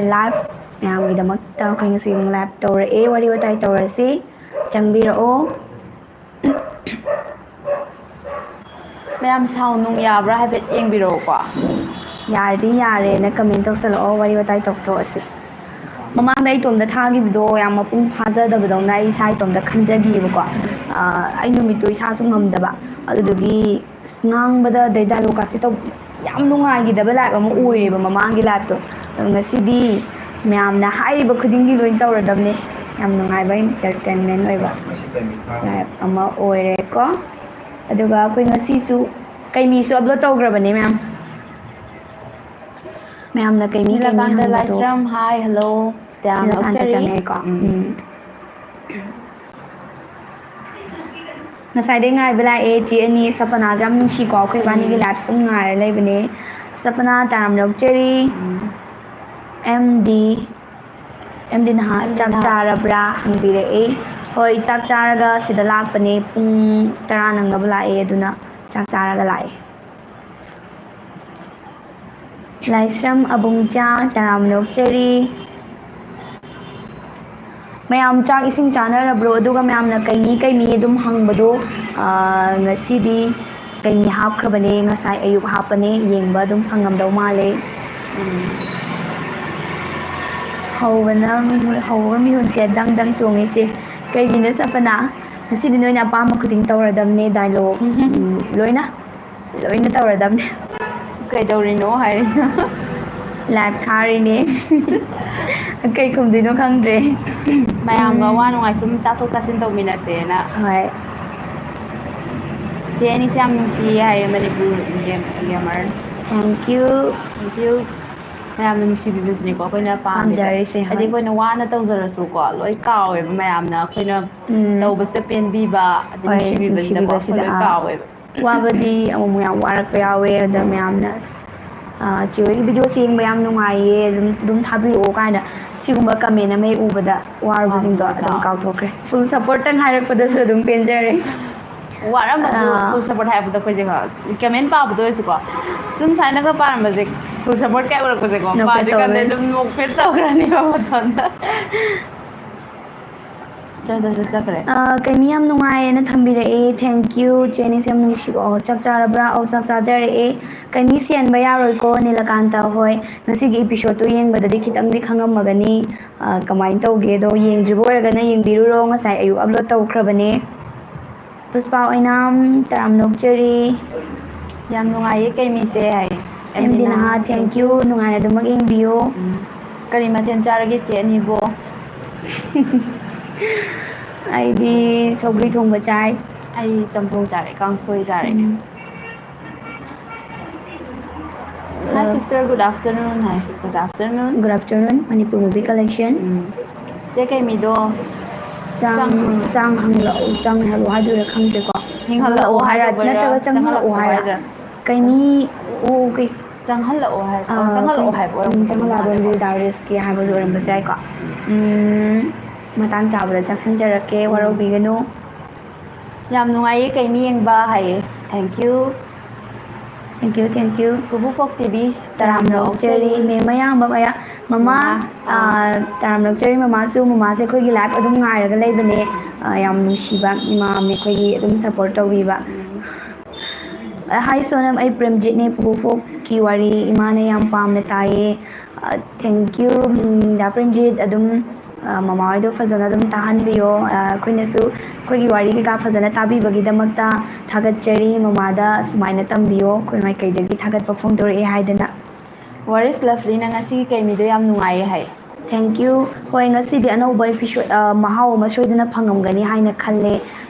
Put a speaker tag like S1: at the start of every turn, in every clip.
S1: live ꯃꯌꯥꯝꯒꯤꯗꯃꯛꯇ ꯑꯩꯈꯣꯏ ꯉꯁꯤ live ꯇꯧꯔꯛꯑꯦ ꯋꯥꯔꯤ ꯋꯥꯇꯥꯏ ꯇꯧꯔꯁꯤ ꯆꯪꯕꯤꯔꯛꯑꯣ
S2: ꯃꯌꯥꯝ ꯁꯥꯎꯟ ꯅꯨꯡ ꯌꯥꯕ꯭ꯔꯥ ꯍꯥꯏꯐꯦꯠ ꯌꯦꯡꯕꯤꯔꯛꯎꯀꯣ
S1: ꯌꯥꯔꯗꯤ ꯌꯥꯔꯦꯅ ꯀꯃꯦꯟ ꯇꯧꯁꯜꯂꯛꯑꯣ ꯋꯥꯔꯤ ꯋꯥꯇꯥꯏ ꯇꯧꯊꯣꯛꯑꯁꯤ ꯃꯃꯥꯡꯗ ꯑꯩ ꯏꯇꯣꯝꯗ ꯊꯥꯈꯤꯕꯗꯣ ꯌꯥꯝ ꯃꯄꯨꯡ ꯐꯥꯖꯗꯕꯗꯧꯅ ꯑꯩ ꯏꯁꯥ ꯏꯇꯣꯝꯗ ꯈꯟꯖꯈꯤꯌꯦꯕꯀꯣ ꯑꯩ ꯅꯨꯃꯤꯠꯇꯨ ꯏꯁꯥꯁꯨ ꯉꯝꯗꯕ ꯑꯗꯨꯗꯨꯒꯤ ꯉꯥꯡꯕꯗ ꯑꯗꯩ ꯗꯥꯏꯂꯣꯒꯀꯥꯁꯦ ꯌꯥꯝ ꯅꯨꯡꯉꯥꯏꯈꯤꯗꯕ ꯂꯥꯏꯞ ꯑꯃ ꯑꯣꯏꯔꯦꯕ ꯃꯃꯥꯡꯒꯤ ꯂꯥꯏꯞꯇꯣ ꯉꯁꯤꯗꯤ ꯃꯌꯥꯝꯅ ꯍꯥꯏꯔꯤꯕ ꯈꯨꯗꯤꯡꯒꯤ ꯂꯣꯏ ꯇꯧꯔꯗꯕꯅꯦ ꯌꯥꯝ ꯅꯨꯡꯉꯥꯏꯕ ꯏꯟꯇꯔꯇꯦꯟꯃꯦꯟ ꯑꯣꯏꯕ ꯂꯥꯏꯞ ꯑꯃ ꯑꯣꯏꯔꯦꯀꯣ ꯑꯗꯨꯒ ꯑꯩꯈꯣꯏ ꯉꯁꯤꯁꯨ ꯀꯩꯃꯤꯁꯨ ꯑꯞꯂꯣꯗ ꯇꯧꯈ꯭ꯔꯕꯅꯦ ꯃꯌꯥꯝꯅ ꯀꯩꯃꯤ
S2: ꯅꯤꯂꯀꯥꯟꯇ
S1: ꯍꯪꯕꯗꯣ
S2: ꯂꯥꯏꯁ꯭ꯔꯝ ꯍꯥꯏ ꯍꯜꯂꯣ ꯇꯌꯥꯝ
S1: ꯅꯤꯂꯀꯥꯟꯇ
S2: ꯂꯧꯖꯔꯤ
S1: ꯆꯪꯉꯛꯑꯦꯀꯣ ꯉꯁꯥꯏꯗꯩ ꯉꯥꯏꯕ ꯂꯥꯛꯑꯦ ꯆꯦ ꯑꯅꯤ ꯁꯄꯅꯥꯁꯦ ꯌꯥꯝ ꯅꯨꯡꯁꯤꯀꯣ ꯑꯩꯈꯣꯏ ꯏꯕꯥꯅꯤꯒꯤ ꯂꯥꯏꯞꯁ ꯑꯗꯨꯝ ꯉꯥꯏꯔ ꯂꯩꯕꯅꯦ ꯁꯄꯅꯥ ꯇꯥꯔꯝ ꯂꯧꯖꯔꯤ ꯑꯦꯝꯗꯤ ꯅꯍꯥꯟ ꯆꯥꯛ ꯆꯥꯔꯕ꯭ꯔꯥ ꯍꯪꯕꯤꯔꯛꯑꯦ ꯍꯣꯏ ꯆꯥꯛ ꯆꯥꯔꯒ ꯁꯤꯗ ꯂꯥꯛꯄꯅꯦ ꯄꯨꯡ 10 ꯅꯪꯅꯕ ꯂꯥꯛꯑꯦ ꯑꯗꯨꯅ ꯆꯥꯛ ꯆꯥꯔꯒ ꯂꯥꯛꯑꯦ ꯂꯥꯏꯁ꯭ꯔꯝ ꯑꯕꯨꯡꯆꯥ ꯇꯔꯥꯝ ꯂꯧꯖꯔꯤ ꯃꯌꯥꯝ ꯆꯥꯛ ꯏꯁꯤꯡ ꯆꯥꯅꯔꯕ꯭ꯔꯣ ꯑꯗꯨꯒ ꯃꯌꯥꯝꯅ ꯀꯩꯃꯤ ꯑꯗꯨꯝ ꯍꯪꯕꯗꯣ ꯉꯁꯤꯗꯤ ꯀꯩꯃꯤ ꯍꯥꯞꯈ꯭ꯔꯕꯅꯦ ꯉꯁꯥꯏ ꯑꯌꯨꯛ ꯍꯥꯞꯄꯅꯦ ꯌꯦꯡꯕ ꯑꯗꯨꯝ ꯐꯪꯉꯝꯗꯧ ꯃꯥꯜꯂꯦ ꯍꯧꯕ ꯃꯤꯍꯨꯟꯁꯦ ꯗꯪ ꯗꯪ ꯆꯣꯡꯉꯦ ꯏꯆꯦ ꯀꯩꯒꯤꯅꯣ ꯁꯄꯅꯥ ꯉꯁꯤꯗꯤ ꯅꯣꯏꯅ ꯑꯄꯥꯝꯕ ꯈꯨꯗꯤꯡ ꯇꯧꯔꯗꯕꯅꯦ ꯗꯥꯏꯂꯣꯛ ꯂꯣꯏꯅ ꯇꯧꯔꯗꯕꯅꯦ
S2: ꯀꯩꯗꯧꯔꯤꯅꯣ ꯍꯥꯏꯔꯤꯅꯣ
S1: ꯂꯥꯏꯞ ꯊꯥꯔꯤꯅꯦ ꯀꯩ ꯈꯨꯝꯗꯣꯏꯅꯣ ꯈꯪꯗ꯭ꯔꯦ
S2: ꯃꯌꯥꯝꯒ ꯑꯋꯥ ꯅꯨꯡꯉꯥꯏ ꯁꯨꯝ ꯇꯥꯊꯣꯛ ꯇꯥꯁꯤꯟ ꯇꯧꯃꯤꯟꯅꯁꯦꯅ
S1: ꯍꯣꯏ
S2: ꯆꯦ ꯑꯅꯤꯁꯦ ꯌꯥꯝ ꯅꯨꯡꯁꯤꯌꯦ ꯍꯥꯏꯌꯦ ꯃꯅꯤꯄꯨꯔ ꯒꯦꯃꯔ
S1: ꯊꯦꯡꯀ꯭ꯌꯨ
S2: ꯃꯌꯥꯝꯅ ꯅꯨꯡꯁꯤꯕꯤꯕꯁꯤꯅꯦꯀꯣ ꯑꯩꯈꯣꯏꯅ ꯄꯥꯝꯃꯤꯁꯦ
S1: ꯄꯥꯝꯖꯔꯤꯁꯦ
S2: ꯍꯥꯏꯗꯤ
S1: ꯍꯣꯏ
S2: ꯑꯩꯈꯣꯏꯅ ꯋꯥꯅ ꯇꯧꯖꯔꯁꯨꯀꯣ ꯂꯣꯏ ꯀꯥꯎꯋꯦꯕ ꯃꯌꯥꯝꯅ ꯑꯩꯈꯣꯏꯅ ꯇꯧꯕꯁꯤꯗ ꯄꯦꯟꯕꯤꯕ ꯑꯗꯩ
S1: ꯍꯣꯏ
S2: ꯅꯨꯡꯁꯤꯕꯤꯕꯁꯤꯗꯀꯣ ꯑꯩꯈꯣꯏ
S1: ꯅꯨꯡꯁꯤꯕꯤꯕꯁꯤꯗ
S2: ꯂꯣꯏ ꯀꯥꯎꯋꯦꯕ
S1: ꯋꯥꯕꯗꯤ ꯑꯃꯨꯛ ꯌꯥꯝ ꯋꯥꯔꯛꯄ ꯌꯥꯎꯋꯦ ꯑꯗ ꯃꯌꯥꯝꯅ ꯆꯦ ꯍꯣꯏꯒꯤ ꯚꯤꯗꯤꯑꯣꯁꯦ ꯌꯦꯡꯕ ꯌꯥꯝ ꯅꯨꯡꯉꯥꯏꯌꯦ ꯑꯗꯨꯝ ꯊꯥꯕꯤꯔꯛꯑꯣ ꯀꯥꯏꯅ ꯁꯤꯒꯨꯝꯕ ꯀꯃꯦꯟ ꯑꯃ ꯍꯦꯛ ꯎꯕꯗ
S2: ꯋꯥꯕꯗꯣ
S1: ꯋꯥꯔꯨꯕꯁꯤꯡꯗꯣ
S2: ꯂꯣꯏ
S1: ꯑꯗꯨꯝ
S2: ꯀꯥꯎꯋꯦ
S1: ꯀꯥꯎꯊꯣꯛꯈ꯭ꯔꯦ ꯐꯨꯜ ꯁꯞꯄꯣꯔꯠꯇꯪ ꯍꯥꯏꯔꯛꯄꯗꯁꯨ ꯑꯗꯨꯝ ꯄꯦꯟꯖꯔꯦ
S2: ꯋꯥꯔꯝꯃꯁꯨ ꯐꯨꯜ ꯁꯞꯄꯣꯔꯠ ꯍꯥꯏꯕꯗ ꯑꯩꯈꯣꯏꯁꯦꯀꯣ ꯀꯃꯦꯟ ꯄꯥꯕꯗ ꯑꯣꯏꯔꯁꯨꯀꯣ ꯁꯨꯝ ꯁꯨꯃꯥꯏꯅꯒ ꯄꯥꯔꯝꯕꯁꯦ ꯐꯨꯜ ꯁꯞꯄꯣꯔꯠ ꯀꯥꯏ ꯎꯔꯛꯄꯁꯦꯀꯣ
S1: ꯅꯣꯛꯐꯦꯠ
S2: ꯄꯥꯗ꯭ꯔꯤꯀꯥꯟꯗ
S1: ꯇꯧꯗꯣꯏꯅꯦ
S2: ꯑꯗꯨꯝ ꯅꯣꯛꯐꯦꯠ ꯇꯧꯈ꯭ꯔꯅꯦꯕ ꯃꯊꯟꯇ ꯆꯠꯈ꯭ꯔꯦ
S1: ꯀꯩꯃꯤ ꯌꯥꯝ ꯅꯨꯡꯉꯥꯏꯌꯦꯅ ꯊꯝꯕꯤꯔꯛꯑꯦ ꯊꯦꯡꯀ꯭ꯌꯨ ꯆꯦꯅꯤꯁꯦ ꯌꯥꯝ ꯅꯨꯡꯁꯤꯀꯣ ꯆꯥꯛ ꯆꯥꯔꯕ꯭ꯔꯥ ꯆꯥꯛ ꯆꯥꯖꯔꯛꯑꯦ ꯀꯩꯃꯤ ꯁꯦꯟꯕ ꯌꯥꯔꯣꯏꯀꯣ ꯅꯤꯂꯀꯥꯟꯇ ꯍꯣꯏ ꯉꯁꯤꯒꯤ ꯏꯄꯤꯁꯣꯠꯇꯣ ꯌꯦꯡꯕꯗꯗꯤ ꯈꯤꯇꯪꯗꯤ ꯈꯪꯉꯝꯃꯒꯅꯤ ꯀꯃꯥꯏꯅ ꯇꯧꯒꯦꯗꯣ ꯌꯦꯡꯗ꯭ꯔꯤꯕ ꯑꯣꯏꯔꯒꯅ ꯌꯦꯡꯕꯤꯔꯨꯔꯣ ꯉꯁꯥꯏ ꯑꯌꯨꯛ ꯑꯞꯂꯣꯗ ꯇꯧꯈ꯭ꯔꯕꯅꯦ ꯄꯨꯁꯄꯥ ꯑꯣꯏꯅꯥꯝ ꯇꯔꯥꯝ ꯅꯣꯛꯆꯔꯤ
S2: ꯌꯥꯝ ꯅꯨꯡꯉꯥꯏꯌꯦ ꯀꯩꯃꯤꯁꯦ ꯍꯥꯏꯌꯦ
S1: ꯑꯦꯝꯗꯤ ꯅꯍꯥ ꯊꯦꯡꯀ꯭ꯌꯨ ꯅꯨꯡꯉꯥꯏꯅ ꯑꯗꯨꯃꯛ ꯌꯦꯡꯕꯤꯌꯨ
S2: ꯀꯔꯤ ꯃꯊꯦꯜ ꯆꯥꯔꯒꯦ ꯆꯦ ꯑꯅꯤꯕꯣ
S1: ꯑꯩꯗꯤ ꯁꯧꯒ꯭ꯔꯤ ꯊꯣꯡꯕ ꯆꯥꯏ
S2: ꯑꯩ ꯆꯝꯊꯣꯡ ꯆꯥꯔꯦ ꯀꯥꯡꯁꯣꯏ ꯆꯥꯔꯦ hi sister good afternoon hi good afternoon
S1: good afternoon Manipur movie collection
S2: ꯆꯦ ꯀꯩꯃꯤꯗꯣ
S1: ꯆꯥꯡ ꯍꯪꯂꯛꯑꯣ ꯍꯥꯏꯗꯣꯏꯔꯥ ꯈꯪꯗ꯭ꯔꯦꯀꯣ ꯆꯪꯍꯜꯂꯛꯑꯣ ꯍꯥꯏꯔ
S2: ꯍꯥꯏꯗꯧꯕꯩꯔꯥ
S1: ꯅꯠꯇ꯭ꯔꯒ ꯆꯪꯍꯜꯂꯛꯑꯣ
S2: ꯆꯪꯍꯜꯂꯛꯄ
S1: ꯍꯥꯏꯔ
S2: ꯍꯥꯏꯗ꯭ꯔꯥ
S1: ꯀꯩꯃꯤ ꯀꯩ
S2: ꯆꯪꯍꯜꯂꯛꯑꯣ ꯍꯥꯏ
S1: ꯑꯩꯈꯣꯏ
S2: ꯆꯪꯍꯜꯂꯛꯑꯣ ꯍꯥꯏꯕ ꯑꯣꯏꯔꯝꯒꯗꯕ ꯃꯥꯜꯂꯦꯀꯣ
S1: ꯆꯪꯍꯜꯂꯛꯑꯕꯗꯤ ꯗꯥꯏꯔꯦꯁꯀꯤ ꯍꯥꯏꯕꯁꯨ ꯑꯣꯏꯔꯝꯕꯁꯨ ꯌꯥꯏꯀꯣ ꯃꯇꯥꯡ ꯆꯥꯕꯗ ꯆꯪꯍꯟꯖꯔꯛꯀꯦ ꯋꯥꯔꯧꯕꯤꯒꯅꯨ
S2: ꯌꯥꯝ ꯅꯨꯡꯉꯥꯏꯌꯦ ꯀꯩꯃꯤ ꯌꯦꯡꯕ ꯍꯥꯏꯌꯦ ꯊꯦꯡꯀ꯭ꯌꯨ
S1: ꯊꯦꯡꯀ꯭ꯌꯨ
S2: ꯄꯨꯄꯨ ꯐꯣꯛ ꯇꯤꯚꯤ
S1: ꯇꯔꯥꯝ ꯂꯧꯖꯔꯤ ꯃꯦꯝ ꯃꯌꯥꯝꯕ ꯃꯃꯥ ꯇꯔꯥꯝ ꯂꯧꯖꯔꯤ ꯃꯃꯥꯁꯨ ꯃꯃꯥꯁꯦ ꯑꯩꯈꯣꯏꯒꯤ ꯂꯥꯏꯐ ꯑꯗꯨꯝ ꯉꯥꯏꯔꯒ ꯂꯩꯕꯅꯦ ꯌꯥꯝ ꯅꯨꯡꯁꯤꯕ ꯏꯃꯥꯅꯦ ꯑꯩꯈꯣꯏꯒꯤ ꯑꯗꯨꯝ ꯁꯞꯄꯣꯔꯠ ꯇꯧꯕꯤꯕ ꯍꯥꯏ ꯁꯣꯅꯝ ꯑꯩ ꯄ꯭ꯔꯦꯝꯖꯤꯠꯅꯦ ꯄꯨꯄꯨ ꯐꯣꯛꯀꯤ ꯋꯥꯔꯤ ꯏꯃꯥꯅ ꯌꯥꯝ ꯄꯥꯝꯅ ꯇꯥꯏꯌꯦ ꯊꯦꯡꯀ꯭ꯌꯨ ꯗꯥ ꯄ꯭ꯔꯦꯝꯖꯤꯠ ꯑꯗꯨꯝ ꯃꯃꯥ ꯍꯣꯏꯗꯣ ꯐꯖꯅ ꯑꯗꯨꯝ ꯇꯥꯍꯟꯕꯤꯌꯣ ꯑꯩꯈꯣꯏꯅꯁꯨ ꯑꯩꯈꯣꯏꯒꯤ ꯋꯥꯔꯤ ꯀꯩꯀꯥ ꯐꯖꯅ ꯇꯥꯕꯤꯕꯒꯤꯗꯃꯛꯇ ꯊꯥꯒꯠꯆꯔꯤ ꯃꯃꯥꯗ ꯁꯨꯃꯥꯏꯅ ꯇꯝꯕꯤꯌꯣ ꯑꯩꯈꯣꯏ ꯃꯥꯏꯀꯩꯗꯒꯤ ꯊꯥꯒꯠꯄ ꯐꯣꯡꯗꯣꯔꯛꯑꯦ ꯍꯥꯏꯗꯅ
S2: ꯋꯥꯔꯤꯁ ꯂꯚꯂꯤꯅ ꯉꯁꯤꯒꯤ ꯀꯩꯃꯤꯗꯣ ꯌꯥꯝ ꯅꯨꯡꯉꯥꯏꯌꯦ ꯍꯥꯏ
S1: ꯊꯦꯡꯀ꯭ꯌꯨ ꯍꯣꯏ ꯉꯁꯤꯗꯤ ꯑꯅꯧꯕ ꯑꯦꯄꯤꯁꯣꯠ ꯃꯍꯥꯎ ꯑꯃ ꯁꯣꯏꯗꯅ ꯐꯪꯉꯝꯒꯅꯤ ꯍꯥꯏꯅ ꯈꯜꯂꯦ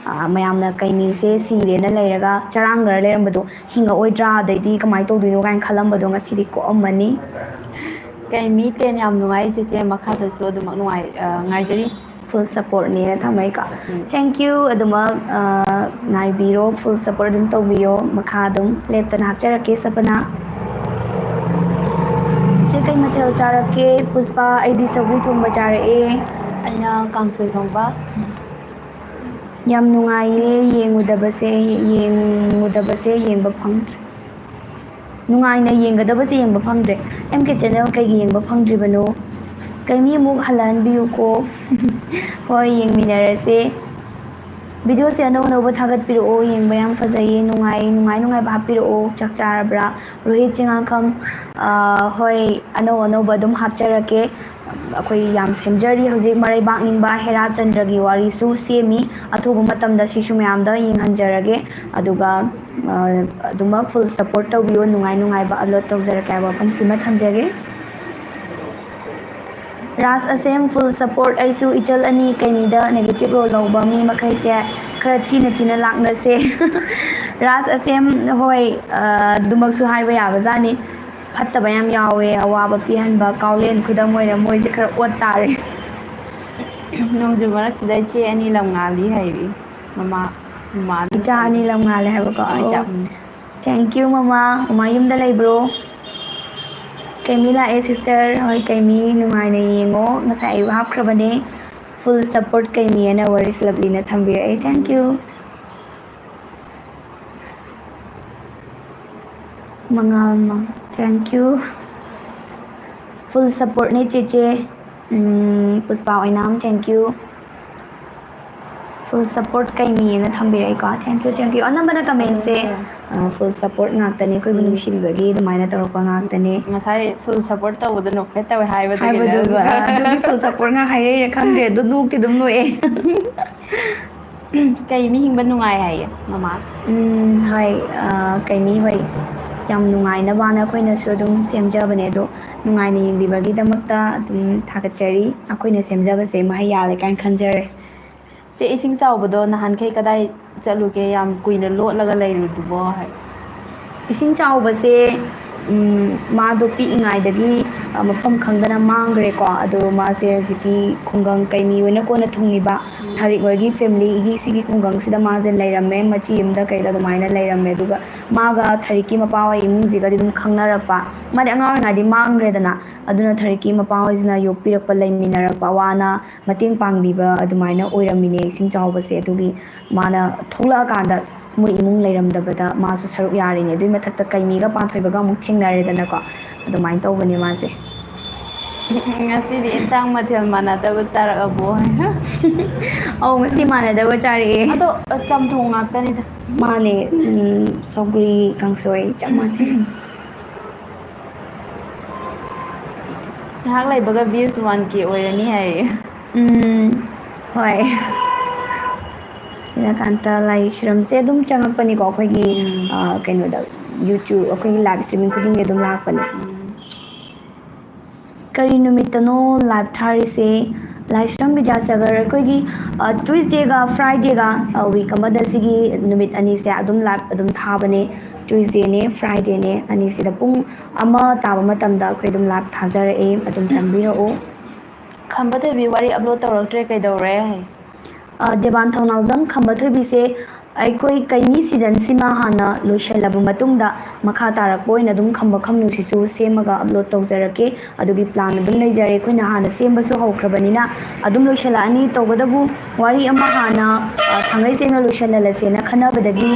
S1: ꯃꯌꯥꯝꯅ ꯀꯩꯃꯤꯁꯦ ꯁꯤꯔꯦꯅ ꯂꯩꯔꯒ ꯆꯔꯥꯡꯅꯔ ꯂꯩꯔꯝꯕꯗꯣ ꯍꯤꯡꯉꯛꯑꯣꯏꯗ꯭ꯔꯥ ꯑꯗꯩꯗꯤ ꯀꯃꯥꯏꯅ ꯇꯧꯗꯣꯏꯅꯣ ꯀꯥꯏꯅ ꯈꯜꯂꯝꯕꯗꯣ ꯉꯁꯤꯗꯤ ꯀꯣꯛꯑꯝꯃꯅꯤ
S2: ꯀꯩꯃꯤ 10 ꯌꯥꯝ ꯅꯨꯡꯉꯥꯏ ꯆꯦꯆꯦ ꯃꯈꯥꯗꯁꯨ ꯑꯗꯨꯃꯛ ꯉꯥꯏꯖꯔꯤ
S1: ꯐꯨꯜ ꯁꯞꯄꯣꯔꯠꯅꯦꯅ ꯊꯝꯃꯩꯀꯣ ꯊꯦꯡꯀ꯭ꯌꯨ ꯑꯗꯨꯃꯛ ꯉꯥꯏꯕꯤꯔꯣ ꯐꯨꯜ ꯁꯞꯄꯣꯔꯠ ꯑꯗꯨꯝ ꯇꯧꯕꯤꯌꯣ ꯃꯈꯥ ꯑꯗꯨꯝ ꯂꯦꯞꯇꯅ ꯍꯥꯞꯆꯔꯛꯀꯦ ꯁꯄꯅꯥ ꯏꯆꯦ ꯀꯩ ꯃꯊꯦꯜ ꯆꯥꯔꯛꯀꯦ ꯄꯨꯁꯄꯥ ꯑꯩꯗꯤ ꯁꯧꯒ꯭ꯔꯤ ꯊꯣꯡꯕ ꯆꯥꯔꯛꯑꯦ
S2: ꯑꯩꯅ ꯀꯥꯡꯁꯣꯏ ꯊꯣꯡꯕ
S1: ꯌꯥꯝ ꯅꯨꯡꯉꯥꯏꯌꯦ ꯌꯦꯡꯉꯨꯗꯕꯁꯦ ꯌꯦꯡꯕ ꯐꯪꯗ꯭ꯔꯦ ꯅꯨꯡꯉꯥꯏꯅ ꯌꯦꯡꯒꯗꯕꯁꯦ ꯌꯦꯡꯕ ꯐꯪꯗ꯭ꯔꯦ ꯑꯦꯝ ꯀꯦ ꯆꯦꯅꯦꯜ ꯀꯩꯒꯤ ꯌꯦꯡꯕ ꯐꯪꯗ꯭ꯔꯤꯕꯅꯣ ꯀꯩꯃꯤ ꯑꯃꯨꯛ ꯍꯜꯂꯛꯍꯟꯕꯤꯌꯨꯀꯣ ꯍꯣꯏ ꯌꯦꯡꯃꯤꯟꯅꯔꯁꯦ ꯚꯤꯗꯤꯑꯣꯁꯦ ꯑꯅꯧ ꯑꯅꯧꯕ ꯊꯥꯒꯠꯄꯤꯔꯛꯑꯣ ꯌꯦꯡꯕ ꯌꯥꯝ ꯐꯖꯩꯌꯦ ꯅꯨꯡꯉꯥꯏꯕ ꯍꯥꯞꯄꯤꯔꯛꯑꯣ ꯆꯥꯛ ꯆꯥꯔꯕ꯭ꯔꯥ ꯔꯣꯍꯤꯠ ꯆꯤꯉꯥꯡꯈꯝ ꯍꯣꯏ ꯑꯅꯧ ꯑꯅꯧꯕ ꯑꯗꯨꯝ ꯍꯥꯞꯆꯔꯛꯀꯦ ꯑꯩꯈꯣꯏ ꯌꯥꯝ ꯁꯦꯝꯖꯔꯤ ꯍꯧꯖꯤꯛ ꯃꯔꯩꯕꯥꯛ ꯅꯤꯡꯕ ꯍꯦꯔꯥꯆꯟꯗ꯭ꯔꯒꯤ ꯋꯥꯔꯤꯁꯨ ꯁꯦꯝꯃꯤ ꯑꯊꯨꯕ ꯃꯇꯝꯗ ꯁꯤꯁꯨ ꯃꯌꯥꯝꯗ ꯌꯦꯡꯍꯟꯖꯔꯒꯦ ꯑꯗꯨꯒ ꯑꯗꯨꯃꯛ ꯐꯨꯜ ꯁꯞꯄꯣꯔꯠ ꯇꯧꯕꯤꯌꯣ ꯅꯨꯡꯉꯥꯏꯕ ꯑꯞꯂꯣꯗ ꯇꯧꯖꯔꯛꯀꯦ ꯍꯥꯏꯕ ꯋꯥꯐꯝꯁꯤꯃ ꯊꯝꯖꯒꯦ ꯔꯥꯖ ꯑꯁꯦꯝ ꯐꯨꯜ ꯁꯞꯄꯣꯔꯠ ꯑꯩꯁꯨ ꯏꯆꯜ ꯑꯅꯤ ꯀꯩꯅꯤꯗ ꯅꯦꯒꯦꯇꯤꯚ ꯔꯣꯜ ꯂꯧꯕ ꯃꯤ ꯃꯈꯩꯁꯦ ꯈꯔ ꯊꯤꯅ ꯂꯥꯛꯅꯁꯦ ꯔꯥꯖ ꯑꯁꯦꯝ ꯍꯣꯏ ꯑꯗꯨꯃꯛꯁꯨ ꯍꯥꯏꯕ ꯌꯥꯕꯖꯥꯠꯅꯤ ꯐꯠꯇꯕ ꯌꯥꯝ ꯌꯥꯎꯋꯦ ꯑꯋꯥꯕ ꯄꯤꯍꯟꯕ ꯀꯥꯎꯂꯦꯟ ꯈꯨꯗꯝ ꯑꯣꯏꯅ ꯃꯣꯏꯁꯦ ꯈꯔ ꯑꯣꯠ ꯇꯥꯔꯦ
S2: ꯅꯣꯡꯖꯨ ꯃꯔꯛꯁꯤꯗ ꯏꯆꯦ ꯑꯅꯤ ꯂꯝ ꯉꯥꯜꯂꯤ ꯍꯩꯔꯤ ꯃꯃꯥꯅ
S1: ꯏꯆꯥ ꯑꯅꯤ
S2: ꯁꯥꯕꯤ
S1: ꯂꯝ ꯉꯥꯜꯂꯦ ꯍꯥꯏꯕꯀꯣ
S2: ꯏꯆꯥ
S1: ꯊꯦꯡꯀ꯭ꯌꯨ ꯃꯃꯥ ꯌꯨꯝꯗ ꯂꯩꯕ꯭ꯔꯣ ꯀꯩꯃꯤ ꯂꯥꯛꯑꯦ ꯁꯤꯁꯇꯔ ꯍꯣꯏ ꯀꯩꯃꯤ ꯅꯨꯡꯉꯥꯏꯅ ꯌꯦꯡꯉꯣ ꯉꯁꯥꯏ ꯑꯌꯨꯛ ꯍꯥꯞꯈ꯭ꯔꯕꯅꯦ ꯐꯨꯜ ꯁꯞꯄꯣꯔꯠ ꯀꯩꯃꯤꯑꯅ ꯋꯥꯔꯤꯁ ꯂꯞꯂꯤꯅ ꯊꯝꯕꯤꯔꯛꯑꯦ ꯊꯦꯡꯀ꯭ꯌꯨ ꯃꯉꯥꯜꯃ ꯊꯦꯡꯀ꯭ꯌꯨ ꯐꯨꯜ ꯁꯞꯄꯣꯔꯠꯅꯦ ꯆꯦꯆꯦ ꯄꯨꯁꯄꯥ ꯑꯣꯏꯅꯥꯝ ꯊꯦꯡꯀ꯭ꯌꯨ ꯐꯨꯜ ꯁꯞꯄꯣꯔꯠ ꯀꯩꯃꯤꯅ ꯊꯝꯕꯤꯔꯛꯏꯀꯣ ꯊꯦꯡꯀ꯭ꯌꯨ ꯑꯅꯝꯕꯅ ꯀꯃꯦꯟꯁꯦ ꯐꯨꯜ ꯁꯞꯄꯣꯔꯠ ꯉꯥꯛꯇꯅꯦ ꯑꯩꯈꯣꯏꯕꯨ ꯅꯨꯡꯁꯤꯕꯤꯕꯒꯤ ꯑꯗꯨꯃꯥꯏꯅ ꯇꯧꯔꯛꯄ ꯉꯥꯛꯇꯅꯦ
S2: ꯉꯁꯥꯏ ꯐꯨꯜ ꯁꯞꯄꯣꯔꯠ ꯇꯧꯕꯗ ꯅꯣꯛꯐꯦꯠ ꯇꯧꯋꯦ ꯍꯥꯏꯕꯗꯨꯒꯤꯅꯦ
S1: ꯍꯥꯏꯕꯗꯨꯒ ꯑꯗꯨꯒꯤ ꯐꯨꯜ ꯁꯞꯄꯣꯔꯠ ꯉꯥꯛ ꯍꯥꯏꯔꯛꯏꯔꯥ ꯈꯪꯗꯦ ꯑꯗꯨ ꯅꯣꯛꯇꯤ ꯑꯗꯨꯝ ꯅꯣꯛꯑꯦ
S2: ꯀꯩꯃꯤ ꯍꯤꯡꯕ ꯅꯨꯡꯉꯥꯏ ꯍꯥꯏꯌꯦ ꯃꯃꯥ
S1: ꯍꯣꯏ ꯀꯩꯃꯤ ꯍꯣꯏ ꯌꯥꯝ ꯅꯨꯡꯉꯥꯏꯅꯕꯅ ꯑꯩꯈꯣꯏꯅꯁꯨ ꯑꯗꯨꯝ ꯁꯦꯝꯖꯕꯅꯦ ꯑꯗꯣ ꯅꯨꯡꯉꯥꯏꯅ ꯌꯦꯡꯕꯤꯕꯒꯤꯗꯃꯛꯇ ꯑꯗꯨꯝ ꯊꯥꯒꯠꯆꯔꯤ ꯑꯩꯈꯣꯏꯅ ꯁꯦꯝꯖꯕꯁꯦ ꯃꯍꯩ ꯌꯥꯜꯂꯦ ꯀꯥꯏꯅ ꯈꯟꯖꯔꯦ
S2: ꯆꯦ ꯏꯁꯤꯡ ꯆꯥꯎꯕꯗꯣ ꯅꯍꯥꯟꯈꯩ ꯀꯗꯥꯏ ꯆꯠꯂꯨꯒꯦ ꯌꯥꯝ ꯀꯨꯏꯅ ꯂꯣꯠꯂꯒ ꯂꯩꯔꯨꯗꯨꯕꯣ ꯍꯥꯏ
S1: ꯏꯁꯤꯡ ꯆꯥꯎꯕꯁꯦ ꯃꯥꯗꯣ ꯄꯤꯛꯏꯉꯩꯗꯒꯤ ꯃꯐꯝ ꯈꯪꯗꯅ ꯃꯥꯡꯈ꯭ꯔꯦꯀꯣ ꯑꯗꯣ ꯃꯥꯁꯦ ꯍꯧꯖꯤꯛꯀꯤ ꯈꯨꯡꯒꯪ ꯀꯩꯃꯤ ꯑꯣꯏꯅ ꯀꯣꯟꯅ ꯊꯨꯡꯉꯤꯕ ꯊꯥꯔꯤꯛ ꯍꯣꯏꯒꯤ ꯐꯦꯃꯤꯂꯤꯒꯤ ꯁꯤꯒꯤ ꯈꯨꯡꯒꯪꯁꯤꯗ ꯃꯥꯁꯦ ꯂꯩꯔꯝꯃꯦ ꯃꯆꯤ ꯑꯃꯗ ꯀꯩꯗ ꯑꯗꯨꯃꯥꯏꯅ ꯂꯩꯔꯝꯃꯦ ꯑꯗꯨꯒ ꯃꯥꯒ ꯊꯔꯤꯛꯀꯤ ꯃꯄꯥ ꯍꯣꯏ ꯏꯃꯨꯡꯁꯤꯒꯗꯤ ꯑꯗꯨꯝ ꯈꯪꯅꯔꯛꯄ ꯃꯥꯗꯤ ꯑꯉꯥꯡ ꯑꯣꯏꯔꯤꯉꯩꯗꯤ ꯃꯥꯡꯈ꯭ꯔꯦꯗꯅ ꯑꯗꯨꯅ ꯊꯔꯤꯛꯀꯤ ꯃꯄꯥ ꯍꯣꯏꯁꯤꯅ ꯌꯣꯛꯄꯤꯔꯛꯄ ꯂꯩꯃꯤꯟꯅꯔꯛꯄ ꯑꯋꯥꯅ ꯃꯇꯦꯡ ꯄꯥꯡꯕꯤꯕ ꯑꯗꯨꯃꯥꯏꯅ ꯑꯣꯏꯔꯝꯃꯤꯅꯦ ꯏꯁꯤꯡ ꯆꯥꯎꯕꯁꯦ ꯑꯗꯨꯒꯤ ꯃꯥꯅ ꯊꯣꯛꯂꯛꯑꯀꯥꯟꯗ ꯃꯣꯏ ꯏꯃꯨꯡ ꯂꯩꯔꯝꯗꯕꯗ ꯃꯥꯁꯨ ꯁꯔꯨꯛ ꯌꯥꯔꯤꯅꯦ ꯑꯗꯨꯏ ꯃꯊꯛꯇ ꯀꯩꯃꯤꯒ ꯄꯥꯟꯊꯣꯏꯕꯒ ꯑꯃꯨꯛ ꯊꯦꯡꯅꯔꯦꯗꯅꯀꯣ ꯑꯗꯨꯃꯥꯏꯅ ꯇꯧꯕꯅꯦ ꯃꯥꯁꯦ
S2: ꯉꯁꯤꯗꯤ ꯏꯟꯁꯥꯡ ꯃꯊꯦꯜ ꯃꯥꯟꯅꯗꯕ ꯆꯥꯔꯛꯑꯕꯣ
S1: ꯑꯧ ꯉꯁꯤ ꯃꯥꯟꯅꯗꯕ ꯆꯥꯔꯛꯑꯦ
S2: ꯑꯗꯣ ꯆꯝꯊꯣꯡ ꯉꯥꯛꯇꯅꯤꯗ
S1: ꯃꯥꯅꯦ ꯁꯧꯒ꯭ꯔꯤ ꯀꯥꯡꯁꯣꯏ ꯆꯞ ꯃꯥꯟꯅꯩ
S2: ꯉꯥꯏꯍꯥꯛ ꯂꯩꯕꯒ ꯚ꯭ꯌꯨꯁ 1K ꯑꯣꯏꯔꯅꯤ ꯍꯥꯏꯌꯦ
S1: ꯍꯣꯏ ꯅꯤꯂꯀꯥꯟꯇ ꯂꯥꯏꯁ꯭ꯔꯝꯁꯦ ꯑꯗꯨꯝ ꯆꯪꯉꯛꯄꯅꯤꯀꯣ ꯑꯩꯈꯣꯏꯒꯤ ꯀꯩꯅꯣꯗ ꯌꯨꯇ꯭ꯌꯨꯕ ꯑꯩꯈꯣꯏꯒꯤ ꯂꯥꯏꯚ ꯏꯁꯇ꯭ꯔꯤꯃꯤꯡ ꯈꯨꯗꯤꯡꯒꯤ ꯑꯗꯨꯝ ꯂꯥꯛꯄꯅꯦ ꯀꯔꯤ ꯅꯨꯃꯤꯠꯇꯅꯣ ꯂꯥꯏꯚ ꯊꯥꯔꯤꯁꯦ ꯂꯥꯏꯁ꯭ꯔꯝ ꯕꯤꯗ꯭ꯌꯥꯁꯥꯒꯔ ꯑꯩꯈꯣꯏꯒꯤ ꯇ꯭ꯋꯤꯁꯗꯦꯒ ꯐ꯭ꯔꯥꯏꯗꯦꯒ ꯋꯤꯛ ꯑꯃꯗ ꯁꯤꯒꯤ ꯅꯨꯃꯤꯠ ꯑꯅꯤꯁꯦ ꯑꯗꯨꯝ ꯂꯥꯏꯚ ꯑꯗꯨꯝ ꯊꯥꯕꯅꯦ ꯇ꯭ꯋꯤꯁꯗꯦꯅꯦ ꯐ꯭ꯔꯥꯏꯗꯦꯅꯦ ꯑꯅꯤꯁꯤꯗ ꯄꯨꯡ 1 ꯇꯥꯕ ꯃꯇꯝꯗ ꯑꯩꯈꯣꯏ ꯑꯗꯨꯝ ꯂꯥꯏꯚ ꯊꯥꯖꯔꯛꯑꯦ ꯑꯗꯨꯝ ꯆꯪꯕꯤꯔꯛꯑꯣ
S2: ꯈꯝꯕ ꯊꯣꯏꯕꯤ ꯋꯥꯔꯤ ꯑꯞꯂꯣꯗ ꯇꯧꯔꯛꯇ꯭ꯔꯦ ꯀꯩꯗꯧꯔꯦ
S1: ꯗꯦꯕꯥꯟ ꯊꯧꯅꯥꯎꯖꯝ ꯈꯝꯕ ꯊꯣꯏꯕꯤꯁꯦ ꯑꯩꯈꯣꯏ ꯀꯩꯃꯤ ꯁꯤꯖꯟꯁꯤꯃ ꯍꯥꯟꯅ ꯂꯣꯏꯁꯤꯜꯂꯕ ꯃꯇꯨꯡꯗ ꯃꯈꯥ ꯇꯥꯔꯛꯄ ꯑꯣꯏꯅ ꯑꯗꯨꯝ ꯈꯝꯕ ꯈꯝꯅꯨꯁꯤꯁꯨ ꯁꯦꯝꯃꯒ ꯑꯞꯂꯣꯗ ꯇꯧꯖꯔꯛꯀꯦ ꯑꯗꯨꯒꯤ ꯄ꯭ꯂꯥꯟ ꯑꯗꯨꯝ ꯂꯩꯖꯔꯦ ꯑꯩꯈꯣꯏꯅ ꯍꯥꯟꯅ ꯁꯦꯝꯕꯁꯨ ꯍꯧꯈ꯭ꯔꯕꯅꯤꯅ ꯑꯗꯨꯝ ꯂꯣꯏꯁꯤꯜꯂꯛꯑꯅꯤ ꯇꯧꯕꯇꯕꯨ ꯋꯥꯔꯤ ꯑꯃ ꯍꯥꯟꯅ ꯊꯥꯡꯒꯩ ꯁꯦꯡꯅ ꯂꯣꯏꯁꯤꯜꯍꯜꯂꯁꯦꯅ ꯈꯟꯅꯕꯗꯒꯤ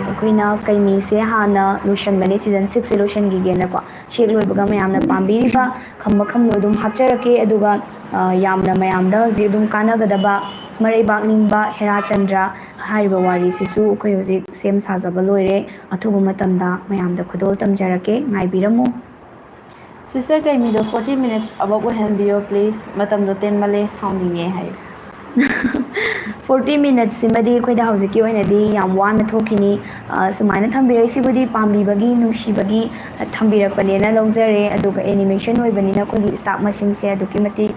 S1: ꯑꯩꯈꯣꯏꯅ ꯀꯩꯃꯤꯁꯦ ꯍꯥꯟꯅ ꯂꯣꯏꯁꯤꯟꯕꯅꯦ ꯁꯤꯖꯟ 6ꯁꯦ ꯂꯣꯏꯁꯤꯟꯈꯤꯒꯦꯅꯀꯣ ꯁꯦꯛ ꯂꯣꯏꯕꯒ ꯃꯌꯥꯝꯅ ꯄꯥꯝꯕꯤꯔꯤꯕ ꯈꯝꯕ ꯈꯝꯅꯨ ꯑꯗꯨꯝ ꯍꯥꯞꯆꯔꯛꯀꯦ ꯑꯗꯨꯒ ꯌꯥꯝꯅ ꯃꯌꯥꯝꯗ ꯍꯧꯖꯤꯛ ꯑꯗꯨم ꯀꯥꯟꯅꯒꯗꯕ ꯃꯔꯩꯕꯥꯛ ꯅꯤꯡꯕ ꯍꯦꯔꯥꯆꯟꯗ꯭ꯔ ꯍꯥꯏꯔꯤꯕ ꯋꯥꯔꯤꯁꯤꯁꯨ ꯑꯩꯈꯣꯏ ꯍꯧꯖꯤꯛ ꯁꯦꯝ ꯁꯥꯖꯕ ꯂꯣꯏꯔꯦ ꯑꯊꯨꯕ ꯃꯇꯝꯗ ꯃꯌꯥꯝꯗ ꯈꯨꯗꯣꯜ ꯇꯝꯖꯔꯛꯀꯦ ꯉꯥꯏꯕꯤꯔꯝꯃꯨ
S2: ꯁꯤꯁꯇꯔ ꯀꯩꯃꯤꯗꯣ 40 ꯃꯤꯅꯠꯁ ꯑꯕꯞ ꯑꯣꯏꯍꯟꯕꯤꯌꯣ ꯄ꯭ꯂꯤꯖ ꯃꯇꯝꯗꯣ ꯇꯦꯟꯃꯜꯂꯦ ꯁꯥꯎꯅꯤꯡꯉꯦ ꯍꯥꯏ
S1: 40 ꯃꯤꯅꯠꯁꯤꯃꯗꯤ ꯑꯩꯈꯣꯏꯗ ꯍꯧꯖꯤꯛꯀꯤ ꯑꯣꯏꯅꯗꯤ ꯌꯥꯝ ꯋꯥꯅ ꯊꯣꯛꯈꯤꯅꯤ ꯁꯨꯃꯥꯏꯅ ꯊꯝꯕꯤꯔꯛꯏꯁꯤꯕꯨꯗꯤ ꯄꯥꯝꯕꯤꯕꯒꯤ ꯅꯨꯡꯁꯤꯕꯒꯤ ꯊꯝꯕꯤꯔꯛꯄꯅꯦꯅ ꯂꯧꯖꯔꯦ ꯑꯗꯨꯒ ꯑꯦꯅꯤꯃꯦꯁꯟ ꯑꯣꯏꯕꯅꯤꯅ ꯑꯩꯈꯣꯏꯒꯤ ꯁ꯭ꯇꯥꯐ ꯃꯁꯤꯡꯁꯦ ꯑꯗꯨꯛꯀꯤ ꯃꯇꯤꯛ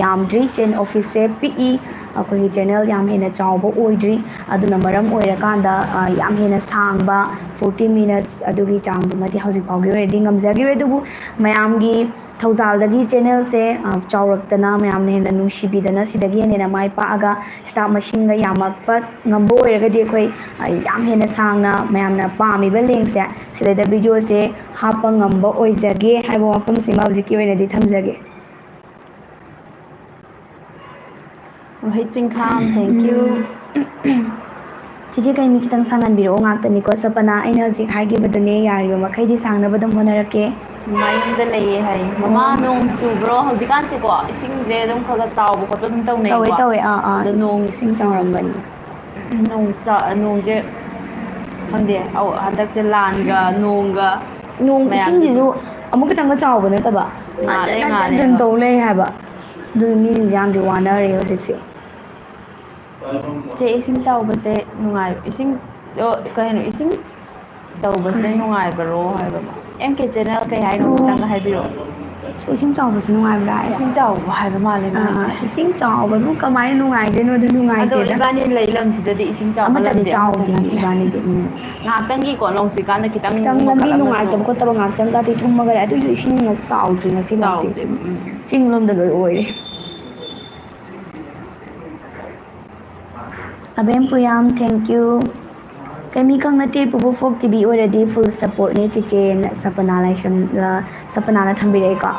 S1: ꯌꯥꯝꯗ꯭ꯔꯤ ꯆꯦꯟ ꯑꯣꯐꯤꯁꯁꯦ ꯄꯤꯛꯏ ꯑꯩꯈꯣꯏꯒꯤ ꯆꯦꯅꯦꯜ ꯌꯥꯝ ꯍꯦꯟꯅ ꯆꯥꯎꯕ ꯑꯣꯏꯗ꯭ꯔꯤ ꯑꯗꯨꯅ ꯃꯔꯝ ꯑꯣꯏꯔꯀꯥꯟꯗ ꯌꯥꯝ ꯍꯦꯟꯅ ꯁꯥꯡꯕ 40 ꯃꯤꯅꯠꯁ ꯑꯗꯨꯒꯤ ꯆꯥꯡꯗꯨꯃꯗꯤ ꯍꯧꯖꯤꯛ ꯐꯥꯎꯒꯤ ꯑꯣꯏꯅꯗꯤ ꯉꯝꯖꯈꯤꯔꯣꯏ ꯑꯗꯨꯕꯨ ꯃꯌꯥꯝꯒꯤ ꯊꯧꯖꯥꯜꯗꯒꯤ ꯆꯦꯅꯦꯜꯁꯦ ꯆꯥꯎꯔꯛꯇꯅ ꯃꯌꯥꯝꯅ ꯍꯦꯟꯅ ꯅꯨꯡꯁꯤꯕꯤꯗꯅ ꯁꯤꯗꯒꯤ ꯍꯦꯟꯅ ꯃꯥꯏ ꯄꯥꯛꯑꯒ ꯁ꯭ꯇꯥꯐ ꯃꯁꯤꯡꯒ ꯌꯥꯝꯃꯛꯄ ꯉꯝꯕ ꯑꯣꯏꯔꯒꯗꯤ ꯑꯩꯈꯣꯏ ꯌꯥꯝ ꯍꯦꯟꯅ ꯁꯥꯡꯅ ꯃꯌꯥꯝꯅ ꯄꯥꯝꯃꯤꯕ ꯂꯦꯡꯁꯦ ꯁꯤꯗꯩꯗ ꯚꯤꯗꯤꯑꯣꯁꯦ ꯍꯥꯞꯄ ꯉꯝꯕ ꯑꯣꯏꯖꯒꯦ ꯍꯥꯏꯕ ꯋꯥꯐꯝꯁꯤꯃ ꯍꯧꯖꯤꯛꯀꯤ ꯑꯣꯏꯅꯗꯤ ꯊꯝꯖꯒꯦ
S2: ꯔꯣꯍꯤꯠ ꯆꯤꯡꯈꯥꯝ ꯊꯦꯡꯀ꯭ꯌꯨ
S1: ꯆꯤꯆꯦ ꯀꯩꯃꯤ ꯈꯤꯇꯪ ꯁꯥꯡꯍꯟꯕꯤꯔꯛꯑꯣ ꯉꯥꯛꯇꯅꯤꯀꯣ ꯁꯄꯅꯥ ꯑꯩꯅ ꯍꯧꯖꯤꯛ ꯍꯥꯏꯈꯤꯕꯗꯨꯅꯦ ꯌꯥꯔꯤꯕ ꯃꯈꯩꯗꯤ ꯁꯥꯡꯅꯕ ꯑꯗꯨꯝ ꯍꯣꯠꯅꯔꯛꯀꯦ
S2: ꯃꯃꯥ ꯌꯨꯝꯗ ꯂꯩꯌꯦ ꯍꯥꯏ ꯃꯃꯥ ꯅꯣꯡ ꯆꯨꯕ꯭ꯔꯣ ꯍꯧꯖꯤꯛꯀꯥꯟꯁꯤꯀꯣ ꯏꯁꯤꯡꯁꯦ ꯑꯗꯨꯝ ꯈꯔ ꯆꯥꯎꯕ ꯈꯣꯠꯄ ꯑꯗꯨꯝ ꯇꯧꯅꯩꯀꯣ
S1: ꯇꯧꯋꯦ
S2: ꯑꯗꯣ ꯅꯣꯡ
S1: ꯏꯁꯤꯡ ꯆꯥꯎꯔꯝꯕꯅꯤ
S2: ꯅꯣꯡꯁꯦ ꯈꯪꯗꯦ ꯍꯟꯗꯛꯁꯦ ꯂꯥꯟꯒ ꯅꯣꯡꯒ
S1: ꯅꯣꯡ
S2: ꯃꯌꯥꯝꯁꯦ
S1: ꯏꯁꯤꯡꯁꯤꯁꯨ ꯑꯃꯨꯛ ꯈꯤꯇꯪꯒ ꯆꯥꯎꯕ ꯅꯠꯇꯕ
S2: ꯉꯥꯜꯂꯦ
S1: ꯍꯟꯖꯟ
S2: ꯉꯥꯜꯂꯦꯕ
S1: ꯇꯧ ꯂꯩꯔꯦ ꯍꯥꯏꯕ ꯑꯗꯨꯅ ꯃꯤꯁꯤꯡꯁꯦ ꯌꯥꯝꯗꯤ ꯋꯥꯅꯔꯦ ꯍꯧꯖꯤꯛꯁꯦ
S2: ꯆꯦ ꯏꯁꯤꯡ ꯆꯥꯎꯕꯁꯦ ꯅꯨꯡꯉꯥꯏ ꯏꯁꯤꯡ ꯀꯩꯅꯣ ꯏꯁꯤꯡ ꯆꯥꯎꯕꯁꯦ ꯅꯨꯡꯉꯥꯏꯕꯔꯣ ꯍꯥꯏꯕ ꯑꯦꯝ ꯀꯦ ꯆꯦꯅꯦꯜ ꯀꯩ ꯍꯥꯏꯅꯣ ꯈꯤꯇꯪꯒ ꯍꯥꯏꯕꯤꯔꯛꯑꯣ
S1: ꯏꯁꯤꯡ ꯆꯥꯎꯕꯁꯤ ꯅꯨꯡꯉꯥꯏꯕ꯭ꯔꯥ ꯍꯥꯏꯔꯣ
S2: ꯏꯁꯤꯡ ꯆꯥꯎꯕ ꯍꯥꯏꯕ ꯃꯥꯜꯂꯦ ꯃꯥꯏꯁꯦ
S1: ꯏꯁꯤꯡ ꯆꯥꯎꯕꯗꯨ ꯀꯃꯥꯏꯅ ꯅꯨꯡꯉꯥꯏꯗꯣꯏꯅꯣꯗ
S2: ꯑꯗꯣ
S1: ꯅꯨꯡꯉꯥꯏꯇꯦꯗ
S2: ꯏꯕꯥꯅꯤ ꯂꯩ ꯂꯝꯁꯤꯗꯗꯤ ꯏꯁꯤꯡ ꯆꯥꯎꯕ
S1: ꯑꯃꯠꯇꯗꯤ
S2: ꯂꯝꯁꯦ ꯑꯃꯠꯇ
S1: ꯆꯥꯎꯗꯦ
S2: ꯅꯠꯇ꯭ꯔꯦ
S1: ꯏꯕꯥꯅꯤꯗꯤ
S2: ꯉꯥꯏꯍꯥꯛꯇꯪꯒꯤꯀꯣ ꯅꯣꯡ ꯆꯨꯏꯀꯥꯟꯗ
S1: ꯈꯤꯇꯪ ꯂꯝꯕꯤ ꯅꯨꯡꯉꯥꯏꯇꯕ ꯈꯣꯠꯇꯕ ꯉꯥꯛꯇꯪꯒꯗꯤ ꯊꯨꯝꯃꯒ ꯂꯩ ꯑꯗꯨꯑꯣꯏꯁꯨ ꯏꯁꯤꯡꯅ ꯆꯥꯎꯗ꯭ꯔꯤ ꯉꯁꯤꯐꯥꯎꯗꯤ
S2: ꯆꯥꯎꯗꯦꯕ
S1: ꯆꯤꯡ ꯂꯣꯝꯗ ꯂꯣꯏ ꯑꯣꯏꯔꯦ ꯑꯕꯦꯝ ꯄꯨꯌꯥꯝ ꯊꯦꯡꯀ꯭ꯌꯨ ꯀꯩꯃꯤ ꯈꯪ ꯅꯠꯇꯦ ꯄꯨꯄꯨ ꯐꯣꯛ ꯇꯤꯚꯤ ꯑꯣꯏꯔꯗꯤ ꯐꯨꯜ ꯁꯞꯄꯣꯔꯠꯅꯦ ꯆꯤꯆꯦꯅ ꯁꯄꯅꯥꯅ ꯊꯝꯕꯤꯔꯛꯑꯦꯀꯣ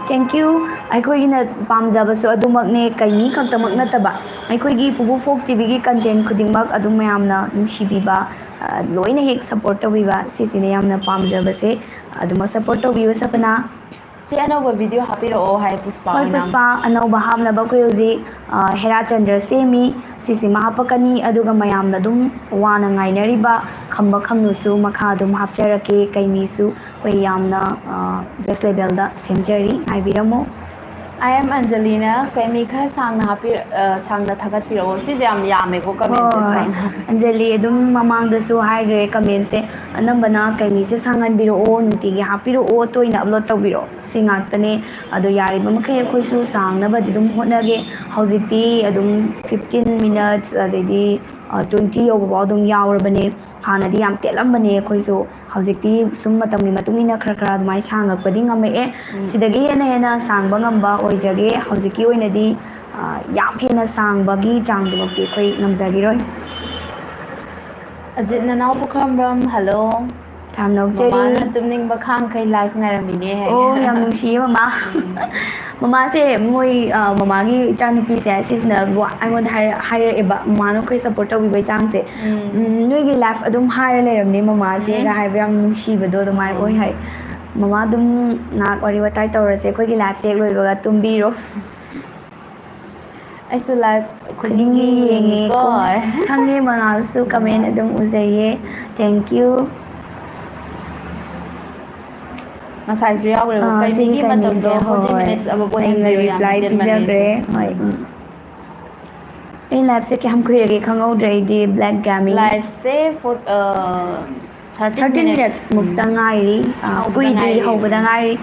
S1: ꯊꯦꯡꯀ꯭ꯌꯨ ꯑꯩꯈꯣꯏꯒꯤꯅ ꯄꯥꯝꯖꯕꯁꯨ ꯑꯗꯨꯃꯛꯅꯦ ꯀꯩꯃꯤ ꯈꯛꯇꯃꯛ ꯅꯠꯇꯕ ꯑꯩꯈꯣꯏꯒꯤ ꯄꯨꯄꯨ ꯐꯣꯛ ꯇꯤꯚꯤꯒꯤ ꯀꯟꯇꯦꯟ ꯈꯨꯗꯤꯡꯃꯛ ꯑꯗꯨꯝ ꯃꯌꯥꯝꯅ ꯅꯨꯡꯁꯤꯕꯤꯕ ꯂꯣꯏꯅ ꯍꯦꯛ ꯁꯞꯄꯣꯔꯠ ꯇꯧꯕꯤꯕ ꯁꯤꯁꯤꯅ ꯌꯥꯝꯅ ꯄꯥꯝꯖꯕꯁꯦ ꯑꯗꯨꯃꯛ ꯁꯞꯄꯣꯔꯠ ꯇꯧꯕꯤꯌꯨ ꯁꯄꯅꯥ
S2: ꯆꯦ ꯑꯅꯧꯕ ꯚꯤꯗꯤꯑꯣ ꯍꯥꯞꯄꯤꯔꯛꯑꯣ ꯍꯥꯏ ꯄꯨꯁꯄꯥ
S1: ꯍꯣꯏ
S2: ꯑꯣꯏꯅ
S1: ꯄꯨꯁꯄꯥ ꯑꯅꯧꯕ ꯍꯥꯞꯅꯕ ꯑꯩꯈꯣꯏ ꯍꯧꯖꯤꯛ ꯍꯦꯔꯥꯆꯟꯗ꯭ꯔ ꯁꯦꯝꯃꯤ ꯁꯤꯁꯤꯃ ꯍꯥꯞꯄꯛꯀꯅꯤ ꯑꯗꯨꯒ ꯃꯌꯥꯝꯅ ꯑꯗꯨꯝ ꯋꯥꯅ ꯉꯥꯏꯅꯔꯤꯕ ꯈꯝꯕ ꯈꯝꯅꯨꯁꯨ ꯃꯈꯥ ꯑꯗꯨꯝ ꯍꯥꯞꯆꯔꯛꯀꯦ ꯀꯩꯃꯤꯁꯨ ꯑꯩꯈꯣꯏ ꯌꯥꯝꯅ ꯕꯦꯁ ꯂꯦꯚꯦꯜꯗ ꯁꯦꯝꯖꯔꯤ ꯉꯥꯏꯕꯤꯔꯝꯃꯣ
S2: ꯑꯥꯏ ꯑꯦꯝ ꯑꯟꯖꯂꯤꯅ ꯀꯩꯃꯤ ꯈꯔ ꯁꯥꯡꯅ ꯊꯥꯒꯠꯄꯤꯔꯛꯑꯣ ꯁꯤꯁꯦ ꯌꯥꯝ ꯌꯥꯝꯃꯦꯀꯣ ꯀꯃꯦꯟꯁꯦ
S1: ꯍꯣꯏ
S2: ꯁꯨꯃꯥꯏꯅ
S1: ꯑꯟꯖꯂꯤ ꯑꯗꯨꯝ ꯃꯃꯥꯡꯗꯁꯨ ꯍꯥꯏꯈ꯭ꯔꯦ ꯀꯃꯦꯟꯁꯦ ꯑꯅꯝꯕꯅ ꯀꯩꯃꯤꯁꯦ ꯁꯥꯡꯍꯟꯕꯤꯔꯛꯑꯣ ꯅꯨꯡꯇꯤꯒꯤ ꯍꯥꯞꯄꯤꯔꯛꯑꯣ ꯇꯣꯏꯅ ꯑꯞꯂꯣꯗ ꯇꯧꯕꯤꯔꯛꯑꯣ ꯁꯤ ꯉꯥꯛꯇꯅꯦ ꯑꯗꯣ ꯌꯥꯔꯤꯕ ꯃꯈꯩ ꯑꯩꯈꯣꯏꯁꯨ ꯁꯥꯡꯅꯕꯗꯤ ꯑꯗꯨꯝ ꯍꯣꯠꯅꯒꯦ ꯍꯧꯖꯤꯛꯇꯤ ꯑꯗꯨꯝ 15 ꯃꯤꯅꯠꯁ ꯑꯗꯩꯗꯤ 20 ꯌꯧꯕꯐꯥꯎ ꯑꯗꯨꯝ ꯌꯥꯎꯔꯕꯅꯦ ꯍꯥꯟꯅꯗꯤ ꯌꯥꯝ ꯇꯦꯜꯂꯝꯕꯅꯦ ꯑꯩꯈꯣꯏꯁꯨ ꯍꯧꯖꯤꯛꯇꯤ ꯁꯨꯝ ꯃꯇꯝꯒꯤ ꯃꯇꯨꯡ ꯏꯟꯅ ꯈꯔ ꯈꯔ ꯑꯗꯨꯃꯥꯏꯅ ꯁꯥꯡꯉꯛꯄꯗꯤ ꯉꯝꯃꯛꯑꯦ ꯁꯤꯗꯒꯤ ꯍꯦꯟꯅ ꯁꯥꯡꯕ ꯉꯝꯕ ꯑꯣꯏꯖꯒꯦ ꯍꯧꯖꯤꯛꯀꯤ ꯑꯣꯏꯅꯗꯤ ꯌꯥꯝ ꯍꯦꯟꯅ ꯁꯥꯡꯕꯒꯤ ꯆꯥꯡꯗꯨꯃꯛꯇꯤ ꯑꯩꯈꯣই ꯉꯝꯖꯈꯤꯔꯣꯏ
S2: ꯑꯖꯤꯠ ꯅꯅꯥꯎ ꯄꯨꯈ꯭ꯔꯝꯕꯝ ꯍꯜꯂꯣ
S1: ꯌꯥꯝ ꯅꯣꯛꯆꯔꯤ
S2: ꯃꯃꯥꯅ ꯇꯨꯝꯅꯤꯡꯕ ꯈꯥꯡꯈꯩ ꯂꯥꯏꯐ ꯉꯥꯏꯔꯝꯃꯤꯅꯦ ꯍꯥꯏ
S1: ꯑꯣ ꯌꯥꯝ ꯅꯨꯡꯁꯤꯌꯦ ꯃꯃꯥ ꯃꯃꯥꯁꯦ ꯃꯣꯏ ꯃꯃꯥꯒꯤ ꯏꯆꯥꯅꯨꯄꯤꯁꯦ ꯁꯤꯁꯤꯅ ꯑꯩꯉꯣꯟꯗ ꯍꯥꯏꯔꯛꯑꯦꯕ ꯃꯃꯥꯅ ꯑꯩꯈꯣꯏ ꯁꯞꯄꯣꯔꯠ ꯇꯧꯕꯤꯕꯩ ꯆꯥꯡꯁꯦ ꯅꯣꯏꯒꯤ ꯂꯥꯏꯐ ꯑꯗꯨꯝ ꯍꯥꯏꯔ ꯂꯩꯔꯝꯅꯦ ꯃꯃꯥꯁꯦꯒ ꯍꯥꯏꯕ ꯌꯥꯝ ꯅꯨꯡꯁꯤꯕꯗꯣ ꯑꯗꯨꯃꯥꯏꯅ ꯑꯣꯏ ꯍꯥꯏ ꯃꯃꯥ ꯑꯗꯨꯝ ꯉꯥꯏꯍꯥꯛ ꯋꯥꯔꯤ ꯋꯥꯇꯥꯏ ꯇꯧꯔꯁꯦ ꯑꯩꯈꯣꯏꯒꯤ ꯂꯥꯏꯐꯁꯦ ꯍꯦꯛ ꯂꯣꯏꯕꯒ ꯇꯨꯝꯕꯤꯔꯣ
S2: ꯑꯩꯁꯨ ꯂꯥꯏꯐ
S1: ꯈꯨꯗꯤꯡꯒꯤ
S2: ꯌꯦꯡꯉꯤꯀꯣ
S1: ꯈꯪꯉꯦ ꯃꯉꯥꯜꯁꯨ ꯀꯃꯦꯟ ꯑꯗꯨꯝ ꯎꯖꯩꯌꯦ ꯊꯦꯡꯀ꯭ꯌꯨ
S2: ꯉꯁꯥꯏꯁꯨ ꯌꯥꯎꯈ꯭ꯔꯦꯕ
S1: ꯁꯤꯒꯤ
S2: ꯀꯩꯃꯤꯒꯤ ꯃꯇꯝꯗꯣ
S1: ꯀꯩꯅꯤꯁꯦ
S2: 40
S1: ꯍꯣꯏ
S2: ꯃꯤꯅꯠꯁ ꯑꯃꯨꯛ
S1: ꯑꯩꯅ
S2: ꯑꯣꯏꯍꯟꯕꯤꯌꯨ ꯌꯥꯝꯅ
S1: ꯔꯤꯄ꯭ꯂꯥꯏ
S2: ꯇꯦꯟꯃꯜꯂꯦ
S1: ꯄꯤꯖꯈ꯭ꯔꯦ ꯍꯣꯏ ꯑꯩ ꯂꯥꯏꯐꯁꯦ ꯀꯌꯥꯝ ꯀꯨꯏꯔꯒꯦ ꯈꯪꯍꯧꯗ꯭ꯔꯦ ꯑꯩꯗꯤ ꯕ꯭ꯂꯦꯛ ꯒꯥꯃꯤꯡ
S2: ꯂꯥꯏꯐꯁꯦ 13
S1: 30 ꯃꯤꯅꯠꯁ ꯃꯨꯛꯇ ꯉꯥꯏꯔꯤ
S2: ꯍꯧꯕꯗ
S1: ꯀꯨꯏꯗ꯭ꯔꯤ
S2: ꯉꯥꯏꯔꯤ
S1: ꯍꯧꯕꯗ ꯉꯥꯏꯔꯤ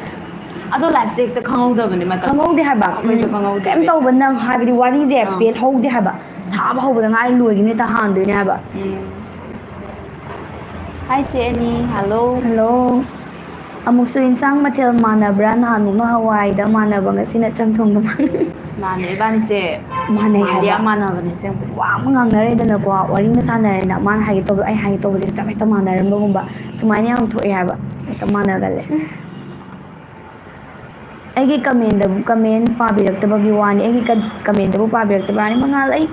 S2: ꯑꯗꯣ ꯂꯥꯏꯐꯁꯦ ꯍꯦꯛꯇ ꯈꯪꯍꯧꯗꯕꯅꯦ ꯃꯇꯝ
S1: ꯈꯪꯍꯧꯗꯦ ꯍꯥꯏꯕ
S2: ꯑꯩꯈꯣꯏꯁꯨ
S1: ꯀꯩꯝ
S2: ꯈꯪꯍꯧꯗꯦꯕ ꯍꯦꯛꯇ
S1: ꯇꯧꯕ ꯅꯪ ꯍꯥꯏꯕꯗꯤ ꯋꯥꯔꯤꯁꯦ ꯄꯦꯠꯍꯧꯗꯦ ꯍꯥꯏꯕ ꯊꯥꯕ ꯍꯧꯕꯗ ꯉꯥꯏꯔꯤ ꯂꯣꯏꯈꯤꯕꯅ ꯍꯦꯛꯇ ꯍꯥꯟꯗꯣꯏꯅꯦ ꯍꯥꯏꯕ
S2: ꯍꯥꯏ ꯆꯦ ꯑꯦꯅꯤ ꯍꯜꯂꯣ
S1: ꯍꯜꯂꯣ ꯑꯃꯨꯛꯁꯨ ꯏꯟꯁꯥꯡ ꯃꯊꯦꯜ ꯃꯥꯟꯅꯕ꯭ꯔꯥ ꯅꯍꯥꯟꯃꯨꯛꯅ ꯍꯋꯥꯏꯗ ꯃꯥꯟꯅꯕ ꯉꯁꯤꯅ ꯆꯝꯊꯣꯡꯗ
S2: ꯃꯥꯅꯦ ꯏꯕꯥꯅꯤꯁꯦ
S1: ꯃꯥꯟꯅꯩ
S2: ꯃꯥꯟꯗꯤ
S1: ꯍꯥꯏꯕ
S2: ꯌꯥꯝ ꯃꯥꯟꯅꯕꯅꯦ ꯑꯁꯦꯡꯕꯗꯤ
S1: ꯋꯥ ꯑꯃ ꯉꯥꯡꯅꯔꯦꯗꯅꯀꯣ ꯋꯥꯔꯤ ꯑꯃ ꯁꯥꯟꯅꯔꯦꯅ ꯃꯥꯅ ꯍꯥꯏꯒꯦ ꯇꯧꯕꯗꯣ ꯑꯩ ꯍꯥꯏꯒꯦ ꯇꯧꯕꯁꯦ ꯆꯞ ꯍꯦꯛꯇ ꯃꯥꯟꯅꯔꯝꯕꯒꯨꯝꯕ ꯁꯨꯃꯥꯏꯅ ꯌꯥꯝ ꯊꯣꯛꯑꯦ ꯍꯥꯏꯕ ꯍꯦꯛꯇ ꯃꯥꯟꯅꯒꯜꯂꯦ ꯑꯩꯒꯤ ꯀꯃꯦꯟ ꯄꯥꯕꯤꯔꯛꯇꯕꯒꯤ ꯋꯥꯅꯤ ꯑꯩꯒꯤ ꯀꯃꯦꯟꯗꯕꯨ ꯄꯥꯕꯤꯔꯛꯇꯕ ꯋꯥꯅꯤ ꯃꯉꯥꯜ ꯑꯩ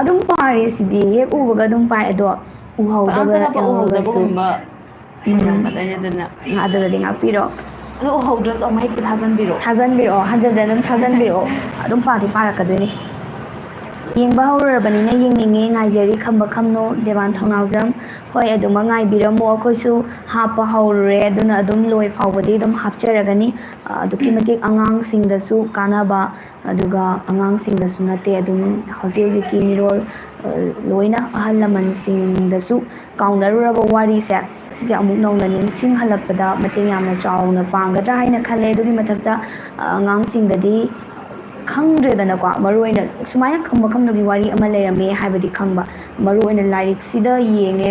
S1: ꯑꯗꯨꯝ ꯄꯥꯔꯦ ꯁꯤꯗꯤ ꯍꯦꯛ ꯎꯕꯒ ꯑꯗꯨꯝ ꯄꯥꯏ ꯑꯗꯣ
S2: ꯐꯅꯌꯥꯝ
S1: ꯎꯍꯧꯗꯕ
S2: ꯆꯪꯉꯛꯄ
S1: ꯌꯥꯎꯔꯒꯁꯨ
S2: ꯎꯍꯧꯗꯕꯒꯨꯝꯕ ꯑꯣꯏꯔꯝꯒꯗꯣꯏꯅꯦ ꯑꯗꯨꯅ
S1: ꯑꯗꯨꯗꯗꯤ ꯉꯥꯛꯄꯤꯔꯣ
S2: ꯑꯗꯨ ꯎꯍꯧꯗ꯭ꯔꯁꯨ ꯑꯃꯨꯛ ꯍꯦꯛꯇ ꯊꯥꯖꯟꯕꯤꯔꯛꯑꯣ
S1: ꯊꯥꯖꯟꯕꯤꯔꯛꯑꯣ ꯍꯟꯖꯟ ꯍꯟꯖꯟ ꯑꯗꯨꯝ ꯊꯥꯖꯟꯕꯤꯔꯛꯑꯣ ꯑꯗꯨꯝ ꯄꯥꯗꯤ ꯄꯥꯔꯛꯀꯗꯣꯏꯅꯤ ꯌꯦꯡꯕ ꯍꯧꯔꯨꯔꯕꯅꯤꯅ ꯌꯦꯡꯅꯤꯡꯉꯦ ꯉꯥꯏꯖꯔꯤ ꯈꯝꯕ ꯈꯝꯅꯣ ꯗꯦꯕꯥꯟ ꯊꯧꯅꯥꯎꯖꯝ ꯍꯣꯏ ꯑꯗꯨꯃꯛ ꯉꯥꯏꯕꯤꯔꯝꯃꯣ ꯑꯩꯈꯣꯏꯁꯨ ꯍꯥꯞꯄ ꯍꯧꯔꯨꯔꯦ ꯑꯗꯨꯅ ꯑꯗꯨꯝ ꯂꯣꯏ ꯐꯥꯎꯕꯗꯤ ꯑꯗꯨꯝ ꯍꯥꯞꯆꯔꯒꯅꯤ ꯑꯗꯨꯛꯀꯤ ꯃꯇꯤꯛ ꯑꯉꯥꯡꯁꯤꯡꯗꯁꯨ ꯀꯥꯟꯅꯕ ꯑꯗꯨꯒ ꯑꯉꯥꯡꯁꯤꯡꯗꯁꯨ ꯅꯠꯇꯦ ꯑꯗꯨꯝ ꯍꯧꯖꯤꯛ ꯍꯧꯖꯤꯛꯀꯤ ꯃꯤꯔꯣꯜ ꯂꯣꯏꯅ ꯑꯍꯜ ꯂꯃꯟꯁꯤꯡꯗꯁꯨ ꯀꯥꯎꯅꯔꯨꯔꯕ ꯋꯥꯔꯤꯁꯦ ꯁꯤꯁꯦ ꯑꯃꯨꯛ ꯅꯧꯅ ꯅꯤꯡꯁꯤꯡꯍꯜꯂꯛꯄꯗ ꯃꯇꯦꯡ ꯌꯥꯝꯅ ꯆꯥꯎꯅ ꯄꯥꯡꯒꯗ꯭ꯔꯥ ꯍꯥꯏꯅ ꯈꯜꯂꯦ ꯑꯗꯨꯒꯤ ꯃꯊꯛꯇ ꯑꯉꯥꯡꯁꯤꯡꯗꯗꯤ ꯈꯪꯗ꯭ꯔꯦꯗꯅꯀꯣ ꯃꯔꯨꯑꯣꯏꯅ ꯁꯨꯃꯥꯏꯅ ꯈꯝꯕ ꯈꯝꯅꯕꯤ ꯋꯥꯔꯤ ꯑꯃ ꯂꯩꯔꯝꯃꯦ ꯍꯥꯏꯕꯗꯤ ꯈꯪꯕ ꯃꯔꯨꯑꯣꯏꯅ ꯂꯥꯏꯔꯤꯛꯁꯤꯗ ꯌꯦꯡꯉꯦ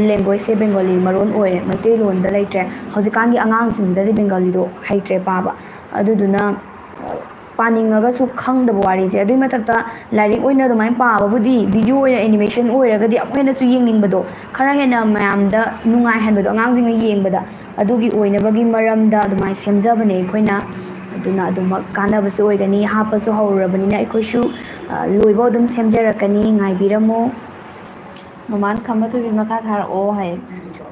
S1: ꯂꯦꯡꯒ꯭ꯋꯦꯖꯁꯦ ꯕꯦꯡꯒꯣꯂꯤ ꯃꯔꯣꯟ ꯑꯣꯏꯔꯦ ꯃꯩꯇꯩꯂꯣꯟꯗ ꯂꯩꯇ꯭ꯔꯦ ꯍꯧꯖꯤꯛꯀꯥꯟꯒꯤ ꯑꯉꯥꯡꯁꯤꯡꯁꯤꯗꯗꯤ ꯕꯦꯡꯒꯣꯂꯤꯗꯣ ꯍꯩꯇ꯭ꯔꯦ ꯄꯥꯕ ꯑꯗꯨꯗꯨꯅ ꯄꯥꯅꯤꯡꯉꯒꯁꯨ ꯈꯪꯗꯕ ꯋꯥꯔꯤꯁꯦ ꯑꯗꯨꯏ ꯃꯊꯛꯇ ꯂꯥꯏꯔꯤꯛ ꯑꯣꯏꯅ ꯑꯗꯨꯃꯥꯏꯅ ꯄꯥꯕꯕꯨꯗꯤ ꯚꯤꯗꯤꯑꯣ ꯑꯣꯏꯅ ꯑꯦꯅꯤꯃꯦꯁꯟ ꯑꯣꯏꯔꯒꯗꯤ ꯑꯃꯨꯛ ꯍꯦꯟꯅꯁꯨ ꯌꯦꯡꯅꯤꯡꯕꯗꯣ ꯈꯔ ꯍꯦꯟꯅ ꯃꯌꯥꯝꯗ ꯅꯨꯡꯉꯥꯏꯍꯟꯕꯗꯣ ꯑꯉꯥꯡꯁꯤꯡꯅ ꯌꯦꯡꯕꯗ ꯑꯗꯨꯒꯤ ꯑꯣꯏꯅꯕꯒꯤ ꯃꯔꯝꯗ ꯑꯗꯨꯃꯥꯏꯅ ꯁꯦꯝꯖꯕꯅꯦ ꯑꯩꯈꯣꯏꯅ ꯑꯗꯨꯅ ꯑꯗꯨꯃꯛ ꯀꯥꯟꯅꯕꯁꯨ ꯑꯣꯏꯒꯅꯤ ꯍꯥꯞꯄꯁꯨ ꯍꯧꯔꯨꯔꯕꯅꯤನ ꯑꯩꯈꯣꯏꯁꯨ ꯂꯣꯏꯕ ꯑꯗꯨꯝ ꯁꯦꯝꯖꯔꯛꯀꯅꯤ ꯉꯥꯏꯕꯤꯔꯝꯃꯣ
S2: ꯃꯃꯥꯅ ꯈꯝꯕ ꯊꯣꯏꯕꯤ ꯃꯈꯥ ꯊꯥꯔꯛꯑꯣ ꯍꯥꯏ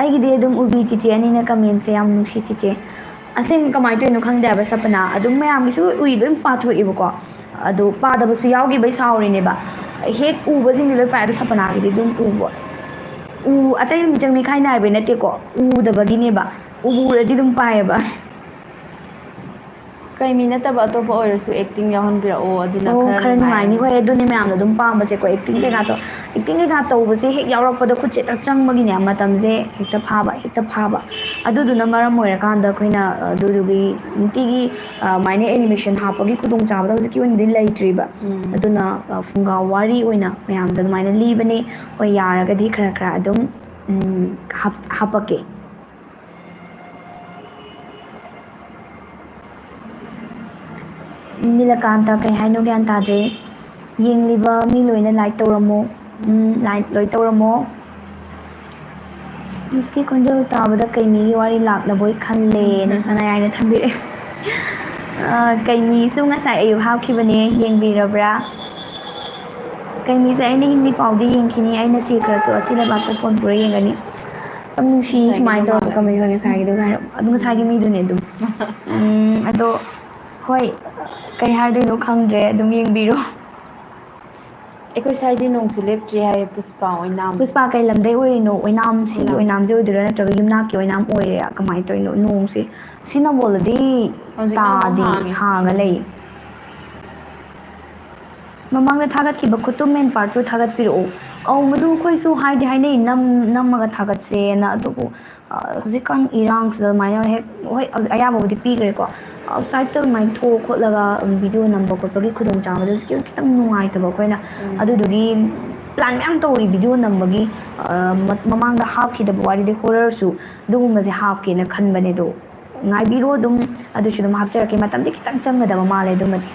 S1: ꯑꯩꯒꯤꯗꯤ ꯑꯗꯨꯝ ꯎꯕꯤ ꯆꯤꯆꯦ ꯑꯅꯤꯅ ꯀꯃꯦꯟꯁꯦ ꯌꯥꯝ ꯅꯨꯡꯁꯤ ꯆꯤꯆꯦ ꯑꯁꯦꯡꯕ ꯀꯃꯥꯏꯅ ꯇꯧꯔꯤꯅꯣ ꯈꯪꯗꯦ ꯍꯥꯏꯕ ꯁꯄꯅꯥ ꯑꯗꯨꯝ ꯃꯌꯥꯝꯒꯤꯁꯨ ꯎꯏ ꯂꯣꯏ ꯄꯥꯊꯣꯛꯑꯦꯕꯀꯣ ꯑꯗꯣ ꯄꯥꯗꯕꯁꯨ ꯌꯥꯎꯈꯤꯕꯩ ꯁꯥꯎꯔꯤꯅꯦꯕ ꯍꯦꯛ ꯎꯕꯁꯤꯡꯗꯤ ꯂꯣꯏ ꯄꯥꯏ ꯑꯗꯣ ꯁꯄꯅꯥꯒꯤꯗꯤ ꯑꯗꯨꯝ ꯎꯕ ꯑꯇꯩ ꯃꯤꯆꯪ ꯃꯤꯈꯥꯏ ꯅꯥꯏꯕꯩ ꯅꯠꯇꯦꯀꯣ ꯎꯗꯕꯒꯤꯅꯦꯕ ꯎꯔꯗꯤ ꯑꯗꯨꯝ ꯄꯥꯏꯌꯦꯕ
S2: ꯀꯩ ꯃꯤ ꯅꯠꯇꯕ ꯑꯇꯣꯞꯄ ꯑꯣꯏꯔꯁꯨ ꯑꯦꯛꯇꯤꯡ ꯌꯥꯎꯍꯟꯕꯤꯔꯛꯑꯣ ꯑꯗꯨꯅ
S1: ꯑꯣ
S2: ꯈꯔ
S1: ꯅꯨꯡꯉꯥꯏꯅꯤ
S2: ꯅꯨꯡꯉꯥꯏꯔꯅꯤ
S1: ꯍꯣꯏ ꯑꯗꯨꯅꯦ ꯃꯌꯥꯝꯅ ꯑꯗꯨꯝ ꯄꯥꯝꯕꯁꯦꯀꯣ ꯑꯦꯛꯇꯤꯡ ꯀꯩꯀꯥ ꯇꯧꯕꯁꯦ ꯍꯦꯛ ꯌꯥꯎꯔꯛꯄꯗ ꯈꯨꯠꯁꯦ ꯇꯛ ꯆꯪꯕꯒꯤꯅꯦ ꯃꯇꯝꯁꯦ ꯍꯦꯛꯇ ꯐꯥꯕ ꯑꯗꯨꯗꯨꯅ ꯃꯔꯝ ꯑꯣꯏꯔꯀꯥꯟꯗ ꯑꯩꯈꯣꯏꯅ ꯑꯗꯨꯗꯨꯒꯤ ꯅꯨꯡꯇꯤꯒꯤ ꯃꯥꯏꯅ ꯑꯦꯅꯤꯃꯦꯁꯟ ꯍꯥꯞꯄꯒꯤ ꯈꯨꯗꯣꯡꯆꯥꯕꯗꯣ ꯍꯧꯖꯤꯛꯀꯤ ꯑꯣꯏꯅꯗꯤ ꯂꯩꯇ꯭ꯔꯤꯕ ꯑꯗꯨꯅ ꯐꯨꯡꯒꯥ ꯋꯥꯔꯤ ꯑꯣꯏꯅ ꯃꯌꯥꯝꯗ ꯑꯗꯨꯃꯥꯏꯅ ꯂꯤꯕꯅꯦ ꯍꯣꯏ ꯌꯥꯔꯒꯗꯤ ꯈꯔ ꯑꯗꯨꯝ ꯍꯥꯞꯄꯛꯀꯦ ꯅꯤꯂꯀꯥꯟꯇ ꯀꯩ ꯍꯥꯏꯅꯣ ꯒ꯭ꯌꯥꯟ ꯇꯥꯗ꯭ꯔꯦ ꯌꯦꯡꯂꯤꯕ ꯃꯤ ꯂꯣꯏꯅ ꯂꯥꯏꯛ ꯇꯧꯔꯝꯃꯣ ꯂꯥꯏꯛ ꯂꯣꯏ ꯇꯧꯔꯝꯃꯣ ꯃꯤꯁꯀꯤ ꯈꯣꯟꯖꯦꯜ ꯇꯥꯕꯗ ꯀꯩꯃꯤꯒꯤ ꯋꯥꯔꯤ ꯂꯥꯛꯂꯕꯣꯏ ꯈꯜꯂꯦꯅ ꯁꯅꯥꯌꯥꯏꯅ ꯊꯝꯕꯤꯔꯛꯑꯦ ꯀꯩꯃꯤꯁꯨ ꯉꯁꯥꯏ ꯑꯌꯨꯛ ꯍꯥꯞꯈꯤꯕꯅꯦ ꯌꯦꯡꯕꯤꯔꯕ꯭ꯔꯥ ꯀꯩꯃꯤꯁꯦ ꯑꯩꯅ ꯍꯤꯡꯂꯤ ꯐꯥꯎꯗꯤ ꯌꯦꯡꯈꯤꯅꯤ ꯑꯩꯅ ꯁꯤꯈ꯭ꯔꯁꯨ ꯑꯁꯤ ꯂꯩꯕꯥꯛꯇ ꯐꯣꯟ ꯄꯨꯔ ꯌꯦꯡꯒꯅꯤ ꯌꯥꯝ ꯅꯨꯡꯁꯤ
S2: ꯉꯁꯥꯏꯒꯤꯗꯣ
S1: ꯁꯨꯃꯥꯏꯅ ꯇꯧꯔꯛꯄ
S2: ꯃꯥꯜꯂꯦ
S1: ꯀꯃꯦꯟ ꯉꯁꯥꯏꯒꯤꯗꯣ ꯑꯗꯨꯝ ꯉꯁꯥꯏꯒꯤ ꯃꯤꯗꯨꯅꯦ ꯑꯗꯨꯝ ꯑꯗꯣ ꯍꯣꯏ ꯀꯩ ꯍꯥꯏꯗꯣꯏꯅꯣ ꯈꯪꯗ꯭ꯔꯦ ꯑꯗꯨꯝ ꯌꯦꯡꯕꯤꯔꯣ
S2: ꯑꯩꯈꯣꯏ ꯁ꯭ꯋꯥꯏꯗꯤ ꯅꯣꯡꯁꯨ ꯂꯦꯞꯇ꯭ꯔꯤ ꯍꯥꯏꯌꯦ ꯄꯨꯁꯄꯥ ꯑꯣꯏꯅꯥꯝ
S1: ꯄꯨꯁꯄꯥ ꯀꯩ ꯂꯝꯗꯩ ꯑꯣꯏꯔꯤꯅꯣ ꯑꯣꯏꯅꯥꯝ ꯁꯤꯒꯤ
S2: ꯑꯣꯏꯅꯥꯝ
S1: ꯑꯣꯏꯅꯥꯝꯁꯦ ꯑꯣꯏꯗꯣꯏꯔꯥ ꯅꯠꯇ꯭ꯔꯒ ꯌꯨꯝꯅꯥꯛꯀꯤ ꯑꯣꯏꯅꯥꯝ ꯑꯣꯏꯔꯦꯔꯥ ꯀꯃꯥꯏꯅ ꯇꯧꯔꯤꯅꯣ ꯅꯣꯡꯁꯦ ꯁꯤ ꯅꯝꯕꯣꯜꯗꯗꯤ
S2: ꯍꯧꯖꯤꯛꯅ ꯑꯃꯨꯛ
S1: ꯇꯥꯗꯤ
S2: ꯍꯥꯡꯉꯦ
S1: ꯍꯥꯡꯉ ꯂꯩ ꯃꯃꯥꯡꯗ ꯊꯥꯒꯠꯈꯤꯕ ꯈꯨꯇꯨꯝ ꯃꯦꯟ ꯄꯥꯔꯠꯇꯨ ꯊꯥꯒꯠꯄꯤꯔꯛꯑꯣ ꯃꯗꯨ ꯑꯩꯈꯣꯏꯁꯨ ꯍꯥꯏꯗꯤ ꯍꯥꯏꯅꯩ ꯅꯝꯃꯒ ꯊꯥꯒꯠꯁꯦꯅ ꯑꯗꯨꯕꯨ ꯍꯧꯖꯤꯛꯀꯥꯟ ꯏꯔꯥꯡꯁꯤꯗ ꯑꯗꯨꯃꯥꯏꯅ ꯍꯦꯛ ꯍꯣꯏ ꯑꯌꯥꯝꯕꯕꯨꯗꯤ ꯄꯤꯈ꯭ꯔꯦꯀꯣ ꯑꯥꯎꯠꯁꯥꯏꯗꯠꯇ ꯑꯗꯨꯃꯥꯏꯅ ꯊꯣꯛꯑ ꯈꯣꯠꯂꯒ ꯚꯤꯗꯤꯑꯣ ꯅꯝꯕ ꯈꯣꯠꯄꯒꯤ ꯈꯨꯗꯣꯡꯆꯥꯕꯁꯦ ꯈꯤꯇꯪ ꯅꯨꯡꯉꯥꯏꯇꯕ ꯑꯩꯈꯣꯏꯅ ꯑꯗꯨꯗꯨꯒꯤ ꯄ꯭ꯂꯥꯟ ꯃꯌꯥꯝ ꯇꯧꯔꯤ ꯚꯤꯗꯤꯑꯣ ꯅꯝꯕꯒꯤ ꯃꯃꯥꯡꯗ ꯍꯥꯞꯈꯤꯗꯕ ꯋꯥꯔꯤꯗꯤ ꯍꯣꯔꯔꯁꯨ ꯑꯗꯨꯒꯨꯝꯕꯁꯦ ꯍꯥꯞꯀꯦꯅ ꯈꯟꯕꯅꯦ ꯑꯗꯣ ꯉꯥꯏꯕꯤꯔꯣ ꯑꯗꯨꯝ ꯑꯗꯨꯁꯨ ꯑꯗꯨꯝ ꯍꯥꯞꯆꯔꯛꯀꯦ ꯃꯇꯝꯗꯤ ꯈꯤꯇꯪ ꯆꯪꯒꯗꯕ ꯃꯥꯜꯂꯦ ꯑꯗꯨꯃꯗꯤ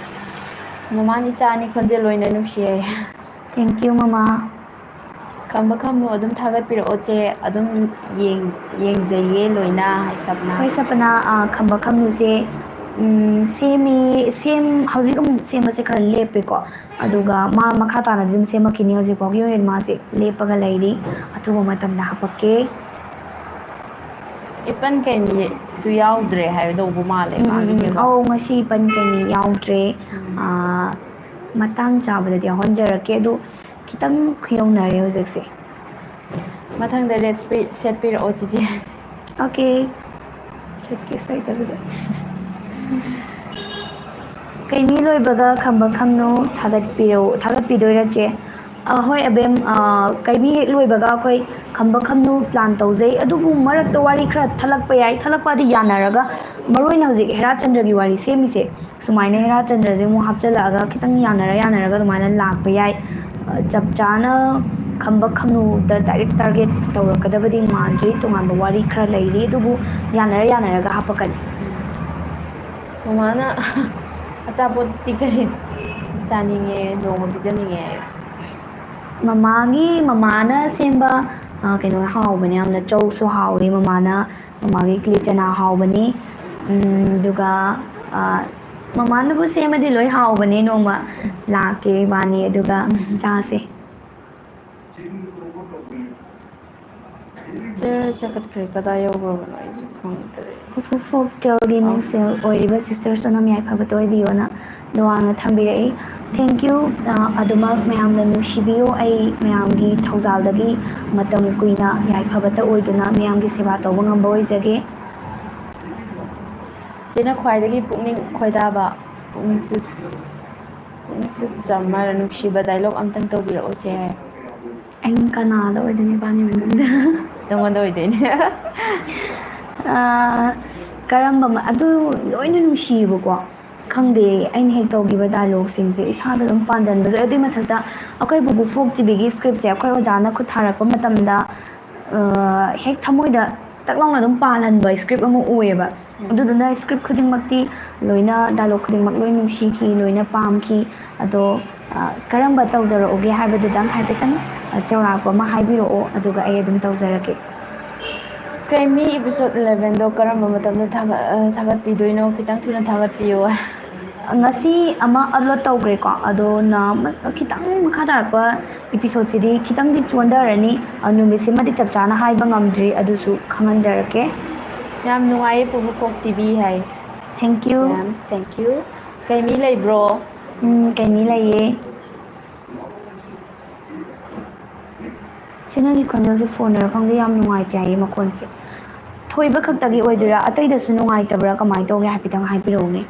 S2: ꯃꯃꯥꯅ ꯏꯆꯥꯅꯤ ꯈꯣꯟꯖꯦꯜ ꯑꯣꯏꯅ ꯅꯨꯡꯁꯤꯌꯦ
S1: ꯊꯦꯡꯀ꯭ꯌꯨ ꯃꯃꯥ
S2: ꯈꯝꯕ ꯈꯝꯅꯨ ꯑꯗꯨꯝ ꯊꯥꯒꯠꯄꯤꯔꯛꯑꯣ ꯆꯦ ꯑꯗꯨꯝ ꯌꯦꯡꯖꯩꯌꯦ ꯂꯣꯏꯅ ꯁꯞꯅ
S1: ꯍꯣꯏ ꯁꯄꯅ ꯈꯝꯕ ꯈꯝꯂꯨꯁꯦ ꯍꯧꯖꯤꯛ ꯑꯃꯨꯛ ꯁꯦꯝꯕꯁꯦ ꯈꯔ ꯂꯦꯞꯄꯦꯀꯣ ꯑꯗꯨꯒ ꯃꯥ ꯃꯈꯥ ꯇꯥꯅꯗꯤ ꯑꯗꯨꯝ ꯁꯦꯝꯃꯛꯈꯤꯅꯤ ꯍꯧꯖꯤꯛꯐꯥꯎꯒꯤ ꯑꯣꯏꯅꯗꯤ ꯃꯥꯁꯦ ꯂꯦꯞꯄꯒ ꯂꯩꯔꯤ ꯑꯊꯨꯕ ꯃꯇꯝꯗ ꯍꯥꯄꯛꯀꯦ
S2: ꯏꯄꯟ ꯀꯩꯃꯤꯁꯨ ꯌꯥꯎꯗ꯭ꯔꯦ ꯍꯥꯏꯗꯧꯕ ꯃꯥꯜꯂꯦ ꯃꯥꯒꯤꯁꯦꯀꯣ
S1: ꯑꯧ ꯉꯁꯤ ꯏꯄꯟ ꯀꯩꯃꯤ ꯌꯥꯎꯗ꯭ꯔꯦ ꯃꯇꯥꯡ ꯆꯥꯕꯗꯗꯤ ꯌꯥꯎꯍꯟꯖꯔꯛꯀꯦ ꯑꯗꯣ ꯈꯤꯇꯪ ꯈꯨꯌꯧꯅꯔꯦ ꯍꯧꯖꯤꯛꯁꯦ
S2: ꯃꯊꯪꯗ ꯔꯦꯠ ꯁꯦꯠꯄꯤꯔꯛꯑꯣ ꯆꯤꯆꯦ
S1: ꯑꯣꯀꯦ ꯁꯦꯠꯀꯦ ꯁꯣꯏꯗꯕꯤꯗ ꯀꯩꯅꯤ ꯂꯣꯏꯕꯒ ꯈꯝꯕ ꯈꯝꯅꯨ ꯊꯥꯒꯠꯄꯤꯗꯣꯏꯔ ꯆꯦ ꯍꯣꯏ ꯑꯕꯦꯝ ꯀꯩꯕꯤ ꯍꯦꯛ ꯂꯣꯏꯕꯒ ꯑꯩꯈꯣꯏ ꯈꯝꯕ ꯈꯝꯅꯨ ꯄ꯭ꯂꯥꯟ ꯇꯧꯖꯩ ꯑꯗꯨꯕꯨ ꯃꯔꯛꯇ ꯋꯥꯔꯤ ꯈꯔ ꯊꯠꯂꯛꯄ ꯌꯥꯏ ꯊꯠꯂꯛꯄꯗꯤ ꯌꯥꯅꯔꯒ ꯃꯔꯨ ꯑꯣꯏꯅ ꯍꯧꯖꯤꯛ ꯍꯦꯔꯥꯆꯟꯗ꯭ꯔꯒꯤ ꯋꯥꯔꯤ ꯁꯦꯝꯃꯤꯁꯦ ꯁꯨꯃꯥꯏꯅ ꯍꯦꯔꯥꯆꯟꯗ꯭ꯔꯁꯦ ꯑꯃꯨꯛ ꯍꯥꯞꯆꯤꯜꯂꯛꯑꯒ ꯈꯤꯇꯪ ꯌꯥꯅꯔꯒ ꯑꯗꯨꯃꯥꯏꯅ ꯂꯥꯛꯄ ꯌꯥꯏ ꯆꯞ ꯆꯥꯅ ꯈꯝꯕ ꯈꯝꯅꯨꯗ ꯗꯥꯏꯔꯦꯛ ꯇꯥꯔꯒꯦꯠ ꯇꯧꯔꯛꯀꯗꯕꯗꯤ ꯃꯥꯟꯗ꯭ꯔꯤ ꯇꯣꯉꯥꯟꯕ ꯋꯥꯔꯤ ꯈꯔ ꯂꯩꯔꯤ ꯑꯗꯨꯕꯨ ꯌꯥꯅꯔꯒ ꯍꯥꯞꯄꯛꯀꯅꯤ
S2: ꯃꯃꯥꯅ ꯑꯆꯥꯄꯣꯠꯇꯤ ꯀꯔꯤ ꯆꯥꯅꯤꯡꯉꯦ ꯅꯣꯡꯃ ꯄꯤꯖꯅꯤꯡꯉꯦ
S1: ꯃꯃꯥꯅ ꯁꯦꯝꯕ ꯀꯩꯅꯣ ꯍꯥꯎꯕꯅꯦ ꯌꯥꯝꯅ ꯆꯧꯁꯨ ꯍꯥꯎꯋꯤ ꯃꯃꯥꯒꯤ ꯀꯤꯂꯤ ꯆꯅꯥ ꯍꯥꯎꯕꯅꯤ ꯑꯗꯨꯒ ꯃꯃꯥꯅꯕꯨ ꯁꯦꯝꯃꯗꯤ ꯂꯣꯏ ꯍꯥꯎꯕꯅꯦ ꯅꯣꯡꯃ ꯂꯥꯛꯀꯦ ꯏꯕꯥꯅꯤ ꯑꯗꯨꯒ ꯆꯥꯁꯦ
S2: ꯆꯈꯠꯈ꯭ꯔꯦ ꯀꯗꯥꯏ ꯌꯧꯈ꯭ꯔꯕꯅꯣ ꯑꯩꯁꯨ ꯈꯪꯗ꯭ꯔꯦ
S1: ꯄꯨꯄꯨ ꯐꯣꯛꯇꯦꯜꯒꯤ ꯃꯤꯡꯁꯦꯜ ꯑꯣꯏꯔꯤꯕ ꯁꯤꯁꯇꯔ ꯁꯣꯅꯝ ꯌꯥꯏꯐꯕꯗꯣ ꯑꯣꯏꯕꯤꯌꯣꯅ ꯂꯨꯋꯥꯡꯅ ꯊꯝꯕꯤꯔꯛꯏ ꯊꯦꯡꯀ꯭ꯌꯨ ꯑꯗꯨꯃꯛ ꯃꯌꯥꯝꯅ ꯅꯨꯡꯁꯤꯕꯤꯌꯨ ꯑꯩ ꯃꯌꯥꯝꯒꯤ ꯊꯧꯖꯥꯜꯗꯒꯤ ꯃꯇꯝ ꯀꯨꯏꯅ ꯌꯥꯏꯐꯕꯇ ꯑꯣꯏꯗꯨꯅ ꯃꯌꯥꯝꯒꯤ ꯁꯦꯕꯥ ꯇꯧꯕ ꯉꯝꯕ ꯑꯣꯏꯖꯒꯦ
S2: ꯁꯤꯅ ꯈ꯭ꯋꯥꯏꯗꯒꯤ ꯄꯨꯛꯅꯤꯡ ꯈꯣꯏꯗꯥꯕ ꯄꯨꯛꯅꯤꯡꯁꯨ ꯆꯝꯃ ꯅꯨꯡꯁꯤꯕ ꯗꯥꯏꯂꯣꯛ ꯑꯝꯇꯪ ꯇꯧꯕꯤꯔꯛꯑꯣ ꯆꯦ
S1: ꯑꯩ ꯀꯅꯥꯗ ꯑꯣꯏꯗꯣꯏꯅꯤ ꯏꯕꯥꯅꯤ ꯃꯅꯨꯡꯗ
S2: ꯅꯪꯉꯣꯟꯗ ꯑꯣꯏꯗꯣꯏꯅꯦ
S1: ꯀꯔꯝꯕ ꯑꯗꯨ ꯂꯣꯏꯅ ꯅꯨꯡꯁꯤꯌꯦꯕꯀꯣ ꯈꯪꯗꯦ ꯑꯩꯅ ꯍꯦꯛ ꯇꯧꯈꯤꯕ ꯗꯥꯏꯂꯣꯛꯁꯤꯡꯁꯦ ꯏꯁꯥꯗ ꯑꯗꯨꯝ ꯄꯥꯟꯁꯤꯟꯕꯁꯨ ꯑꯗꯨꯏ ꯃꯊꯛꯇ ꯑꯩꯈꯣꯏ ꯄꯨꯄꯨ ꯐꯣꯛ ꯇꯤꯚꯤꯒꯤ ꯁꯀ꯭ꯔꯤꯞꯁꯦ ꯑꯩꯈꯣꯏ ꯑꯣꯖꯥꯅ ꯈꯨꯠ ꯊꯥꯔꯛꯄ ꯃꯇꯝꯗ ꯍꯦꯛ ꯊꯃꯣꯏꯗ ꯇꯛ ꯂꯥꯎꯅ ꯑꯗꯨꯝ ꯄꯥꯜꯍꯟꯕ ꯁꯀ꯭ꯔꯤꯞ ꯑꯃ ꯑꯣꯏꯌꯦꯕ ꯑꯗꯨꯗꯨꯅ ꯁꯀ꯭ꯔꯤꯞ ꯈꯨꯗꯤꯡꯃꯛꯇꯤ ꯂꯣꯏꯅ ꯗꯥꯏꯂꯣꯛ ꯈꯨꯗꯤꯡꯃꯛ ꯂꯣꯏ ꯅꯨꯡꯁꯤꯈꯤ ꯂꯣꯏꯅ ꯄꯥꯝꯈꯤ ꯑꯗꯣ ꯀꯔꯝꯕ ꯇꯧꯖꯔꯛꯎꯒꯦ ꯍꯥꯏꯕꯗꯨꯗꯪ ꯍꯥꯏꯐꯦꯠꯇꯪ ꯆꯥꯎꯔꯥꯛꯄ ꯑꯃ ꯍꯥꯏꯕꯤꯔꯛꯑꯣ ꯑꯗꯨꯒ ꯑꯩ ꯑꯗꯨꯝ ꯇꯧꯖꯔꯛꯀꯦ
S2: ꯀꯩꯃꯤ ꯏꯄꯤꯁꯣꯠ 11ꯗꯣ ꯀꯔꯝꯕ ꯃꯇꯝꯗ ꯊꯥꯒꯠꯄꯤꯗꯣꯏꯅꯣ ꯈꯤꯇꯪ ꯊꯨꯅ ꯊꯥꯒꯠꯄꯤꯌꯣ
S1: ngasi ama upload tawgreko adona khitang makha tarpa episode sidi khitang di chondarani numisima di chapchana haiba ngamdri adusu khanganjarake
S2: yam nungai PUPU Folk TV hai
S1: thank you
S2: thank you kai mi lei bro
S1: kai mi laiye chunagi khonjal se phone ra khangde yam nungai tai makon se thoiba khaktagi oidura atai da su nungai tabra kamai toge hapitang haipirone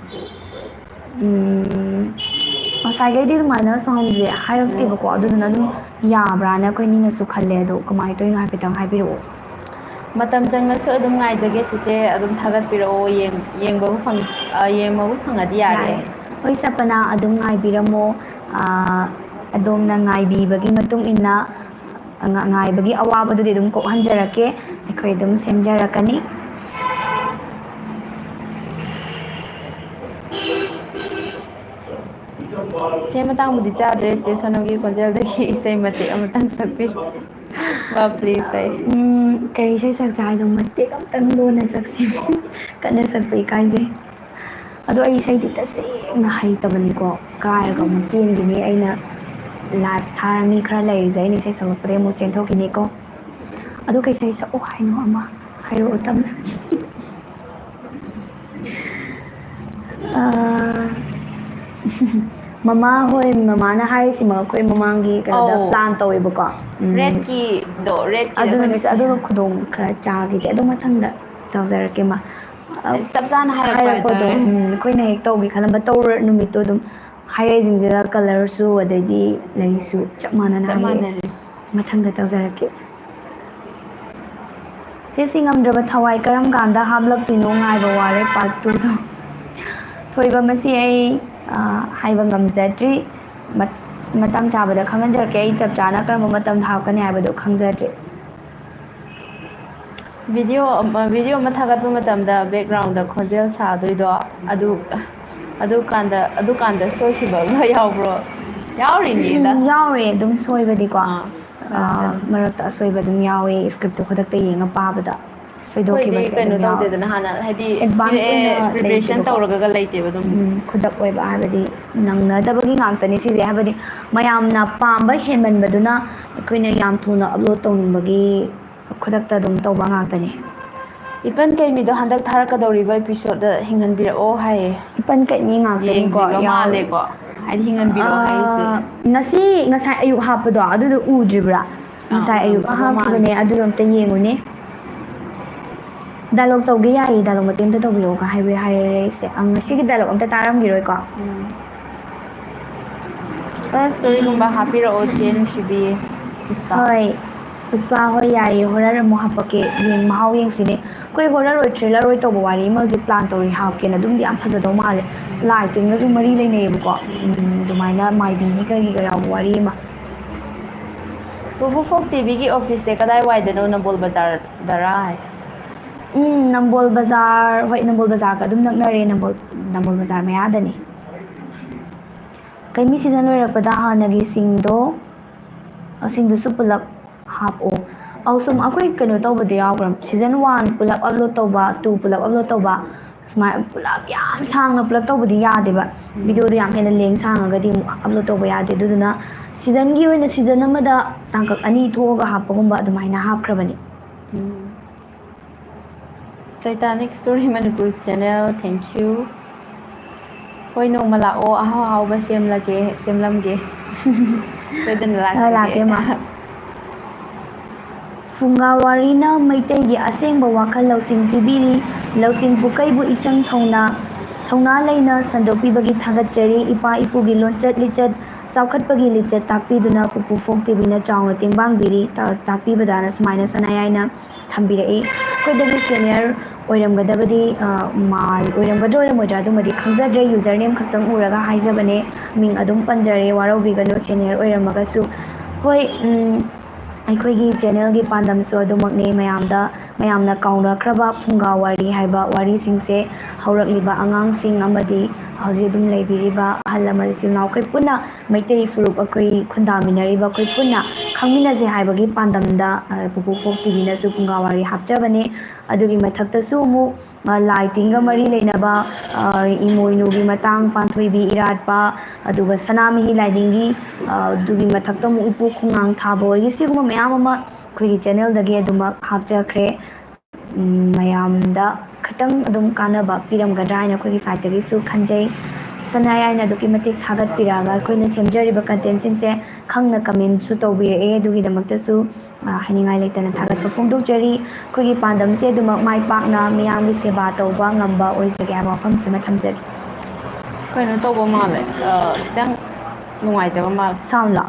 S1: ꯉꯁꯥꯏꯒꯩꯗꯤ ꯑꯗꯨꯃꯥꯏꯅ ꯁꯥꯎꯟꯁꯦ ꯍꯥꯏꯔꯛꯇꯦꯕꯀꯣ ꯑꯗꯨꯗꯨꯅ ꯑꯗꯨꯝ ꯌꯥꯕ꯭ꯔꯥꯅ ꯑꯩꯈꯣꯏ ꯃꯤꯅꯁꯨ ꯈꯜꯂꯦ ꯑꯗꯣ ꯀꯃꯥꯏꯅ ꯇꯧꯔꯤꯅꯣ ꯍꯥꯏꯐꯦꯠꯇꯪ ꯍꯥꯏꯕꯤꯔꯛꯑꯣ
S2: ꯃꯇꯝ ꯆꯪꯉꯁꯨ ꯑꯗꯨꯝ ꯉꯥꯏꯖꯒꯦ ꯆꯤꯆꯦ ꯑꯗꯨꯝ ꯊꯥꯒꯠꯄꯤꯔꯛꯑꯣ ꯌꯦꯡꯕꯕꯨ ꯐꯪꯉꯗꯤ ꯌꯥꯔꯦ
S1: ꯍꯣꯏ ꯁꯄꯅꯥ ꯑꯗꯨꯝ ꯉꯥꯏꯕꯤꯔꯝꯃꯣ ꯑꯗꯣꯝꯅ ꯉꯥꯏꯕꯤꯕꯒꯤ ꯃꯇꯨꯡ ꯏꯟꯅ ꯉꯥꯏꯕꯒꯤ ꯑꯋꯥꯕꯗꯨꯗꯤ ꯑꯗꯨꯝ ꯀꯣꯛꯍꯟꯖꯔꯛꯀꯦ ꯑꯩꯈꯣꯏ ꯑꯗꯨꯝ ꯁꯦꯝꯖꯔꯛꯀꯅꯤ
S2: ꯆꯦ ꯃꯇꯥꯡꯕꯨꯗꯤ ꯆꯥꯗ꯭ꯔꯦ ꯆꯦ ꯁꯣꯅꯝꯒꯤ ꯈꯣꯟꯖꯦꯜꯗꯒꯤ ꯏꯁꯩ ꯃꯇꯦꯛ ꯑꯃꯇꯪ ꯁꯛꯄꯤꯔꯣ ꯕꯥ ꯄ꯭ꯂꯤꯖ ꯑꯩ
S1: ꯀꯔꯤ ꯏꯁꯩ ꯁꯛꯁꯦ ꯍꯥꯏꯅꯣ ꯃꯇꯦꯛ ꯑꯃꯇꯪ ꯂꯣꯟꯅ ꯁꯛꯁꯤ ꯀꯟꯅ ꯁꯛꯄ ꯏꯀꯥꯏꯖꯩ ꯑꯗꯣ ꯑꯩ ꯏꯁꯩꯗꯤ ꯇꯁꯦꯡꯅ ꯍꯩꯇꯕꯅꯤꯀꯣ ꯀꯥꯏꯔꯒ ꯑꯃꯨꯛ ꯆꯦꯟꯈꯤꯅꯤ ꯑꯩꯅ ꯂꯥꯏꯚ ꯊꯥꯔ ꯃꯤ ꯈꯔ ꯂꯩꯔꯤꯁꯦ ꯑꯩꯅ ꯏꯁꯩ ꯁꯛꯂꯛꯄꯗꯩ ꯑꯃꯨꯛ ꯆꯦꯟꯊꯣꯛꯈꯤꯅꯤꯀꯣ ꯑꯗꯣ ꯀꯩ ꯏꯁꯩ ꯁꯛꯑꯣ ꯍꯥꯏꯅꯣ ꯑꯃ ꯍꯥꯏꯔꯛꯑꯣ ꯇꯞꯅ ꯃꯃꯥ ꯍꯣꯏ ꯃꯃꯥꯅ ꯍꯥꯏꯔꯤꯁꯤꯃ ꯑꯩꯈꯣꯏ ꯃꯃꯥꯡꯒꯤ ꯀꯩꯅꯣꯗ ꯄ꯭ꯂꯥꯟ ꯇꯧꯋꯦꯕꯀꯣ
S2: ꯔꯦꯗꯀꯤꯗꯣ
S1: ꯑꯗꯨ ꯅꯨꯃꯤꯠꯁꯦ ꯑꯗꯨꯒ ꯈꯨꯗꯣꯡ ꯈꯔ ꯆꯥꯈꯤꯗꯦ ꯑꯗꯨ ꯃꯊꯪꯗ ꯇꯧꯖꯔꯛꯀꯦ ꯃꯥ
S2: ꯆꯞ ꯆꯥꯅ
S1: ꯍꯥꯏꯔꯛꯄꯗꯣ ꯑꯩꯈꯣꯏꯅ ꯍꯦꯛ ꯇꯧꯒꯦ ꯈꯜꯂꯝꯕ ꯇꯧꯔ ꯅꯨꯃꯤꯠꯇꯣ ꯑꯗꯨꯝ ꯍꯥꯏꯔꯛꯏꯁꯤꯡꯁꯤꯗ ꯀꯂꯔꯁꯨ ꯑꯗꯩꯗꯤ ꯂꯩꯁꯨ ꯆꯞ ꯃꯥꯟꯅꯅ ꯍꯥꯏꯔꯛꯑꯦ ꯃꯊꯪꯗ ꯇꯧꯖꯔꯛꯀꯦ ꯆꯦꯁꯤ ꯉꯝꯗ꯭ꯔꯕ ꯊꯋꯥꯏ ꯀꯔꯝ ꯀꯥꯟꯗ ꯍꯥꯞꯂꯛꯇꯣꯏꯅꯣ ꯉꯥꯏꯕ ꯋꯥꯔꯦ ꯄꯥꯔꯠ 2ꯗꯣ ꯊꯣꯏꯕ ꯃꯁꯤ ꯑꯩ ꯍꯥꯏꯕ ꯉꯝꯖꯗ꯭ꯔꯤ ꯃꯇꯥꯡ ꯆꯥꯕꯗ ꯈꯪꯍꯟꯖꯔꯛꯀꯦ ꯑꯩ ꯆꯞ ꯆꯥꯅ ꯀꯔꯝꯕ ꯃꯇꯝꯗ ꯍꯥꯞꯀꯅꯤ ꯍꯥꯏꯕꯗꯣ ꯈꯪꯖꯗ꯭ꯔꯤ
S2: ꯚꯤꯗꯤꯑꯣ ꯑꯃ ꯊꯥꯒꯠꯄ ꯃꯇꯝꯗ ꯕꯦꯛꯒ꯭ꯔꯥꯎꯟꯗ ꯈꯣꯟꯖꯦꯜ ꯁꯥꯗꯣꯏꯗꯣ ꯑꯗꯨꯀꯥꯟꯗ ꯁꯣꯏꯈꯤꯕꯒ ꯌꯥꯎꯕ꯭ꯔꯣ ꯌꯥꯎꯔꯤꯅꯤꯗ
S1: ꯌꯥꯎꯔꯦ ꯑꯗꯨꯝ ꯁꯣꯏꯕꯗꯤꯀꯣ ꯃꯔꯛꯇ ꯑꯁꯣꯏꯕ ꯑꯗꯨꯝ ꯌꯥꯎꯋꯦ ꯁꯀ꯭ꯔꯤꯞꯇꯣ ꯈꯨꯗꯛꯇ ꯌꯦꯡꯉ ꯄꯥꯕꯗ
S2: ꯑꯩꯈꯣꯏꯗꯤ
S1: ꯁꯣꯏꯗꯣꯛꯈꯤꯕꯁꯦ
S2: ꯀꯩꯅꯣ
S1: ꯑꯗꯨꯝ ꯌꯥꯎꯋꯦ
S2: ꯇꯧꯗꯦꯗꯅ ꯍꯥꯟꯅ ꯍꯥꯏꯗꯤ
S1: ꯑꯦꯗꯚꯥꯟꯁ ꯑꯣꯏꯅ
S2: ꯄ꯭ꯔꯤꯄꯦꯔꯦꯁꯟ
S1: ꯂꯩꯇꯦꯕꯀꯣ
S2: ꯇꯧꯔꯒ ꯂꯩꯇꯦꯕ ꯑꯗꯨꯝ
S1: ꯈꯨꯗꯛ ꯑꯣꯏꯕ ꯍꯥꯏꯕꯗꯤ ꯅꯪꯅꯗꯕꯒꯤ ꯉꯥꯛꯇꯅꯤ ꯁꯤꯁꯦ ꯍꯥꯏꯕꯗꯤ ꯃꯌꯥꯝꯅ ꯄꯥꯝꯕ ꯍꯦꯟꯃꯟꯕꯗꯨꯅ ꯑꯩꯈꯣꯏꯅ ꯌꯥꯝ ꯊꯨꯅ ꯑꯞꯂꯣꯗ ꯇꯧꯅꯤꯡꯕꯒꯤ ꯈꯨꯗꯛꯇ ꯑꯗꯨꯝ ꯇꯧꯕ ꯉꯥꯛꯇꯅꯤ
S2: ꯏꯄꯟ ꯀꯩꯃꯤꯗꯣ ꯍꯟꯗꯛ ꯊꯥꯔꯛꯀꯗꯧꯔꯤꯕ ꯑꯦꯄꯤꯁꯣꯗ ꯍꯤꯡꯍꯟꯕꯤꯔꯛꯑꯣ ꯍꯥꯏꯌꯦ
S1: ꯏꯄꯟ ꯀꯩꯃꯤ ꯉꯥꯛꯇꯅꯤꯀꯣ
S2: ꯌꯦꯡꯗ꯭ꯔꯤꯕ ꯃꯥꯜꯂꯦꯀꯣ ꯍꯥꯏꯗꯤ ꯍꯤꯡꯍꯟꯕꯤꯔꯛꯑꯣ ꯍꯥꯏꯔꯤꯁꯦ
S1: ꯉꯁꯥꯏ ꯑꯌꯨꯛ ꯍꯥꯞꯄꯗꯣ ꯑꯗꯨꯗꯣ ꯎꯗ꯭ꯔꯤꯕ꯭ꯔꯥ ꯉꯁꯥꯏ ꯑꯌꯨꯛ
S2: ꯎꯔꯝꯗꯧꯕ ꯃꯥꯜꯂꯦ
S1: ꯍꯥꯞꯈꯤꯕꯅꯦ ꯑꯗꯨꯗꯣ ꯑꯝꯇ ꯌꯦꯡꯉꯨꯅꯦ ꯗꯥꯏꯂꯣꯛ ꯇꯧꯒꯦ ꯌꯥꯏꯌꯦ ꯗꯥꯏꯂꯣꯛ ꯃꯇꯦꯛ ꯑꯃꯇ ꯇꯧꯕꯤꯔꯛꯑꯣꯒ ꯍꯥꯏꯔꯛꯏꯁꯦ ꯉꯁꯤꯒꯤ ꯗꯥꯏꯂꯣꯛ ꯑꯝꯇ ꯇꯥꯔꯝꯈꯤꯔꯣꯏꯀꯣ
S2: ꯐꯥꯔꯁ ꯁ꯭ꯇꯣꯔꯤꯒꯨꯝꯕ ꯍꯥꯞꯄꯤꯔꯛꯑꯣ ꯆꯦ ꯅꯨꯡꯁꯤꯕꯤ ꯄꯨꯁꯄꯥ
S1: ꯍꯣꯏ ꯄꯨꯁꯄꯥ ꯍꯣꯏ ꯌꯥꯏꯌꯦ ꯍꯣꯔꯔ ꯑꯃꯨꯛ ꯍꯥꯞꯄꯛꯀꯦ ꯃꯍꯥꯎ ꯌꯦꯡꯁꯤꯅꯦ ꯑꯩꯈꯣꯏ ꯍꯣꯔꯔ ꯊ꯭ꯔꯤꯂꯔ ꯑꯣꯏ ꯇꯧꯕ ꯋꯥꯔꯤ ꯑꯃ ꯍꯧꯖꯤꯛ ꯄ꯭ꯂꯥꯟ ꯇꯧꯔꯤ ꯍꯥꯞꯀꯦꯅ ꯑꯗꯨꯝꯗꯤ ꯌꯥꯝ ꯐꯖꯗꯧ ꯃꯥꯜꯂꯦ ꯂꯥꯏ ꯇꯤꯟꯒꯁꯨ ꯃꯔꯤ ꯂꯩꯅꯩꯌꯦꯕꯀꯣ ꯑꯗꯨꯃꯥꯏꯅ ꯃꯥꯏꯕꯤꯒꯤ ꯀꯩꯒꯤꯒ ꯌꯥꯎꯕ ꯋꯥꯔꯤ ꯑꯃ
S2: PUPU Folk TVꯒꯤ ꯑꯣꯐꯤꯁꯁꯦ ꯀꯗꯥꯏꯋꯥꯏꯗꯅꯣ ꯅꯝꯕꯣꯜ ꯕꯖꯥꯔꯗꯔꯥ ꯍꯥꯏ
S1: ꯅꯝꯕꯣꯜ ꯕꯖꯥꯔ ꯍꯣꯏ ꯅꯝꯕꯣꯜ ꯕꯖꯥꯔꯒ ꯑꯗꯨꯝ ꯅꯛꯅꯔꯦ ꯅꯝꯕꯣꯜ ꯕꯖꯥꯔ ꯃꯌꯥꯗꯅꯤ ꯀꯩꯃꯤ ꯁꯤꯖꯟ ꯂꯣꯏꯔꯛꯄꯗ ꯍꯥꯟꯅꯒꯤ ꯁꯤꯡꯗꯨꯁꯨ ꯄꯨꯂꯞ ꯍꯥꯞꯑꯣ ꯁꯨꯝ ꯑꯩꯈꯣꯏ ꯀꯩꯅꯣ ꯇꯧꯕꯗꯤ ꯌꯥꯎꯈ꯭ꯔꯥ ꯁꯤꯖꯟ 1 ꯄꯨꯂꯞ ꯑꯞꯂꯣꯗ ꯇꯧꯕ 2 ꯄꯨꯂꯞ ꯑꯞꯂꯣꯗ ꯇꯧꯕ ꯁꯨꯃꯥꯏꯅ ꯄꯨꯂꯞ ꯌꯥꯝ ꯁꯥꯡꯅ ꯄꯨꯂꯞ ꯇꯧꯕꯗꯤ ꯌꯥꯗꯦꯕ ꯚꯤꯗꯤꯑꯣꯗꯣ ꯌꯥꯝ ꯍꯦꯟꯅ ꯂꯦꯡ ꯁꯥꯡꯉꯒꯗꯤ ꯑꯃꯨꯛ ꯑꯞꯂꯣꯗ ꯇꯧꯕ ꯌꯥꯗꯦ ꯑꯗꯨꯗꯨꯅ ꯁꯤꯖꯟꯒꯤ ꯑꯣꯏꯅ ꯁꯤꯖꯟ ꯑꯃꯗ ꯇꯥꯡꯀꯛ 2 ꯊꯣꯛꯑꯒ ꯍꯥꯞꯄꯒꯨꯝꯕ ꯑꯗꯨꯃꯥꯏꯅ ꯍꯥꯞꯈ꯭ꯔꯕꯅꯤ
S2: Titanic story Manipur channel thank you ꯍꯣꯏ ꯅꯣꯡꯃ ꯂꯥꯛꯑꯣ ꯑꯍꯥꯎ ꯑꯍꯥꯎꯕ ꯁꯦꯝꯂꯝꯒꯦ ꯁꯣꯏꯗꯅ
S1: ꯂꯥꯛꯀꯦ ꯃꯥ
S2: ꯂꯥꯛꯆꯒꯦ
S1: ꯐꯨꯡꯒꯥ ꯋꯥꯔꯤꯅ ꯃꯩꯇꯩꯒꯤ ꯑꯁꯦꯡꯕ ꯋꯥꯈꯜ ꯂꯧꯁꯤꯡ ꯄꯤꯕꯤꯔꯤ ꯂꯧꯁꯤꯡ ꯄꯨꯀꯩꯕꯨ ꯏꯆꯪ ꯊꯧꯅꯥ ꯂꯩꯅ ꯁꯟꯗꯣꯛꯄꯤꯕꯒꯤ ꯊꯥꯒꯠꯆꯔꯤ ꯏꯄꯥ ꯏꯄꯨꯒꯤ ꯂꯣꯟꯆꯠ ꯂꯤꯆꯠ ꯆꯥꯎꯈꯠꯄꯒꯤ ꯂꯤꯆꯠ ꯇꯥꯛꯄꯤꯗꯨꯅ PUPU Folk TVꯅ ꯆꯥꯎꯅ ꯇꯦꯡꯕꯥꯡꯕꯤꯔꯤ ꯇꯥꯛꯄꯤꯕꯗꯥꯅ ꯁꯨꯃꯥꯏꯅ ꯁꯅꯥꯌꯥꯏꯅ ꯊꯝꯕꯤꯔꯛꯏ ꯑꯩꯈꯣꯏꯗꯒꯤ ꯁꯦꯅꯤꯌꯔ ꯑꯣꯏꯔꯝꯒꯗꯕꯗꯤ ꯑꯣꯏꯔꯝꯒꯗ꯭ꯔꯥ ꯑꯣꯏꯔꯝꯃꯣꯏꯗ꯭ꯔꯥ ꯑꯗꯨꯃꯗꯤ ꯈꯪꯖꯗ꯭ꯔꯦ ꯌꯨꯖꯔ ꯅꯦꯝ ꯈꯛꯇꯪ ꯎꯔꯒ ꯍꯥꯏꯖꯕꯅꯦ ꯃꯤꯡ ꯑꯗꯨꯝ ꯄꯟꯖꯔꯦ ꯋꯥꯔꯧꯕꯤꯒꯅꯨ ꯁꯦꯅꯤꯌꯔ ꯑꯣꯏꯔꯝꯃꯒꯁꯨ ꯍꯣꯏ ꯑꯩꯈꯣꯏꯒꯤ ꯆꯦꯅꯦꯜꯒꯤ ꯄꯥꯟꯗꯝꯁꯨ ꯑꯗꯨꯃꯛꯅꯤ ꯃꯌꯥꯝꯅ ꯀꯥꯎꯅꯈ꯭ꯔꯕ ꯐꯨꯡꯒꯥ ꯋꯥꯔꯤ ꯍꯥꯏꯕ ꯋꯥꯔꯤꯁꯤꯡꯁꯦ ꯍꯧꯔꯛꯂꯤꯕ ꯑꯉꯥꯡꯁꯤꯡ ꯑꯃꯗꯤ ꯍꯧꯖꯤꯛ ꯑꯗꯨꯝ ꯂꯩꯕꯤꯔꯤꯕ ꯑꯍꯜ ꯂꯃꯟ ꯏꯆꯤꯜ ꯏꯅꯥꯎ ꯑꯩꯈꯣꯏ ꯄꯨꯟꯅ ꯃꯩꯇꯩ ꯐꯨꯔꯨꯞ ꯑꯩꯈꯣꯏ ꯈꯨꯟꯗꯥꯃꯤꯟꯅꯔꯤꯕ ꯑꯩꯈꯣꯏ ꯄꯨꯟꯅ ꯈꯪꯃꯤꯟꯅꯁꯦ ꯍꯥꯏꯕꯒꯤ ꯄꯥꯟꯗꯝꯗ ꯄꯨꯄꯨ ꯐꯣꯛ ꯇꯤꯚꯤꯅꯁꯨ ꯐꯨꯡꯒꯥꯋꯥꯔꯤ ꯍꯥꯞꯆꯕꯅꯦ ꯑꯗꯨꯒꯤ ꯃꯊꯛꯇꯁꯨ ꯑꯃꯨꯛ ꯂꯥꯏ ꯇꯤꯟꯒ ꯃꯔꯤ ꯂꯩꯅꯕ ꯏꯃꯣꯏꯅꯨꯒꯤ ꯃꯇꯥꯡ ꯄꯥꯟꯊꯣꯏꯕꯤ ꯏꯔꯥꯠꯄ ꯑꯗꯨꯒ ꯁꯅꯥꯃꯍꯤ ꯂꯥꯏꯅꯤꯡꯒꯤ ꯑꯗꯨꯒꯤ ꯃꯊꯛꯇ ꯑꯃꯨꯛ ꯏꯄꯨ ꯈꯣꯡꯅꯥꯡ ꯊꯥꯕ ꯑꯣꯏꯒꯤ ꯁꯤꯒꯨꯝꯕ ꯃꯌꯥꯝ ꯑꯃ ꯑꯩꯈꯣꯏꯒꯤ ꯆꯦꯅꯦꯜꯗꯒꯤ ꯑꯗꯨꯃꯛ ꯍꯥꯞꯆꯈ꯭ꯔꯦ ꯃꯌꯥꯝꯗ ꯈꯤꯇꯪ ꯑꯗꯨꯝ ꯀꯥꯟꯅꯕ ꯄꯤꯔꯝꯒꯗ꯭ꯔꯥ ꯍꯥꯏꯅ ꯑꯩꯈꯣꯏꯒꯤ ꯁꯥꯏꯠꯇꯒꯤꯁꯨ ꯈꯟꯖꯩ ꯁꯅꯥ ꯌꯥꯏꯅ ꯑꯗꯨꯛꯀꯤ ꯃꯇꯤꯛ ꯊꯥꯒꯠꯄꯤꯔꯛꯑꯒ ꯑꯩꯈꯣꯏꯅ ꯁꯦꯝꯖꯔꯤꯕ ꯀꯟꯇꯦꯟꯁꯤꯡꯁꯦ ꯈꯪꯅ ꯀꯃꯦꯟꯁꯨ ꯇꯧꯕꯤꯔꯛꯑꯦ ꯑꯗꯨꯒꯤꯗꯃꯛꯇꯁꯨ ꯍꯥꯏꯅꯤꯡꯉꯥꯏ ꯂꯩꯇꯅ ꯊꯥꯒꯠꯄ ꯐꯣꯡꯗꯣꯛꯆꯔꯤ ꯑꯩꯈꯣꯏꯒꯤ ꯄꯥꯟꯗꯝꯁꯦ ꯑꯗꯨꯃꯛ ꯃꯥꯏ ꯄꯥꯛꯅ ꯃꯤꯌꯥꯝꯒꯤ ꯁꯦꯕꯥ ꯇꯧꯕ ꯉꯝꯕ ꯑꯣꯏꯖꯒꯦ ꯍꯥꯏꯕ ꯋꯥꯐꯝꯁꯤꯃ ꯊꯝꯖꯒꯦ
S2: ꯀꯩꯅꯣ ꯇꯧꯕ ꯃꯥꯜꯂꯦ ꯈꯤꯇꯪ ꯅꯨꯡꯉꯥꯏꯇꯕ ꯃꯥꯜꯂꯦ
S1: ꯁꯥꯎꯟꯂꯣ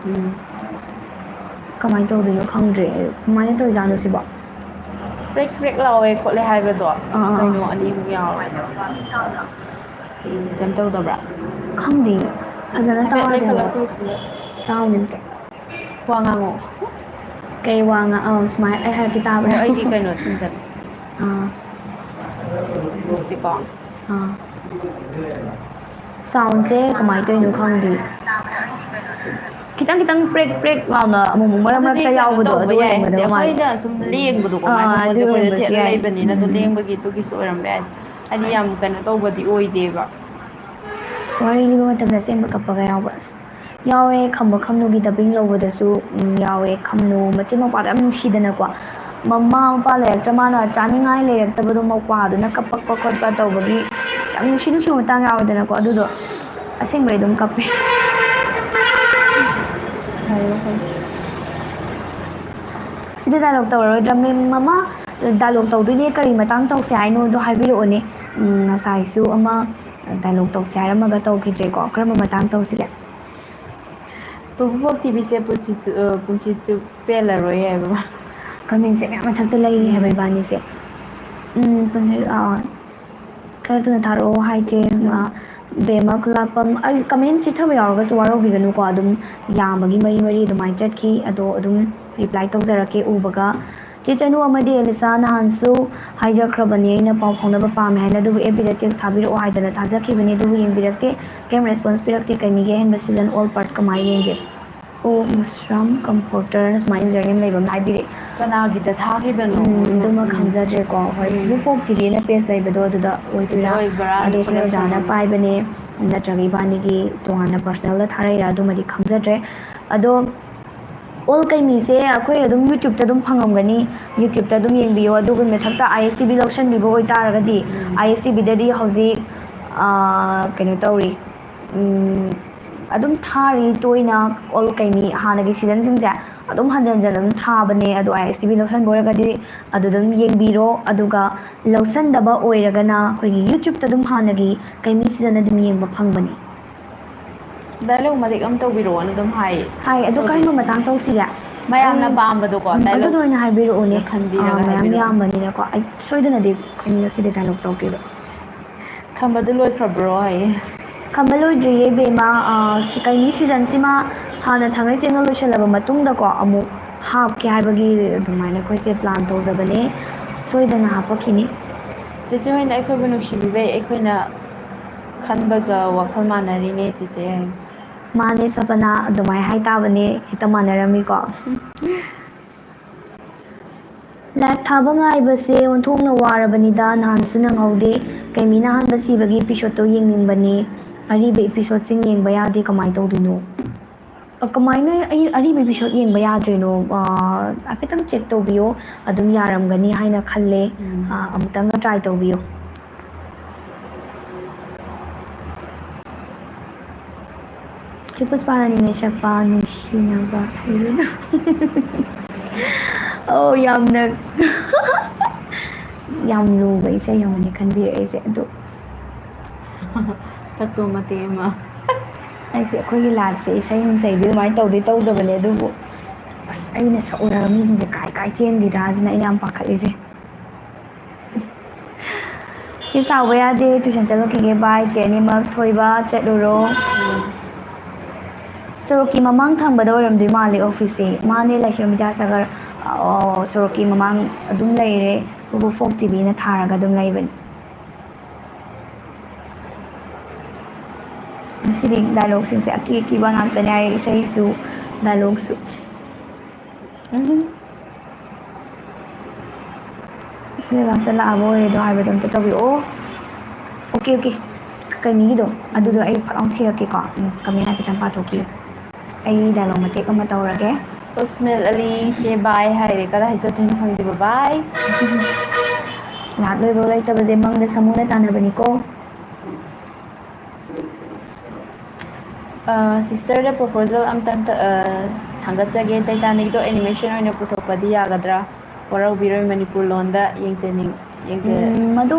S1: ꯀꯃꯥꯏꯅ ꯇꯧꯗꯣꯏꯅꯣ ꯈꯪꯗ꯭ꯔꯦ ꯀꯃꯥꯏꯅ ꯇꯧꯔꯤꯖꯥꯠꯅꯣ ꯁꯤꯕꯣ
S2: ꯄ꯭ꯔꯦꯛ ꯄ꯭ꯔꯦꯛ ꯂꯥꯎꯋꯦ ꯈꯣꯠꯂꯦ ꯍꯥꯏꯕꯗꯣ ꯀꯩꯅꯣ ꯑꯅꯤꯃꯨꯛ ꯌꯥꯎꯋꯦ ꯀꯩꯝ ꯇꯧꯗꯕ꯭ꯔꯥ
S1: ꯈꯪꯗꯦ ꯐꯖꯅ
S2: ꯍꯥꯏꯐꯦꯠ
S1: ꯇꯥꯗꯦ ꯍꯥꯏꯕ
S2: ꯂꯩꯈꯠꯂꯛꯈꯣꯏ ꯁꯤꯗ
S1: ꯇꯥꯎꯅꯦ ꯑꯝꯇ
S2: ꯋꯥ ꯉꯥꯡꯉꯣ
S1: ꯀꯩ ꯋꯥ ꯁꯨꯃꯥꯏꯅ ꯑꯩ ꯍꯥꯏꯔꯛꯀꯦ
S2: ꯑꯣ
S1: ꯇꯥꯕ꯭ꯔꯥ
S2: ꯑꯩꯒꯤ ꯀꯩꯅꯣ ꯊꯤꯟꯖꯟ
S1: ꯑꯥ
S2: ꯁꯤꯀꯣ
S1: ꯁꯥꯎꯟꯁꯦ ꯀꯃꯥꯏꯅ ꯇꯧꯔꯤꯅꯣ ꯈꯪꯗꯦ ꯈꯤꯇꯪ ꯈꯤꯇꯪ ꯄ꯭ꯔꯦꯛ ꯄ꯭ꯔꯦꯛ ꯂꯥꯎꯅ ꯑꯃꯨꯛ ꯃꯔꯛ
S2: ꯑꯗꯨꯗꯤ
S1: ꯃꯔꯛꯇ
S2: ꯀꯩꯅꯣ
S1: ꯌꯥꯎꯕꯗꯣ
S2: ꯇꯧꯕ
S1: ꯑꯗꯨ
S2: ꯌꯥꯏ ꯍꯥꯏꯗꯤ
S1: ꯑꯣꯏꯔꯝꯒꯗꯕ ꯃꯥꯜꯂꯦ
S2: ꯑꯩꯈꯣꯏꯅ ꯁꯨꯝ ꯂꯦꯡꯕꯗꯣꯀꯣ ꯃꯥꯏꯀ꯭ꯔꯣꯐꯣꯟꯁꯦ
S1: ꯑꯗꯨ
S2: ꯑꯩꯈꯣꯏꯗ
S1: ꯑꯣꯏꯔꯝꯕꯁꯨ
S2: ꯊꯦꯠꯂ
S1: ꯌꯥꯏ
S2: ꯂꯩꯕꯅꯤꯅ ꯑꯗꯨ ꯂꯦꯡꯕꯒꯤ ꯑꯗꯨꯒꯤꯁꯨ ꯑꯣꯏꯔꯝꯕ ꯌꯥꯏ ꯍꯥꯏꯗꯤ
S1: ꯍꯣꯏ
S2: ꯌꯥꯝ ꯀꯩꯅꯣ ꯇꯧꯕꯗꯤ ꯑꯣꯏꯗꯦꯕ
S1: ꯋꯥꯔꯤ ꯂꯤꯕ ꯃꯇꯝꯗ ꯆꯦꯟꯕ ꯀꯞꯄꯒ ꯌꯥꯎꯕ ꯌꯥꯎꯋꯦ ꯈꯝꯕ ꯈꯝꯅꯨꯒꯤ ꯗꯕꯤꯡ ꯂꯧꯕꯗꯁꯨ ꯌꯥꯎꯋꯦ ꯈꯝꯅꯨ ꯃꯆꯤꯟ ꯃꯧꯄ꯭ꯋꯥꯗꯣ ꯌꯥꯝ ꯅꯨꯡꯁꯤꯗꯅꯀꯣ ꯃꯃꯥ ꯃꯄꯥ ꯂꯩꯔꯛꯇ꯭ꯔ ꯃꯥꯅ ꯆꯥꯅꯤꯡꯉꯥꯏ ꯂꯩꯔꯛꯇꯕꯗꯣ ꯃꯧꯄ꯭ꯋꯥꯗꯨꯅ ꯀꯞꯄꯛꯄ ꯈꯣꯠꯄ ꯇꯧꯕꯒꯤ ꯌꯥꯝ ꯅꯨꯡꯁꯤꯕ ꯃꯇꯥꯡ ꯌꯥꯎꯋꯦꯗꯅꯀꯣ ꯑꯗꯨꯗꯣ ꯑꯁꯦꯡꯕꯩ ꯑꯗꯨꯝ ꯀꯞꯄꯦ ꯁꯤꯗ ꯗꯥꯏꯂꯣꯛ ꯇꯧꯔꯔꯣꯏꯗ꯭ꯔꯥ ꯃꯦꯝ ꯃꯃꯥ ꯗꯥꯏꯂꯣꯛ ꯇꯧꯗꯣꯏꯅꯦ ꯀꯔꯤ ꯃꯇꯥꯡ ꯇꯧꯁꯦ ꯍꯥꯏꯅꯣꯗꯣ ꯍꯥꯏꯕꯤꯔꯛꯑꯣꯅꯦ ꯉꯁꯥꯏꯁꯨ ꯑꯃ ꯗꯥꯏꯂꯣꯛ ꯇꯧꯁꯦ ꯍꯥꯏꯔꯝꯃꯒ ꯇꯧꯈꯤꯗ꯭ꯔꯦꯀꯣ ꯀꯔꯝꯕ ꯃꯇꯥꯡ ꯇꯧꯁꯤꯒꯦ
S2: ꯄꯨꯄꯨ ꯐꯣꯛ ꯇꯤꯚꯤꯁꯦ ꯄꯨꯟꯁꯤ ꯆꯨꯞ ꯄꯦꯜꯂꯔꯣꯏ ꯍꯥꯏꯕ
S1: ꯀꯃꯦꯟꯁꯦ ꯃꯌꯥꯝ ꯃꯊꯛꯇ ꯂꯩꯔꯤ ꯍꯥꯏꯕ ꯏꯕꯥꯅꯤꯁꯦ ꯈꯔ ꯊꯨꯅ ꯊꯥꯔꯛꯑꯣ ꯍꯥꯏꯆꯦ ꯕꯦꯝꯃ ꯈꯨꯂꯥꯛꯄꯝ ꯑꯩ ꯀꯃꯦꯟ ꯆꯤꯊꯕ ꯌꯥꯎꯔꯒꯁꯨ ꯋꯥꯔꯧꯕꯤꯒꯅꯨꯀꯣ ꯑꯗꯨꯝ ꯌꯥꯝꯕꯒꯤ ꯃꯔꯤ ꯃꯔꯤ ꯑꯗꯨꯃꯥꯏꯅ ꯆꯠꯈꯤ ꯑꯗꯣ ꯑꯗꯨꯝ ꯔꯤꯄ꯭ꯂꯥꯏ ꯇꯧꯖꯔꯛꯀꯦ ꯎꯕꯒ ꯆꯦ ꯆꯅꯨ ꯑꯃꯗꯤ ꯑꯦꯂꯤꯁꯥ ꯅꯍꯥꯟꯁꯨ ꯍꯥꯏꯖꯈ꯭ꯔꯕꯅꯤ ꯑꯩꯅ ꯄꯥꯎ ꯐꯥꯎꯅꯕ ꯄꯥꯝꯃꯦ ꯍꯥꯏꯅ ꯑꯗꯨꯕꯨ ꯑꯦꯐꯕꯤꯗ ꯇꯦꯛꯁ ꯊꯥꯕꯤꯔꯛꯑꯣ ꯍꯥꯏꯗꯅ ꯊꯥꯖꯈꯤꯕꯅꯤ ꯑꯗꯨꯕꯨ ꯌꯦꯡꯕꯤꯔꯛꯇꯦ ꯀꯩꯝ ꯔꯦꯁꯄꯣꯟꯁ ꯄꯤꯔꯛꯇꯦ ꯀꯩꯃꯤꯒꯤ ꯑꯍꯦꯟꯕ ꯁꯤꯖꯟ ꯑꯣꯜ ꯄꯥꯔꯠ ꯀꯃꯥꯏꯅ ꯌꯦꯡꯒꯦ ꯑꯣ ꯃꯨꯁꯔꯥꯝ ꯀꯝꯄꯣꯔꯇꯔꯅ ꯁꯨꯃꯥꯏꯅ ꯌꯨꯖꯔ ꯅꯦꯝ ꯂꯩꯕ ꯑꯃ ꯍꯥꯏꯕꯤꯔꯛꯑꯦ
S2: ꯀꯅꯥꯒꯤꯗ ꯊꯥꯈꯤꯕꯅꯣ
S1: ꯑꯗꯨꯃ ꯈꯪꯖꯗ꯭ꯔꯦꯀꯣ ꯍꯣꯏ ꯐꯣꯛ ꯇꯤꯚꯤꯅ ꯄꯦꯖ ꯂꯩꯕꯗꯣ ꯑꯗꯨꯗ
S2: ꯑꯗꯨꯗ
S1: ꯑꯣꯏꯗꯣꯏꯔꯥ
S2: ꯑꯣꯏꯕ꯭ꯔꯥ
S1: ꯑꯗꯣ ꯑꯩꯈꯣꯏ
S2: ꯅꯠꯇ꯭ꯔꯒ
S1: ꯑꯣꯖꯥꯅ
S2: ꯁꯣꯅꯝ
S1: ꯄꯥꯏꯕꯅꯦ ꯅꯠꯇ꯭ꯔꯒ ꯏꯕꯥꯅꯤꯒꯤ ꯇꯣꯉꯥꯟꯅ ꯄꯔꯁꯅꯦꯜꯗ ꯊꯥꯔꯛꯏꯔꯥ ꯑꯗꯨꯃꯗꯤ ꯈꯪꯖꯗ꯭ꯔꯦ ꯑꯗꯣ ꯑꯣꯜ ꯀꯩꯃꯤꯁꯦ ꯑꯩꯈꯣꯏ ꯑꯗꯨꯝ ꯌꯨꯇ꯭ꯌꯨꯕꯇ ꯑꯗꯨꯝ ꯐꯪꯉꯝꯒꯅꯤ ꯌꯨꯇ꯭ꯌꯨꯕꯇ ꯑꯗꯨꯝ ꯌꯦꯡꯕꯤꯌꯣ ꯑꯗꯨꯒ ꯃꯊꯛꯇ ꯑꯥꯏ ꯑꯦꯁ ꯇꯤ ꯚꯤ ꯂꯧꯁꯟꯕꯤꯕ ꯑꯣꯏꯇꯥꯔꯒꯗꯤ ꯑꯥꯏ ꯑꯦꯁ ꯇꯤ ꯚꯤꯗꯗꯤ ꯍꯧꯖꯤꯛ ꯀꯩꯅꯣ ꯇꯧꯔꯤ ꯑꯗꯨꯝ ꯊꯥꯔꯤ ꯇꯣꯏꯅ ꯑꯣꯜ ꯀꯩꯃꯤ ꯍꯥꯟꯅꯒꯤ ꯁꯤꯖꯟꯁꯤꯡꯁꯦ ꯑꯗꯨꯝ ꯍꯟꯖꯟ ꯍꯟꯖꯟ ꯑꯗꯨꯝ ꯊꯥꯕꯅꯦ ꯑꯗꯣ ꯑꯥꯏ ꯑꯦꯁ ꯇꯤ ꯚꯤ ꯂꯧꯁꯟꯕ ꯑꯣꯏꯔꯒꯗꯤ ꯑꯗꯨꯗ ꯑꯗꯨم ꯌꯦꯡꯕꯤꯔꯣ ꯑꯗꯨꯒ ꯂꯧꯁꯟꯗꯕ ꯑꯣꯏꯔꯒꯅ ꯑꯩꯈꯣꯏꯒꯤ ꯌꯨꯇ꯭ꯌꯨꯕꯇ ꯑꯗꯨꯝ ꯍꯥꯟꯅꯒꯤ ꯀꯩꯃꯤ ꯁꯤꯖꯟ ꯑꯗꯨꯝ ꯌꯦꯡꯕ ꯐꯪꯕꯅꯤ
S2: ꯗꯥꯏꯂꯣꯛ ꯃꯇꯦꯛ ꯑꯃ ꯇꯧꯕꯤꯔꯛꯑꯣꯅ ꯑꯗꯨꯝ ꯍꯥꯏꯌꯦ
S1: ꯍꯥꯏ ꯑꯗꯣ ꯀꯔꯝꯕ ꯃꯇꯥꯡ ꯇꯧꯁꯤꯒꯦ
S2: ꯃꯌꯥꯝꯅ
S1: ꯑꯩ
S2: ꯄꯥꯝꯕꯗꯣꯀꯣ ꯗꯥꯏꯂꯣꯛ
S1: ꯑꯗꯨꯗ ꯑꯣꯏꯅ ꯍꯥꯏꯕꯤꯔꯛꯑꯣꯅꯦ
S2: ꯈꯟꯕꯤꯔꯒ
S1: ꯃꯌꯥꯝ
S2: ꯍꯥꯏꯕꯤꯔꯛꯑꯣ
S1: ꯌꯥꯝꯕꯅꯤꯅꯀꯣ ꯑꯩ ꯁꯣꯏꯗꯅꯗꯤ ꯑꯩꯈꯣꯏꯅꯤ ꯉꯁꯤꯗꯤ ꯗꯥꯏꯂꯣꯛ ꯇꯧꯒꯦꯕ
S2: ꯈꯝꯕꯗꯨ ꯂꯣꯏꯈ꯭ꯔꯕ꯭ꯔꯣ ꯍꯥꯏꯌꯦ
S1: ꯈꯝꯕ ꯂꯣꯏꯗ꯭ꯔꯤꯌꯦ ꯕꯦꯝꯃ ꯀꯩꯅꯤ ꯁꯤꯖꯟꯁꯤꯃ ꯍꯥꯟꯅ ꯊꯥꯡꯒꯩ ꯁꯦꯡꯅ ꯂꯣꯏꯁꯤꯜꯂꯕ ꯃꯇꯨꯡꯗꯀꯣ ꯑꯃꯨꯛ ꯍꯥꯞꯀꯦ ꯍꯥꯏꯕꯒꯤ ꯑꯗꯨꯃꯥꯏꯅ ꯑꯩꯈꯣꯏꯁꯦ ꯄ꯭ꯂꯥꯟ ꯇꯧꯖꯕꯅꯦ ꯁꯣꯏꯗꯅ ꯍꯥꯞꯄꯛꯈꯤꯅꯤ
S2: ꯆꯦꯆꯦ ꯍꯣꯏꯅ ꯑꯩꯈꯣꯏꯕꯨ ꯅꯨꯡꯁꯤꯕꯤꯕꯩ ꯑꯩꯈꯣꯏꯅ ꯈꯟꯕꯒ ꯋꯥꯈꯜ ꯃꯥꯟꯅꯔꯤꯅꯦ ꯆꯦꯆꯦ ꯍꯥꯏ
S1: ꯃꯥꯅꯦ ꯁꯄꯅꯥ ꯑꯗꯨꯃꯥꯏꯅ ꯍꯥꯏꯇꯥꯕꯅꯦ ꯍꯦꯛꯇ ꯃꯥꯟꯅꯔꯝꯃꯤꯀꯣ ꯂꯥꯏꯚ ꯊꯥꯕ ꯉꯥꯏꯕꯁꯦ ꯑꯣꯟꯊꯣꯛꯅ ꯋꯥꯔꯕꯅꯤꯗ ꯅꯍꯥꯟꯁꯨ ꯅꯪꯍꯧꯗꯦ ꯀꯩꯃꯤꯅ ꯑꯍꯥꯟꯕ ꯁꯤꯕꯒꯤ ꯏꯄꯤꯁꯣꯠꯇꯣ ꯌꯦꯡꯅꯤꯡꯕꯅꯤ ꯑꯔꯤꯕ ꯏꯄꯤꯁꯣꯠꯁꯤꯡ ꯌꯦꯡꯕ ꯌꯥꯗꯦ ꯀꯃꯥꯏꯅ ꯇꯧꯗꯣꯏꯅꯣ ꯀꯃꯥꯏꯅ ꯑꯩ ꯑꯔꯤꯕ ꯏꯄꯤꯁꯣꯠ ꯌꯦꯡꯕ ꯌꯥꯗ꯭ꯔꯤꯅꯣ ꯍꯥꯏꯐꯦꯠꯇꯪ ꯆꯦꯛ ꯇꯧꯕꯤꯌꯣ ꯑꯗꯨꯝ ꯌꯥꯔꯝꯒꯅꯤ ꯍꯥꯏꯅ ꯈꯜꯂꯦ ꯑꯃꯨꯛꯇꯪꯒ ꯇ꯭ꯔꯥꯏ ꯇꯧꯕꯤꯌꯨ ꯆꯦ ꯄꯨꯁꯄꯥꯔꯥꯅꯤꯅꯦ ꯁꯛꯄ ꯅꯨꯡꯁꯤꯅꯕ ꯍꯩꯔꯨꯅ ꯑꯧ ꯌꯥꯝꯅ ꯌꯥꯝ ꯂꯨꯕ ꯏꯁꯩ ꯑꯃꯅꯤ ꯈꯟꯕꯤꯔꯛꯏꯁꯦ ꯑꯗꯣ
S2: ꯁꯛꯇꯣ ꯃꯇꯦꯛ ꯑꯃ
S1: ꯑꯩꯁꯦ ꯑꯩꯈꯣꯏꯒꯤ ꯂꯥꯏꯐꯁꯦ ꯏꯁꯩ ꯅꯨꯡꯁꯩꯗꯤ ꯑꯗꯨꯃꯥꯏꯅ ꯇꯧꯗꯤ ꯇꯧꯗꯕꯅꯦ ꯑꯗꯨꯕꯨ ꯑꯁ ꯑꯩꯅ ꯁꯛꯎꯔꯒ ꯃꯤꯁꯤꯡꯁꯦ ꯀꯥꯏ ꯀꯥꯏ ꯆꯦꯟꯈꯤꯗ꯭ꯔꯥꯁꯤꯅ ꯑꯩꯅ ꯌꯥꯝ ꯄꯥꯈꯠꯂꯤꯁꯦ ꯁꯤ ꯁꯥꯎꯕ ꯌꯥꯗꯦ ꯇꯨꯏꯁꯟ ꯆꯠꯂꯨꯈꯤꯒꯦ ꯕꯥꯏ ꯆꯦ ꯑꯅꯤꯃꯛ ꯊꯣꯏꯕ ꯆꯠꯂꯨꯔꯣ ꯁꯣꯔꯣꯛꯀꯤ ꯃꯃꯥꯡ ꯊꯪꯕꯗ ꯑꯣꯏꯔꯝꯗꯣꯏ ꯃꯥꯜꯂꯦ ꯑꯣꯐꯤꯁꯁꯦ ꯃꯥꯅꯦ ꯂꯥꯏꯁ꯭ꯔꯝ ꯕꯤꯗ꯭ꯌꯥꯁꯥꯒꯔ ꯁꯣꯔꯣꯛꯀꯤ ꯃꯃꯥꯡ ꯑꯗꯨꯝ ꯂꯩꯔꯦ ꯄꯨꯄꯨ ꯐꯣꯛ ꯇꯤꯚꯤꯅ ꯊꯥꯔꯒ ꯑꯗꯨꯝ ꯂꯩꯕꯅꯤ ꯉꯁꯤꯗꯤ ꯗꯥꯏꯂꯣꯒꯁꯤꯡꯁꯦ ꯑꯀꯤ-ꯑꯀꯤꯕ ꯉꯥꯛꯇꯅꯦ ꯍꯥꯏ ꯏꯁꯩꯁꯨ ꯗꯥꯏꯂꯣꯒꯁꯨ ꯁꯤꯗ ꯉꯥꯛꯇ ꯂꯥꯛꯑꯕ ꯑꯣꯏꯔꯦꯗꯣ ꯍꯥꯏꯕꯗꯣ ꯑꯝꯇ ꯇꯧꯕꯤꯔꯛꯑꯣ ꯑꯣꯀꯦ ꯀꯩꯃꯤꯒꯤꯗꯣ ꯑꯗꯨꯗꯣ ꯑꯩ ꯐꯠ ꯂꯥꯎ ꯊꯤꯔꯛꯀꯦꯀꯣ ꯀꯃꯦꯟ ꯍꯥꯏꯐꯦꯠꯇꯪ ꯄꯥꯊꯣꯛꯄꯤꯌꯨ ꯑꯩ ꯗꯥꯏꯂꯣग ꯃꯇꯦꯛ ꯑꯃ ꯇꯧꯔꯒꯦ
S2: ꯎꯁꯃꯤꯜ ꯑꯂꯤ ꯆꯦ ꯕꯥꯏ ꯍꯥꯏꯔꯦ ꯀꯗꯥꯏ ꯆꯠꯇꯣꯏꯅꯣ ꯈꯪꯗꯦꯕ ꯕꯥꯏ
S1: ꯂꯥꯛ ꯂꯣꯏꯕ ꯂꯩꯇꯕꯁꯦ ꯃꯪꯗ ꯁꯃꯨꯅ ꯇꯥꯟꯅꯕꯅꯤꯀꯣ
S2: ꯁꯤꯁꯇꯔꯗ ꯄ꯭ꯔꯣꯄꯣꯖꯦꯜ ꯑꯝꯇꯪ ꯊꯥꯡꯒꯠꯆꯒꯦ ꯇꯩꯇꯥꯅꯤꯛꯇꯣ ꯑꯦꯅꯤꯃꯦꯁꯟ ꯑꯣꯏꯅ ꯄꯨꯊꯣꯛꯄꯗꯤ ꯌꯥꯒꯗ꯭ꯔꯥ ꯋꯥꯔꯧꯕꯤꯔꯣꯏ ꯃꯅꯤꯄꯨꯔ ꯂꯣꯟꯗ
S1: ꯃꯗꯨ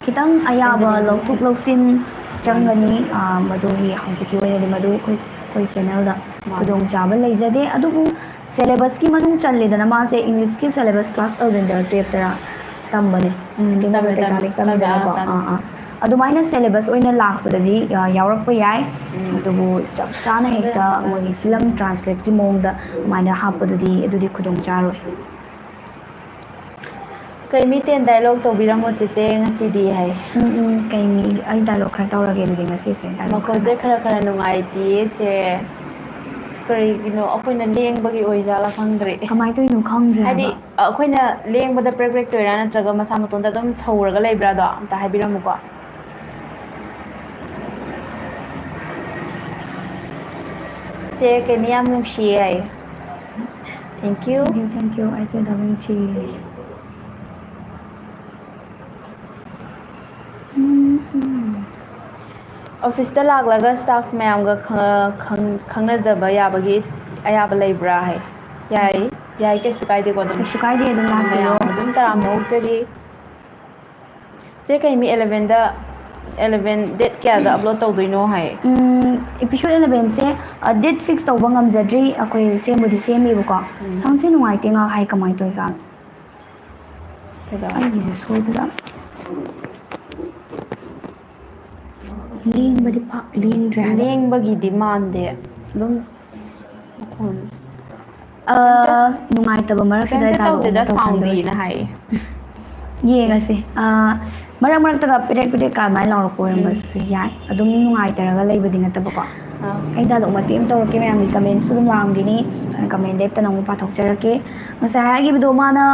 S1: ꯈꯤꯇꯪ ꯑꯌꯥꯕ ꯂꯧꯊꯣꯛ ꯂꯧꯁꯤꯟ ꯆꯪꯒꯅꯤ ꯃꯗꯨꯒꯤ ꯍꯧꯖꯤꯛꯀꯤ ꯑꯣꯏꯅꯗꯤ ꯃꯗꯨ ꯑꯩꯈꯣꯏ ꯆꯦꯅꯦꯜꯗ ꯈꯨꯗꯣꯡꯆꯥꯕ ꯂꯩꯖꯗꯦ ꯑꯗꯨꯕꯨ ꯁꯦꯂꯦꯕꯁꯀꯤ ꯃꯅꯨꯡ ꯆꯜꯂꯤꯗꯅ ꯃꯥꯁꯦ ꯏꯪꯂꯤꯁꯀꯤ ꯁꯦꯂꯦꯕꯁ ꯀ꯭ꯂꯥꯁ 11ꯗꯔ 12ꯗꯔ ꯇꯝꯕꯅꯦ ꯁꯦꯀꯦꯟꯗꯔ ꯇꯩꯇꯥꯅꯤꯛ ꯇꯝꯃꯤꯗꯅꯀꯣ ꯑꯗꯨꯃꯥꯏꯅ ꯁꯦꯂꯦꯕꯁ ꯑꯣꯏꯅ ꯂꯥꯛꯄꯗꯗꯤ ꯌꯥꯎꯔꯛꯄ ꯌꯥꯏ ꯑꯗꯨꯕꯨ ꯆꯞ ꯆꯥꯅ ꯍꯦꯛꯇ ꯃꯣꯏꯒꯤ ꯐꯤꯂꯝ ꯇ꯭ꯔꯥꯟꯁꯂꯦꯠꯀꯤ ꯃꯑꯣꯡꯗ ꯑꯗꯨꯃꯥꯏꯅ ꯍꯥꯞꯄꯗꯨꯗꯤ ꯈꯨꯗꯣꯡ ꯆꯥꯔꯣꯏ
S2: ꯀꯩꯃꯤ 10 ꯗꯥꯏꯂꯣग ꯇꯧꯕꯤꯔꯝꯃꯣ ꯆꯦꯆꯦ ꯉꯁꯤꯗꯤ ꯍꯥꯏ
S1: ꯀꯩꯃꯤ ꯑꯩ ꯗꯥꯏꯂꯣग ꯈꯔ ꯇꯧꯔꯒꯦ ꯑꯗꯨꯗꯤ ꯉꯁꯤꯁꯦ
S2: ꯃꯈꯣꯟꯁꯦ ꯈꯔ ꯅꯨꯡꯉꯥꯏꯇꯤꯌꯦ ꯆꯦ ꯀꯔꯤꯒꯤꯅꯣ ꯑꯩꯈꯣꯏꯅ ꯂꯦꯡꯕꯒꯤ ꯑꯣꯏꯖꯥꯠꯂꯥ ꯈꯪꯗ꯭ꯔꯦ
S1: ꯀꯃꯥꯏꯅ ꯇꯧꯔꯤꯅꯣ ꯈꯪꯗ꯭ꯔꯦ
S2: ꯍꯥꯏꯗꯤ
S1: ꯍꯥꯏꯕ
S2: ꯑꯩꯈꯣꯏꯅ ꯂꯦꯡꯕꯗ ꯄ꯭ꯔꯦꯛ ꯄ꯭ꯔꯦꯛ ꯇꯣꯏꯔꯥ ꯅꯠꯇ꯭ꯔꯒ ꯃꯁꯥ ꯃꯇꯣꯟꯗ ꯑꯗꯨꯝ ꯁꯧꯔꯒ ꯂꯩꯕ꯭ꯔꯥꯗꯣ ꯑꯝꯇ ꯍꯥꯏꯕꯤꯔꯝꯃꯨꯀꯣ ꯆꯦ ꯀꯩꯃꯤ ꯌꯥꯝ ꯅꯨꯡꯁꯤꯌꯦ ꯍꯥꯏꯌꯦ ꯊꯦꯡꯀ꯭ꯌꯨ
S1: ꯑꯩꯁꯦ ꯗꯕꯤꯡ
S2: ꯑꯣꯐꯤꯁꯇ ꯂꯥꯛꯂꯒ ꯁ꯭ꯇꯥꯐ ꯃꯌꯥꯝꯒ ꯈꯪꯅꯖꯕ ꯌꯥꯕꯒꯤ ꯑꯌꯥꯕ ꯂꯩꯕ꯭ꯔꯥ ꯍꯥꯏ ꯌꯥꯏ ꯀꯩꯁꯨ ꯀꯥꯏꯗꯦꯀꯣ ꯑꯗꯨꯝ
S1: ꯀꯩꯁꯨ ꯀꯥꯏꯗꯦ ꯑꯗꯨꯝ ꯂꯥꯛꯄꯤꯌꯣ
S2: ꯃꯌꯥꯝ ꯑꯗꯨꯝ ꯇꯔꯥꯝꯅ ꯑꯣꯛꯆꯔꯤ ꯆꯦ ꯀꯩꯃꯤ 11 ꯗꯦꯠ ꯀꯌꯥꯗ ꯑꯞꯂꯣꯗ ꯇꯧꯗꯣꯏꯅꯣ ꯍꯥꯏ
S1: ꯑꯦꯄꯤꯁꯣꯗ 11ꯁꯦ ꯗꯦꯠ ꯐꯤꯛꯁ ꯇꯧꯕ ꯉꯝꯖꯗ꯭ꯔꯤ ꯑꯩꯈꯣꯏ ꯁꯦꯝꯕꯨꯗꯤ ꯁꯦꯝꯃꯦꯕꯀꯣ ꯁꯥꯎꯟꯁꯦ ꯅꯨꯡꯉꯥꯏꯇꯦ ꯉꯥꯛ ꯍꯥꯏ ꯀꯃꯥꯏꯅ ꯇꯧꯔꯤꯖꯥꯠꯅꯣ ꯑꯩꯒꯤꯁꯦ ꯁꯣꯏꯕꯖꯥꯠꯂꯣ ꯂꯦꯡꯕꯗꯤ ꯄꯥꯛ ꯂꯦꯡꯗ꯭ꯔꯦ ꯍꯥꯏꯕ
S2: ꯂꯦꯡꯕꯒꯤꯗꯤ ꯃꯥꯟꯗꯦ ꯑꯗꯨꯝ ꯃꯈꯣꯟ
S1: ꯅꯨꯡꯉꯥꯏꯇꯕ ꯃꯔꯛꯁꯤꯗ
S2: ꯀꯩꯝꯇ
S1: ꯗꯥꯏꯂꯣꯛ
S2: ꯇꯧꯗꯦꯗ
S1: ꯑꯃꯨꯛ ꯇꯧꯁꯟꯗꯣꯔꯦ
S2: ꯁꯥꯎꯟꯗꯤꯅ ꯍꯥꯏꯌꯦ
S1: ꯌꯦꯡꯉꯁꯤ ꯃꯔꯛ ꯃꯔꯛꯇꯒ ꯄꯦꯗꯦꯛ ꯑꯗꯨꯃꯥꯏꯅ ꯂꯥꯎꯔꯛꯄ ꯑꯣꯏꯔꯝꯕꯁꯨ ꯌꯥꯏ ꯑꯗꯨꯝ ꯅꯨꯡꯉꯥꯏꯇꯔꯒ ꯂꯩꯕꯗꯤ ꯅꯠꯇꯕꯀꯣ ꯑꯩ ꯗꯥꯏꯂꯣꯛ ꯃꯇꯦꯛ ꯑꯃ ꯇꯧꯔꯛꯀꯦ ꯃꯌꯥꯝꯒꯤ ꯀꯃꯦꯟꯁꯨ ꯑꯗꯨꯝ ꯂꯥꯛꯑꯝꯈꯤꯅꯤ ꯀꯃꯦꯟ ꯂꯦꯞꯇꯅ ꯑꯃꯨꯛ ꯄꯥꯊꯣꯛꯆꯔꯛꯀꯦ ꯉꯁꯥꯏ ꯍꯥꯏꯈꯤꯕꯗꯣ ꯃꯥꯅ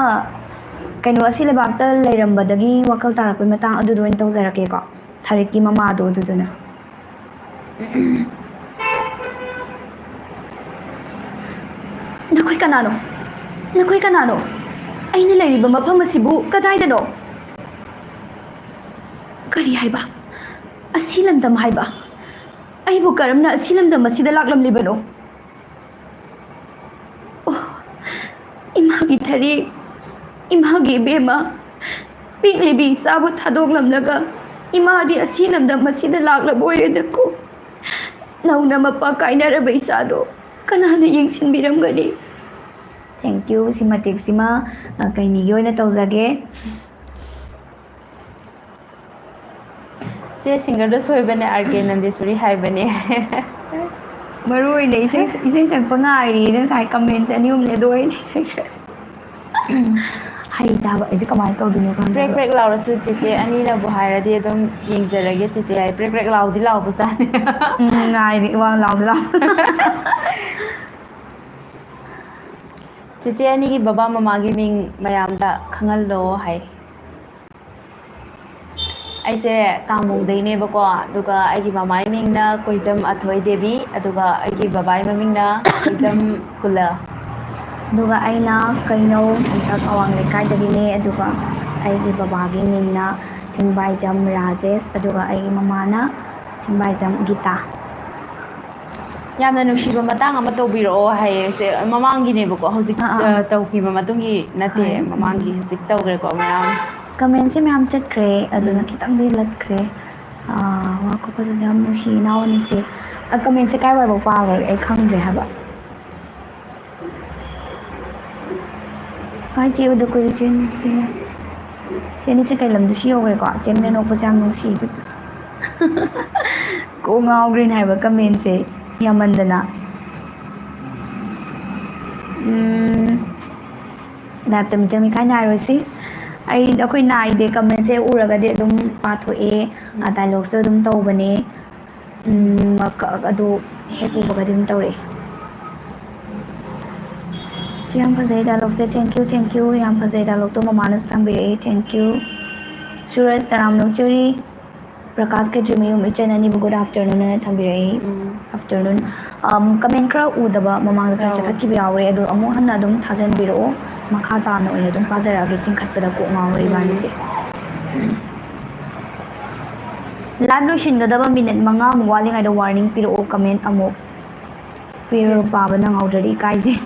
S1: ꯀꯩꯅꯣ ꯑꯁꯤ ꯂꯩꯕꯥꯛꯇ ꯂꯩꯔꯝꯕꯗꯒꯤ ꯋꯥꯈꯜ ꯇꯥꯔꯛꯄꯩ ꯃꯇꯥꯡ ꯑꯗꯨꯗꯣ ꯑꯣꯏꯅ ꯇꯧꯖꯔꯛꯀꯦꯀꯣ ꯊꯥꯔꯤꯛꯀꯤ ꯃꯃꯥꯗꯣ ꯑꯗꯨꯗꯨꯅ ꯅꯈꯣꯏ ꯀꯅꯥꯅꯣ ꯑꯩꯅ ꯂꯩꯔꯤꯕ ꯃꯐꯝ ꯑꯁꯤꯕꯨ ꯀꯗꯥꯏꯗꯅꯣ ꯀꯔꯤ ꯍꯥꯏꯕ ꯑꯁꯤ ꯂꯝꯗꯝ ꯍꯥꯏꯕ ꯑꯩꯕꯨ ꯀꯔꯝꯅ ꯑꯁꯤ ꯂꯝꯗꯝ ꯑꯁꯤꯗ ꯂꯥꯛꯂꯝꯂꯤꯕꯅꯣ ꯑꯣ ꯏꯃꯥꯒꯤ ꯊꯔꯤ ꯏꯃꯥꯒꯤ ꯏꯕꯦꯝꯃ ꯄꯤꯛꯂꯤꯕꯤ ꯏꯆꯥꯕꯨ ꯊꯥꯗꯣꯛꯂꯝꯂꯒ ꯏꯃꯥꯗꯤ ꯑꯁꯤ ꯂꯝꯗꯝ ꯑꯁꯤꯗ ꯂꯥꯛꯂꯕ ꯑꯣꯏꯔꯦꯅꯀꯣ ꯅꯧꯅ ꯃꯄꯥ ꯀꯥꯏꯅꯔꯕ ꯏꯆꯥꯗꯣ ꯀꯅꯥꯅ ꯌꯦꯡꯁꯤꯟꯕꯤꯔꯝꯒꯅꯤ ꯊꯦꯡꯀ꯭ꯌꯨ ꯁꯤ ꯃꯇꯦꯛꯁꯤꯃ ꯀꯩꯃꯤꯒꯤ ꯑꯣꯏꯅ ꯇꯧꯖꯒꯦ
S2: ꯆꯦ ꯁꯤꯡꯒꯔꯗꯣ ꯁꯣꯏꯕꯅꯦ RK ꯅꯟꯗꯦꯁꯣꯔꯤ ꯍꯥꯏꯕꯅꯦ
S1: ꯃꯔꯨ ꯑꯣꯏꯅ ꯏꯁꯩ ꯁꯛꯄ ꯉꯥꯏꯔꯤꯅ ꯉꯁꯥꯏ ꯀꯃꯦꯟꯁꯦ ꯑꯅꯤ ꯑꯍꯨꯝꯅꯦ ꯑꯗꯣ ꯑꯩꯅ ꯏꯁꯩ ꯍꯩꯇꯕ ꯑꯩꯁꯦ ꯀꯃꯥꯏꯅ ꯇꯧꯗꯣꯏꯅꯣ
S2: ꯄ꯭ꯔꯦꯛ
S1: ꯈꯪꯗꯕ
S2: ꯄ꯭ꯔꯦꯛ ꯂꯥꯎꯔꯁꯨ ꯆꯦꯆꯦ ꯑꯅꯤꯅꯕꯨ ꯍꯥꯏꯔꯗꯤ ꯑꯗꯨꯝ ꯌꯦꯡꯖꯔꯒꯦ ꯆꯦꯆꯦ ꯍꯥꯏ ꯄ꯭ꯔꯦꯛ ꯄ꯭ꯔꯦꯛ ꯂꯥꯎꯗꯤ ꯂꯥꯎꯕꯖꯥꯠꯅꯤ
S1: ꯉꯥꯏꯔꯤ ꯋꯥ ꯂꯥꯎꯗ ꯂꯥꯎ
S2: ꯆꯦꯆꯦ ꯑꯅꯤꯒꯤ ꯕꯕꯥ ꯃꯃꯥꯒꯤ ꯃꯤꯡ ꯃꯌꯥꯝꯗ ꯈꯪꯍꯜꯂꯣ ꯍꯥꯏ ꯑꯩꯁꯦ ꯀꯥꯡꯃꯣꯡꯗꯩꯅꯦꯕꯀꯣ ꯑꯗꯨꯒ ꯑꯩꯒꯤ ꯃꯃꯥꯏ ꯃꯤꯡꯅ ꯀꯣꯏꯖꯝ ꯑꯊꯣꯏ ꯗꯦꯕꯤ ꯑꯗꯨꯒ ꯑꯩꯒꯤ ꯕꯕꯥꯏ ꯃꯃꯤꯡꯅ ꯀꯣꯏꯖꯝ ꯀꯨꯂ
S1: ꯑꯗꯨꯒ ꯑꯩꯅ ꯀꯩꯅꯧ ꯍꯟꯇꯛ ꯑꯋꯥꯡ ꯂꯩꯀꯥꯏꯗꯒꯤꯅꯦ ꯑꯗꯨꯒ ꯑꯩꯒꯤ ꯕꯕꯥꯒꯤ ꯃꯤꯡꯅ ꯊꯤꯡꯕꯥꯏꯖꯝ ꯔꯥꯖꯦꯁ ꯑꯗꯨꯒ ꯑꯩꯒꯤ ꯃꯃꯥꯅ ꯊꯤꯡꯕꯥꯏꯖꯝ ꯒꯤꯇꯥ
S2: ꯌꯥꯝꯅ ꯅꯨꯡꯁꯤꯕ ꯃꯇꯥꯡ ꯑꯃ ꯇꯧꯕꯤꯔꯛꯑꯣ ꯍꯥꯏꯌꯦꯁꯦ ꯃꯃꯥꯡꯒꯤꯅꯦꯕꯀꯣ ꯍꯧꯖꯤꯛ ꯇꯧꯈꯤꯕ ꯃꯇꯨꯡꯒꯤ ꯅꯠꯇꯦ
S1: ꯍꯣꯏ
S2: ꯃꯃꯥꯡꯒꯤ ꯍꯧꯖꯤꯛ ꯇꯧꯈ꯭ꯔꯦꯀꯣ ꯃꯌꯥꯝ
S1: ꯀꯃꯦꯟꯁꯦ ꯃꯌꯥꯝ ꯆꯠꯈ꯭ꯔꯦ ꯑꯗꯨꯅ ꯈꯤꯇꯪꯗꯤ ꯂꯠꯈ꯭ꯔꯦ ꯋꯥ ꯈꯣꯠꯄꯁꯨ ꯌꯥꯝ ꯅꯨꯡꯁꯤ ꯏꯅꯥꯎ ꯑꯅꯤꯁꯦ ꯀꯃꯦꯟꯁꯦ ꯀꯥꯏꯋꯥꯏꯐꯥꯎ ꯄꯥꯈ꯭ꯔꯒꯦ ꯑꯩ ꯈꯪꯗ꯭ꯔꯦ ꯍꯥꯏꯕ ꯍꯥꯏ ꯆꯦ ꯎꯗ ꯀꯨꯏꯔꯦ ꯆꯦꯅꯤꯁꯦ ꯆꯦꯅꯤꯁꯦ ꯀꯩ ꯂꯝꯗꯁꯨ ꯌꯧꯈ꯭ꯔꯦꯀꯣ ꯆꯦꯟꯅ ꯅꯣꯛꯄꯁꯦ ꯌꯥꯝ ꯅꯨꯡꯁꯤ ꯑꯗꯨꯗ ꯀꯣꯛ ꯉꯥꯎꯈ꯭ꯔꯤꯅꯦ ꯍꯥꯏꯕ ꯀꯃꯦꯟꯁꯦ ꯌꯥꯝꯃꯟꯗꯅ ꯂꯥꯏꯞꯇ ꯃꯤꯆꯪ ꯃꯤꯈꯥꯏ ꯅꯥꯏꯔꯣꯏꯁꯤ ꯑꯩꯈꯣꯏ ꯅꯥꯏꯗꯦ ꯀꯃꯦꯟꯁꯦ ꯎꯔꯒꯗꯤ ꯑꯗꯨꯝ ꯄꯥꯊꯣꯛꯑꯦ ꯗꯥꯏꯂꯣꯛꯁꯨ ꯑꯗꯨꯝ ꯇꯧꯕꯅꯦ ꯑꯗꯨ ꯍꯦꯛ ꯎꯕꯒꯗꯤ ꯑꯗꯨꯝ ꯇꯧꯔꯛꯑꯦ ꯁꯤ ꯌꯥꯝ ꯐꯖꯩ ꯗꯥꯏꯂꯣꯛꯁꯦ ꯊꯦꯡꯛ ꯌꯨ ꯌꯥꯝ ꯐꯖꯩ ꯗꯥꯏꯂꯣꯛꯇꯣ ꯃꯃꯥꯅꯁꯨ ꯊꯝꯕꯤꯔꯛꯑꯦ ꯊꯦꯡꯛ ꯌꯨ ꯁꯨꯔꯖ ꯇꯔꯥꯝ ꯅꯣꯛꯆꯔꯤ ꯄ꯭ꯔꯀꯥꯁ ꯈꯦꯇ꯭ꯔꯤꯃꯌꯨꯝ ꯏꯆꯟ ꯑꯅꯤꯕꯨ ꯒꯨꯗ ꯑꯥꯐꯇꯔꯅꯨꯟ ꯑꯅ ꯊꯝꯕꯤꯔꯛꯏ ꯑꯥꯐꯇꯔꯅꯨꯟ ꯀꯃꯦꯟ ꯈꯔ ꯎꯗꯕ ꯃꯃꯥꯡꯗ ꯈꯔ ꯆꯠꯊꯠꯈꯤꯕ ꯌꯥꯎꯔꯦ ꯑꯗꯣ ꯑꯃꯨꯛ ꯍꯟꯅ ꯑꯗꯨꯝ ꯊꯥꯖꯟꯕꯤꯔꯛꯑꯣ ꯃꯈꯥ ꯇꯥꯅ ꯑꯣꯏꯅ ꯑꯗꯨꯝ ꯄꯥꯖꯔꯛꯑꯒꯦ ꯆꯤꯡꯈꯠꯄꯗ ꯀꯣꯛ ꯉꯥꯎꯔꯦ ꯏꯕꯥꯅꯤꯁꯦ ꯂꯥꯏꯚ ꯂꯣꯏꯁꯤꯟꯒꯗꯕ ꯃꯤꯅꯤꯠ 5 ꯋꯥꯠꯂꯤꯉꯩꯗ ꯋꯥꯔꯅꯤꯡ ꯄꯤꯔꯛꯑꯣ ꯀꯃꯦꯟ ꯑꯃꯨꯛ ꯄꯥꯕ ꯅꯪꯍꯧꯗ꯭ꯔꯗꯤ ꯏꯀꯥꯏꯖꯩ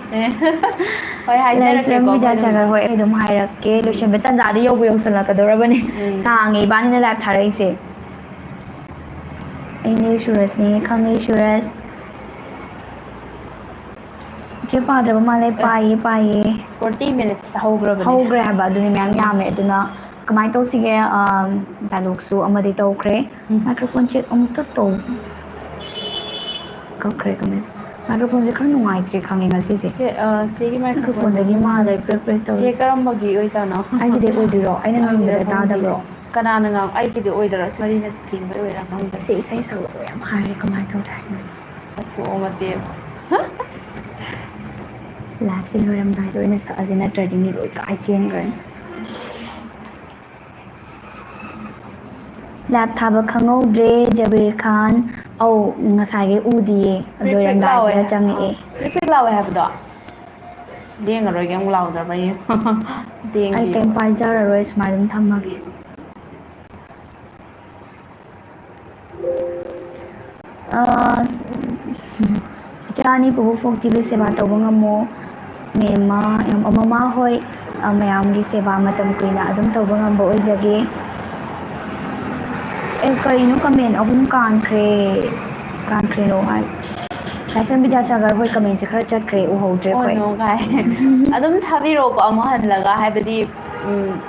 S2: ꯍꯣꯏ
S1: ꯂꯥꯏꯁ꯭ꯔꯝ
S2: ꯍꯥꯏꯖꯔꯛꯀꯦꯀꯣ ꯑꯩꯈꯣꯏ ꯑꯗꯨꯝ
S1: ꯕꯤꯗ꯭ꯌꯥꯁꯥꯒꯔ ꯍꯣꯏ ꯑꯩ ꯑꯗꯨꯝ ꯍꯥꯏꯔꯛꯀꯦ ꯂꯣꯏꯁꯤꯟꯕ ꯇꯟꯖꯥꯗꯤ ꯌꯧꯁꯜꯂꯛꯀꯗꯧꯔꯕꯅꯦ ꯁꯥꯡꯉꯦ ꯏꯕꯥꯅꯤꯅ ꯂꯥꯏꯚ ꯊꯥꯔꯛꯏꯁꯦ ꯑꯩꯅꯦ ꯁꯨꯔꯖꯅꯦ ꯈꯪꯉꯦ ꯁꯨꯔꯖ ꯏꯆꯦ ꯄꯥꯗ꯭ꯔꯕ ꯃꯥꯜꯂꯦ ꯄꯥꯏꯌꯦ
S2: 40 minutes ꯍꯧꯈ꯭ꯔꯕꯅꯦ
S1: ꯍꯧꯈ꯭ꯔꯦ ꯍꯥꯏꯕ ꯑꯗꯨꯅꯤ ꯃꯌꯥꯝ ꯌꯥꯝꯃꯦ ꯑꯗꯨꯅ ꯀꯃꯥꯏꯅ ꯇꯧꯁꯤꯒꯦ ꯗꯥꯏꯂꯣꯛꯁꯨ ꯑꯃꯗꯤ ꯇꯧꯈ꯭ꯔꯦ ꯃꯥꯏꯀ꯭ꯔꯣꯐꯣꯟ ꯆꯦꯛ ꯑꯃꯨꯛꯇ ꯇꯧ ꯀꯛꯈ꯭ꯔꯦ ꯀꯃꯦꯟꯁ ꯃꯥꯏꯀ꯭ꯔꯣꯐꯣꯟꯁꯦ ꯈꯔ ꯅꯨꯡꯉꯥꯏꯇ꯭ꯔꯦ ꯈꯪꯉꯦ ꯉꯁꯤꯁꯦ
S2: ꯆꯦꯒꯤ
S1: ꯃꯥꯏꯀ꯭ꯔꯣꯐꯣꯟꯗꯒꯤ
S2: ꯃꯥꯏꯀ꯭ꯔꯣꯐꯣꯟꯗꯒꯤ
S1: ꯃꯥꯜꯂꯦ
S2: ꯃꯥꯜꯂꯦ
S1: ꯄ꯭ꯔꯦꯛ ꯄ꯭ꯔꯦꯛ
S2: ꯆꯦ
S1: ꯇꯧꯔꯤꯁꯦ
S2: ꯀꯔꯝꯕꯒꯤ ꯑꯣꯏꯖꯥꯠꯅꯣ
S1: ꯑꯩꯒꯤꯗꯤ ꯑꯣꯏꯗꯣꯏꯔꯣ ꯑꯩꯅ
S2: ꯑꯩꯒꯤꯔ
S1: ꯉꯥꯡꯕꯗ
S2: ꯈꯪꯗꯦ
S1: ꯇꯥꯗꯕ꯭ꯔꯣ
S2: ꯀꯅꯥꯅ ꯑꯩꯒꯤꯗꯤ ꯑꯣꯏꯗꯣꯏꯔꯥ ꯃꯔꯤꯅ ꯊꯤꯡꯕ ꯑꯣꯏꯔꯥ ꯈꯪꯗꯦ
S1: ꯁꯤ ꯏꯁꯩ ꯁꯛꯂꯛꯑꯣ ꯌꯥꯝ ꯍꯥꯏꯔꯦ ꯀꯃꯥꯏꯅ ꯇꯧꯁꯦ ꯍꯥꯏꯅꯣ
S2: ꯁꯛꯇꯣꯛꯑꯣ ꯃꯇꯦꯛ
S1: ꯂꯥꯏꯐꯁꯦ ꯂꯣꯏꯔꯝꯗꯥꯏꯗ ꯑꯣꯏꯅ ꯁꯛꯑꯁꯦ ꯅꯠꯇ꯭ꯔꯗꯤ ꯃꯤ ꯂꯣꯏ ꯀꯥꯏ ꯆꯦꯟꯈ꯭ꯔꯅꯤ ꯂꯥꯏꯚ ꯊꯥꯕ ꯈꯪꯍꯧꯗ꯭ꯔꯦ ꯖꯕꯤꯔ ꯈꯥꯟ ꯉꯁꯥꯏꯒꯤ ꯎꯗꯤꯌꯦ
S2: ꯄ꯭ꯔꯤꯛ ꯄ꯭ꯔꯤꯛ ꯂꯥꯎꯋꯦ
S1: ꯂꯣꯏꯔꯝꯗꯥꯏꯁꯤꯗ ꯆꯪꯉꯛꯑꯦ
S2: ꯄ꯭ꯔꯤꯛ ꯄ꯭ꯔꯤꯛ ꯂꯥꯎꯋꯦ ꯍꯥꯏꯕꯗꯣ ꯂꯦꯡꯉꯔꯣꯏꯒꯦ ꯑꯃꯨꯛ ꯂꯥꯎꯗ꯭ꯔꯕ ꯌꯦꯡꯉꯣ
S1: ꯑꯩ ꯀꯩꯝ ꯄꯥꯏꯖꯔꯔꯣꯏ ꯁꯨꯃꯥꯏꯅ ꯑꯗꯨꯝ ꯊꯝꯃꯒꯦ ꯏꯆꯥ ꯑꯅꯤ ꯄꯨꯕꯨ ꯐꯣꯛ ꯇꯤꯚꯤ ꯁꯦꯕꯥ ꯇꯧꯕ ꯉꯝꯃꯣ ꯃꯃꯥ ꯍꯣꯏ ꯃꯌꯥꯝꯒꯤ ꯁꯦꯕꯥ ꯃꯇꯝ ꯀꯨꯏꯅ ꯑꯗꯨꯝ ꯇꯧꯕ ꯉꯝꯕ ꯑꯣꯏꯖꯒꯦ ꯀꯩꯅꯣ ꯀꯃꯦꯟ 3 ꯀꯥꯟꯈ꯭ꯔꯤꯅꯣ ꯍꯥꯏ ꯂꯥꯏꯁ꯭ꯔꯝ ꯕꯤꯗ꯭ꯌꯥꯁꯥꯒꯔ ꯍꯣꯏ ꯀꯃꯦꯟꯁꯦ ꯈꯔ ꯆꯠꯈ꯭ꯔꯦ ꯎꯍꯧꯗ꯭ꯔꯦ ꯑꯩꯈꯣꯏ
S2: ꯑꯣ ꯀꯥꯏ ꯑꯗꯨꯝ ꯊꯥꯕꯤꯔꯛꯑꯣꯀꯣ ꯑꯃꯨꯛ ꯍꯜꯂꯒ ꯍꯥꯏꯕꯗꯤ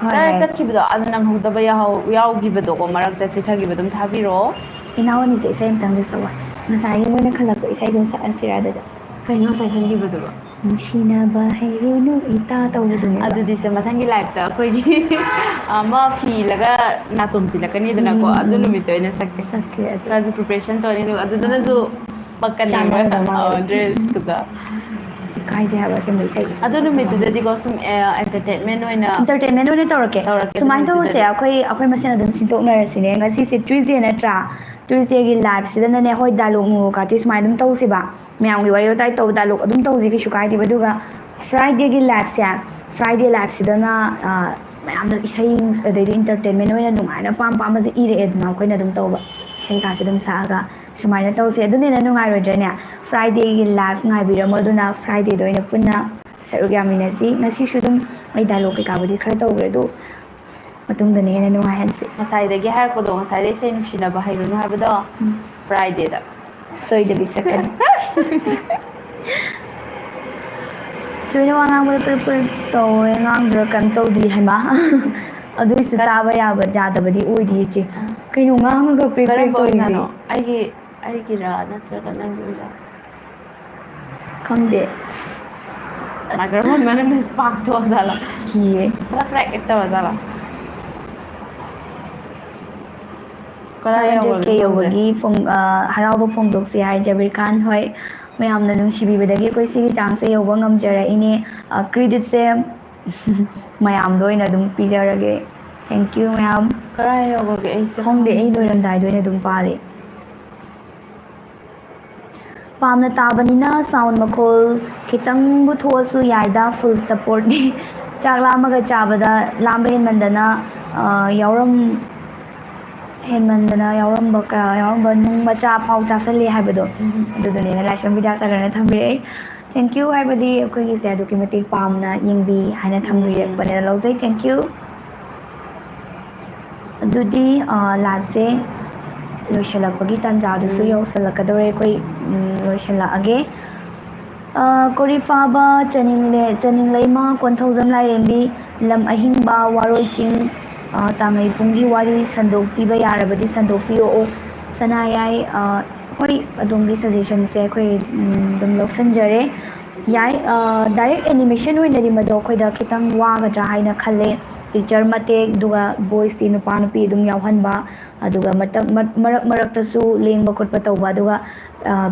S1: ꯍꯣꯏ
S2: ꯈꯔ
S1: ꯍꯣꯏ
S2: ꯆꯠꯈꯤꯕꯗꯣ ꯑꯗꯨ ꯅꯪꯍꯧꯗꯕ ꯌꯥꯎꯈꯤꯕꯗꯣꯀꯣ ꯃꯔꯛꯇ ꯆꯤꯊꯈꯤꯕ ꯑꯗꯨꯝ ꯊꯥꯕꯤꯔꯛꯑꯣ
S1: ꯏꯅꯥꯎ ꯑꯅꯤꯁꯦ ꯏꯁꯩ ꯑꯃꯇꯪꯗꯤ ꯁꯛꯑꯣ ꯉꯁꯥꯏꯒꯤ ꯃꯣꯏꯅ ꯈꯜꯂꯛꯄ ꯏꯁꯩꯗꯣ ꯁꯛꯑꯁꯤꯔ ꯑꯗꯨꯗ
S2: ꯀꯩꯅꯣ ꯉꯁꯥꯏ ꯈꯟꯈꯤꯕꯗꯨꯕꯣ
S1: ꯅꯨꯡꯁꯤꯅꯕ ꯍꯩꯔꯨꯅꯨ ꯏꯇꯥ ꯇꯧꯕꯗꯨꯅꯦꯕ
S2: ꯑꯗꯨꯗꯤ ꯁꯦ ꯃꯊꯪꯒꯤ ꯂꯥꯏꯐꯇ ꯑꯩꯈꯣꯏꯒꯤ ꯑꯃ ꯐꯤꯂꯒ ꯅꯥꯆꯣꯝꯁꯤꯜꯂꯛꯀꯅꯤꯗꯅꯀꯣ ꯑꯗꯨ ꯅꯨꯃꯤꯠꯇ ꯑꯣꯏꯅ ꯁꯛꯀꯦ
S1: ꯑꯗꯨ
S2: ꯈꯔꯁꯨ ꯄ꯭ꯔꯤꯄꯦꯔꯦꯁꯟ ꯇꯧꯅꯤ ꯑꯗꯨꯒ ꯑꯗꯨꯗꯅꯁꯨ ꯄꯛꯀꯅꯦꯕ
S1: ꯆꯥꯟꯅꯒꯗꯧ ꯃꯥꯜꯂꯦꯕ
S2: ꯗ꯭ꯔꯦꯁꯇꯨꯒ
S1: ꯏꯀꯥꯏꯖꯩ ꯍꯥꯏꯕ ꯑꯁꯦꯡꯕ ꯏꯁꯩꯁꯨ
S2: ꯑꯗꯨ
S1: ꯁꯛꯄ ꯉꯝꯗꯦ
S2: ꯅꯨꯃꯤꯠꯇꯨꯗꯗꯤꯀꯣ ꯁꯨꯝ ꯑꯦꯟꯇꯔꯇꯦꯟꯃꯦꯟ ꯑꯣꯏꯅ
S1: ꯏꯟꯇꯔꯇꯦꯟꯃꯦꯟ ꯑꯣꯏꯅ ꯇꯧꯔꯛꯀꯦ
S2: ꯑꯗꯨ
S1: ꯁꯨꯃꯥꯏꯅ ꯇꯧꯔꯁꯦ
S2: ꯅꯨꯃꯤꯠꯇꯨꯗꯗꯤ
S1: ꯑꯩꯈꯣꯏ ꯃꯁꯦꯟ ꯑꯗꯨꯝ ꯁꯤꯟꯗꯣꯛꯅꯔꯁꯤꯅꯦ ꯉꯁꯤꯁꯦ ꯇ꯭ꯌꯨꯁꯗꯦ ꯅꯠꯇ꯭ꯔꯥ ꯇ꯭ꯌꯨꯁꯗꯦꯒꯤ ꯂꯥꯏꯐꯁꯤꯗꯅꯅꯦ ꯍꯣꯏ ꯗꯥꯏꯂꯣꯛ ꯅꯨꯡꯂꯣꯛꯀꯥꯇꯤ ꯁꯨꯃꯥꯏꯅ ꯑꯗꯨꯝ ꯇꯧꯁꯦꯕ ꯃꯌꯥꯝꯒꯤ ꯋꯥꯔꯤ ꯋꯥꯇꯥꯏ ꯇꯧꯕ ꯗꯥꯏꯂꯣꯛ ꯑꯗꯨꯝ ꯇꯧꯁꯤ ꯀꯩꯁꯨ ꯀꯥꯏꯗꯦꯕ ꯑꯗꯨꯒ ꯐ꯭ꯔꯥꯏꯗꯦꯒꯤ ꯂꯥꯏꯐꯁꯦ ꯐ꯭ꯔꯥꯏꯗꯦ ꯂꯥꯏꯐꯁꯤꯗꯅ ꯃꯌꯥꯝꯅ ꯏꯁꯩ ꯑꯗꯩꯗꯤ ꯏꯟꯇꯔꯇꯦꯟꯃꯦꯟ ꯑꯣꯏꯅ ꯅꯨꯡꯉꯥꯏꯅ ꯄꯥꯝꯕꯁꯦ ꯏꯔꯛꯑꯦꯗꯅ ꯑꯩꯈꯣꯏꯅ ꯑꯗꯨꯝ ꯇꯧꯕ ꯏꯁꯩꯀꯥꯁꯦ ꯑꯗꯨꯝ ꯁꯛꯑꯒ ꯁꯨꯃꯥꯏꯅ ꯇꯧꯁꯦ ꯑꯗꯨꯅ ꯅꯨꯡꯉꯥꯏꯔꯣꯏꯗ꯭ꯔꯅꯦ ꯐ꯭ꯔꯥꯏꯗꯦꯒꯤ ꯂꯥꯏꯐ ꯉꯥꯏꯕꯤꯔꯝꯃꯣ ꯑꯗꯨꯅ ꯐ꯭ꯔꯥꯏꯗꯦꯗ ꯑꯣꯏꯅ ꯄꯨꯟꯅ ꯁꯔꯨꯛ ꯌꯥꯃꯤꯟꯅꯁꯤ ꯉꯁꯤꯁꯨ ꯑꯗꯨꯝ ꯑꯩ ꯗꯥꯏꯂꯣꯛ ꯀꯩꯀꯥꯕꯨꯗꯤ ꯈꯔ ꯇꯧꯈ꯭ꯔꯦ ꯑꯗꯣ ꯃꯇꯨꯡꯗꯅ ꯍꯦꯟꯅ ꯅꯨꯡꯉꯥꯏꯍꯟꯁꯤ
S2: ꯉꯁꯥꯏꯗꯒꯤ ꯍꯥꯏꯔꯛꯄꯗꯣ ꯉꯁꯥꯏꯗꯩ ꯏꯁꯩ ꯅꯨꯡꯁꯤꯅꯕ ꯍꯩꯔꯨꯅꯨ ꯍꯥꯏꯕꯗꯣ ꯐ꯭ꯔꯥꯏꯗꯦꯗ
S1: ꯁꯣꯏꯗꯕꯤ ꯁꯛꯀꯅꯤ ꯆꯣꯏꯅ ꯋꯥ ꯉꯥꯡꯕꯗ ꯄ꯭ꯔꯤꯛ ꯇꯧꯋꯦ ꯉꯥꯡꯗ꯭ꯔꯥ ꯀꯩꯝ ꯇꯧꯗꯦ ꯍꯥꯏꯕ ꯑꯗꯨꯏꯁꯨ ꯇꯥꯕ ꯌꯥꯗꯕꯗꯤ ꯑꯣꯏꯗꯤꯌꯦ ꯏꯆꯦ ꯀꯩꯅꯣ ꯉꯥꯡꯉꯒ ꯄ꯭ꯔꯤꯛ ꯄ꯭ꯔꯤꯛ
S2: ꯀꯔꯝꯕ
S1: ꯇꯧꯔꯤꯁꯦ
S2: ꯑꯣꯏꯖꯥꯠꯅꯣ ꯑꯩꯒꯤꯔ ꯅꯠꯇ꯭ꯔꯒ ꯅꯪꯒꯤ ꯑꯣꯏꯖꯥꯠꯅꯣ
S1: ꯈꯪꯗꯦ
S2: ꯃꯥꯏꯀ꯭ꯔꯣꯐꯣꯟ ꯃꯅꯨꯡꯗ ꯁ꯭ꯄꯥꯔꯛ ꯊꯣꯛꯑꯖꯥꯠꯂꯣ
S1: ꯀꯤꯌꯦ
S2: ꯄ꯭ꯔꯦꯛ ꯄ꯭ꯔꯦꯛ ꯇꯧꯔꯖꯥꯠꯂꯣ ꯀꯗꯥꯏ
S1: 500K
S2: ꯌꯧꯈ꯭ꯔꯒꯦ ꯈꯪꯗ꯭ꯔꯦ
S1: ꯌꯧꯕꯒꯤ ꯍꯔꯥꯎꯕ ꯐꯣꯡꯗꯣꯛꯁꯤ ꯍꯥꯏ ꯖꯕꯤꯔ ꯈꯥꯟ ꯍꯣꯏ ꯃꯌꯥꯝꯅ ꯅꯨꯡꯁꯤꯕꯤꯕꯗꯒꯤ ꯑꯩꯈꯣꯏ ꯁꯤꯒꯤ ꯆꯥꯡꯁꯦ ꯌꯧꯕ ꯉꯝꯖꯔꯛꯏꯅꯦ ꯀ꯭ꯔꯤꯗꯤꯠꯁꯦ ꯃꯌꯥꯝꯗ ꯑꯣꯏꯅ ꯑꯗꯨꯝ ꯄꯤꯖꯔꯒꯦ ꯊꯦꯡꯛ ꯌꯨ ꯃꯌꯥꯝ
S2: ꯀꯔꯥꯏ ꯌꯧꯈ꯭ꯔꯒꯦ ꯑꯩꯁꯦ
S1: ꯈꯪꯗꯦ ꯑꯩ
S2: ꯈꯪꯗ꯭ꯔꯦ
S1: ꯂꯣꯏꯔꯝꯗꯥꯏꯗ ꯑꯣꯏꯅ ꯑꯗꯨꯝ ꯄꯥꯔꯦ ꯄꯥꯝꯅ ꯇꯥꯕꯅꯤꯅ ꯁꯥꯎꯟ ꯃꯈꯣꯜ ꯈꯤꯇꯪꯕꯨ ꯊꯣꯛꯑꯁꯨ ꯌꯥꯏꯗ ꯐꯨꯜ ꯁꯞꯄꯣꯔꯠꯅꯤ ꯆꯥꯛ ꯂꯥꯝꯃꯒ ꯆꯥꯕꯗ ꯂꯥꯝꯕ ꯍꯦꯟꯃꯟꯗꯅ ꯌꯥꯎꯔꯝꯕ ꯅꯨꯡ ꯃꯆꯥ ꯐꯥꯎ ꯆꯥꯁꯜꯂꯦ ꯍꯥꯏꯕꯗꯣ ꯑꯗꯨꯗꯨꯅꯦꯅ ꯂꯥꯏꯁ꯭ꯔꯝ ꯕꯤꯗ꯭ꯌꯥꯁꯥꯒꯔꯅ ꯊꯝꯕꯤꯔꯛꯏ ꯊꯦꯡꯛ ꯌꯨ ꯍꯥꯏꯕꯗꯤ ꯑꯩꯈꯣꯏꯒꯤꯁꯦ ꯑꯗꯨꯛꯀꯤ ꯃꯇꯤꯛ ꯄꯥꯝꯅ ꯌꯦꯡꯕꯤ ꯍꯥꯏꯅ ꯊꯝꯕꯤꯔꯛꯄꯅꯦꯅ ꯂꯧꯖꯩ ꯊꯦꯡꯛ ꯌꯨ ꯑꯗꯨꯗꯤ ꯂꯥꯏꯐꯁꯦ ꯂꯣꯏꯁꯤꯜꯂꯛꯄꯒꯤ ꯇꯥꯟꯖꯥꯗꯨꯁꯨ ꯌꯧꯁꯜꯂꯛꯀꯗꯧꯔꯦ ꯑꯩꯈꯣꯏ ꯂꯣꯏꯁꯤꯜꯂꯛꯑꯒꯦ ꯀꯣꯔꯤꯐꯥꯕ ꯆꯅꯤꯡꯂꯩꯃ ꯀꯣꯟꯊꯧꯖꯝ ꯂꯥꯏꯔꯦꯝꯕꯤ ꯂꯝ ꯑꯍꯤꯡꯕ ꯋꯥꯔꯣꯏ ꯆꯤꯡ ꯇꯥꯡꯉꯩꯄꯨꯡꯒꯤ ꯋꯥꯔꯤ ꯁꯟꯗꯣꯛꯄꯤꯕ ꯌꯥꯔꯕꯗꯤ ꯁꯟꯗꯣꯛꯄꯤꯔꯛꯑꯣ ꯁꯅꯥꯌꯥꯏ ꯍꯣꯏ ꯑꯗꯣꯝꯒꯤ ꯁꯖꯦꯁꯟꯁꯦ ꯑꯩꯈꯣꯏ ꯑꯗꯨꯝ ꯂꯧꯁꯤꯟꯖꯔꯦ ꯌꯥꯏ ꯗꯥꯏꯔꯦꯛ ꯑꯦꯅꯤꯃꯦꯁꯟ ꯑꯣꯏꯅꯗꯤ ꯃꯗꯣ ꯑꯩꯈꯣꯏꯗ ꯈꯤꯇꯪ ꯋꯥꯒꯗ꯭ꯔꯥ ꯍꯥꯏꯅ ꯈꯜꯂꯦ ꯄꯤꯛꯆꯔ ꯃꯇꯦꯛ ꯑꯗꯨꯒ ꯚꯣꯏꯁꯇꯤ ꯅꯨꯄꯥ ꯅꯨꯄꯤ ꯑꯗꯨꯝ ꯌꯥꯎꯍꯟꯕ ꯑꯗꯨꯒ ꯃꯔꯛ ꯃꯔꯛꯇꯁꯨ ꯂꯦꯡꯕ ꯈꯣꯠꯄ ꯇꯧꯕ ꯑꯗꯨꯒ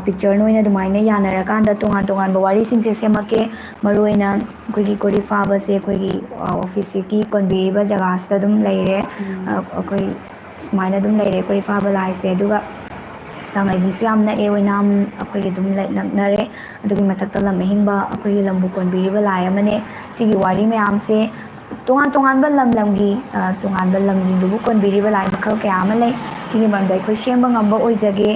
S1: ꯄꯤꯛꯆꯔ ꯅꯣꯏꯅ ꯑꯗꯨꯃꯥꯏꯅ ꯌꯥꯅꯔꯀꯥꯟꯗ ꯇꯣꯉꯥꯟ ꯇꯣꯉꯥꯟꯕ ꯋꯥꯔꯤꯁꯤꯡꯁꯦ ꯁꯦꯝꯃꯛꯀꯦ ꯃꯔꯨꯑꯣꯏꯅ ꯑꯩꯈꯣꯏꯒꯤ ꯀꯣꯔꯤ ꯐꯥꯕꯁꯦ ꯑꯩꯈꯣꯏꯒꯤ ꯑꯣꯐꯤꯁꯁꯤꯒꯤ ꯀꯣꯟꯕꯤꯔꯤꯕ ꯖꯒꯥꯁꯤꯗ ꯑꯗꯨꯝ ꯂꯩꯔꯦ ꯑꯩꯈꯣꯏ ꯁꯨꯃꯥꯏꯅ ꯑꯗꯨꯝ ꯂꯩꯔꯦ ꯀꯣꯔꯤ ꯐꯥꯕ ꯂꯥꯏꯁꯦ ꯑꯗꯨꯒ ꯀꯪꯂꯩꯕꯨꯡꯁꯨ ꯌꯥꯝ ꯅꯛꯑꯦ ꯑꯣꯏꯅꯥꯝ ꯑꯩꯈꯣꯏꯒꯤ ꯑꯗꯨꯝ ꯅꯛꯅꯔꯦ ꯑꯗꯨꯒꯤ ꯃꯊꯛꯇ ꯂꯝ ꯑꯍꯤꯡꯕ ꯑꯩꯈꯣꯏꯒꯤ ꯂꯝꯕꯨ ꯀꯣꯟꯕꯤꯔꯤꯕ ꯂꯥꯏ ꯑꯃꯅꯦ ꯁꯤꯒꯤ ꯋꯥꯔꯤ ꯃꯌꯥꯝꯁꯦ ꯇꯣꯉꯥꯟ ꯇꯣꯉꯥꯟꯕ ꯂꯝꯒꯤ ꯇꯣꯉꯥꯟꯕ ꯂꯝꯁꯤꯡꯗꯨꯕꯨ ꯀꯣꯟꯕꯤꯔꯤꯕ ꯂꯥꯏ ꯃꯈꯜ ꯀꯌా ꯑꯃ ꯂꯩ ꯁꯤꯒꯤ ꯃꯔꯝꯗ ꯑꯩꯈꯣꯏ ꯁꯦꯝꯕ ꯉꯝꯕ ꯑꯣꯏꯖꯒꯦ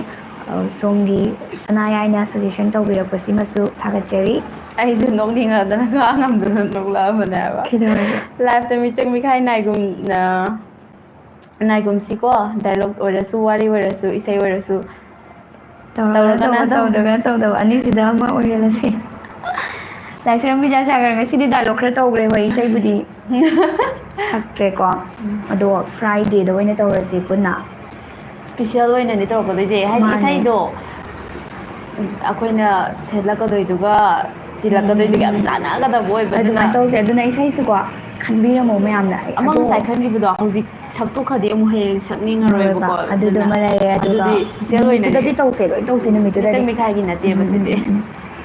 S1: ꯁꯣꯝꯒꯤ ꯁꯅꯥ ꯌꯥꯏꯅ ꯁꯖꯦꯁꯟ ꯇꯧꯕꯤꯔꯛꯄꯁꯤꯃꯁꯨ ꯊꯥꯒꯠꯆꯔꯤ
S2: ꯑꯩꯁꯨ ꯅꯣꯛꯅꯤꯡꯉꯗꯅ ꯉꯥꯡꯉꯝꯗꯅ ꯅꯣꯛꯂꯛꯑꯕꯅꯦꯕ
S1: ꯀꯩꯗꯧꯔꯒꯦ
S2: ꯂꯥꯏꯐꯇ ꯃꯤꯆꯪ ꯃꯤꯈꯥꯏ ꯅꯥꯏꯒꯨꯝꯁꯤꯀꯣ ꯗꯥꯏꯂꯣꯛ ꯑꯣꯏꯔꯁꯨ ꯋꯥꯔꯤ ꯑꯣꯏꯔꯁꯨ ꯏꯁꯩ ꯑꯣꯏꯔꯁꯨ
S1: ꯇꯧꯔꯒꯅ ꯇꯧꯕ ꯇꯧꯗ꯭ꯔꯒꯅ ꯇꯧꯗꯕ ꯑꯅꯤꯁꯤꯗ ꯑꯃ ꯑꯣꯏꯍꯜꯂꯁꯤ ꯂꯥꯏꯁ꯭ꯔꯝ ꯕꯤꯗ꯭ꯌꯥꯁꯥꯒꯔ ꯉꯁꯤꯗꯤ ꯗꯥꯏꯂꯣꯛ ꯈꯔ ꯇꯧꯈ꯭ꯔꯦ ꯍꯣꯏ ꯏꯁꯩꯕꯨꯗꯤ ꯁꯛꯇ꯭ꯔꯦꯀꯣ ꯑꯗꯣ ꯐ꯭ꯔꯥꯏꯗꯦꯗ ꯑꯣꯏꯅ ꯇꯧꯔꯁꯤ ꯄꯨꯟꯅ
S2: ꯁ꯭ꯄꯤꯁꯦꯜ ꯑꯣꯏꯅꯅꯦ ꯇꯧꯔꯛꯀꯗꯣꯏꯁꯦ ꯍꯥꯏꯗꯤ
S1: ꯃꯥꯅꯦ
S2: ꯏꯁꯩꯗꯣ ꯑꯩꯈꯣꯏꯅ ꯁꯦꯠꯂꯛꯀꯗꯣꯏꯗꯨꯒ ꯆꯤꯜꯂꯛꯀꯗꯣꯏꯗꯨꯒ ꯌꯥꯝ ꯆꯥꯟꯅꯒꯗꯕ ꯑꯣꯏꯕ ꯑꯗꯨꯅ
S1: ꯑꯗꯨꯃꯥꯏꯅ ꯇꯧꯁꯦ ꯑꯗꯨꯅ ꯏꯁꯩꯁꯨꯀꯣ ꯈꯟꯕꯤꯔꯝꯃꯣ ꯃꯌꯥꯝꯅ
S2: ꯑꯃ
S1: ꯑꯗꯣ
S2: ꯉꯁꯥꯏ ꯈꯟꯈꯤꯕꯗꯣ ꯍꯧꯖꯤꯛ ꯁꯛꯇꯣꯛꯈ꯭ꯔꯗꯤ ꯑꯃꯨꯛ ꯍꯌꯦꯡ
S1: ꯉꯔꯣꯏꯕ
S2: ꯁꯛꯅꯤꯡꯉꯔꯣꯏꯕꯀꯣ
S1: ꯑꯗꯨꯗꯨꯃ ꯂꯩꯔꯦ ꯑꯗꯨꯒ
S2: ꯑꯗꯨꯗꯤ ꯏꯁꯄꯤꯁꯦꯜ ꯑꯣꯏꯅꯅꯦ
S1: ꯅꯨꯃꯤꯠꯇꯨꯗꯗꯤ ꯇꯧꯁꯦ ꯂꯣꯏ ꯇꯧꯁꯦ ꯅꯨꯃꯤꯠꯇꯨꯗꯗꯤ
S2: ꯃꯤꯆꯪ ꯃꯤꯈꯥꯏꯒꯤ ꯅꯠꯇꯦꯕ ꯁꯤꯗꯤ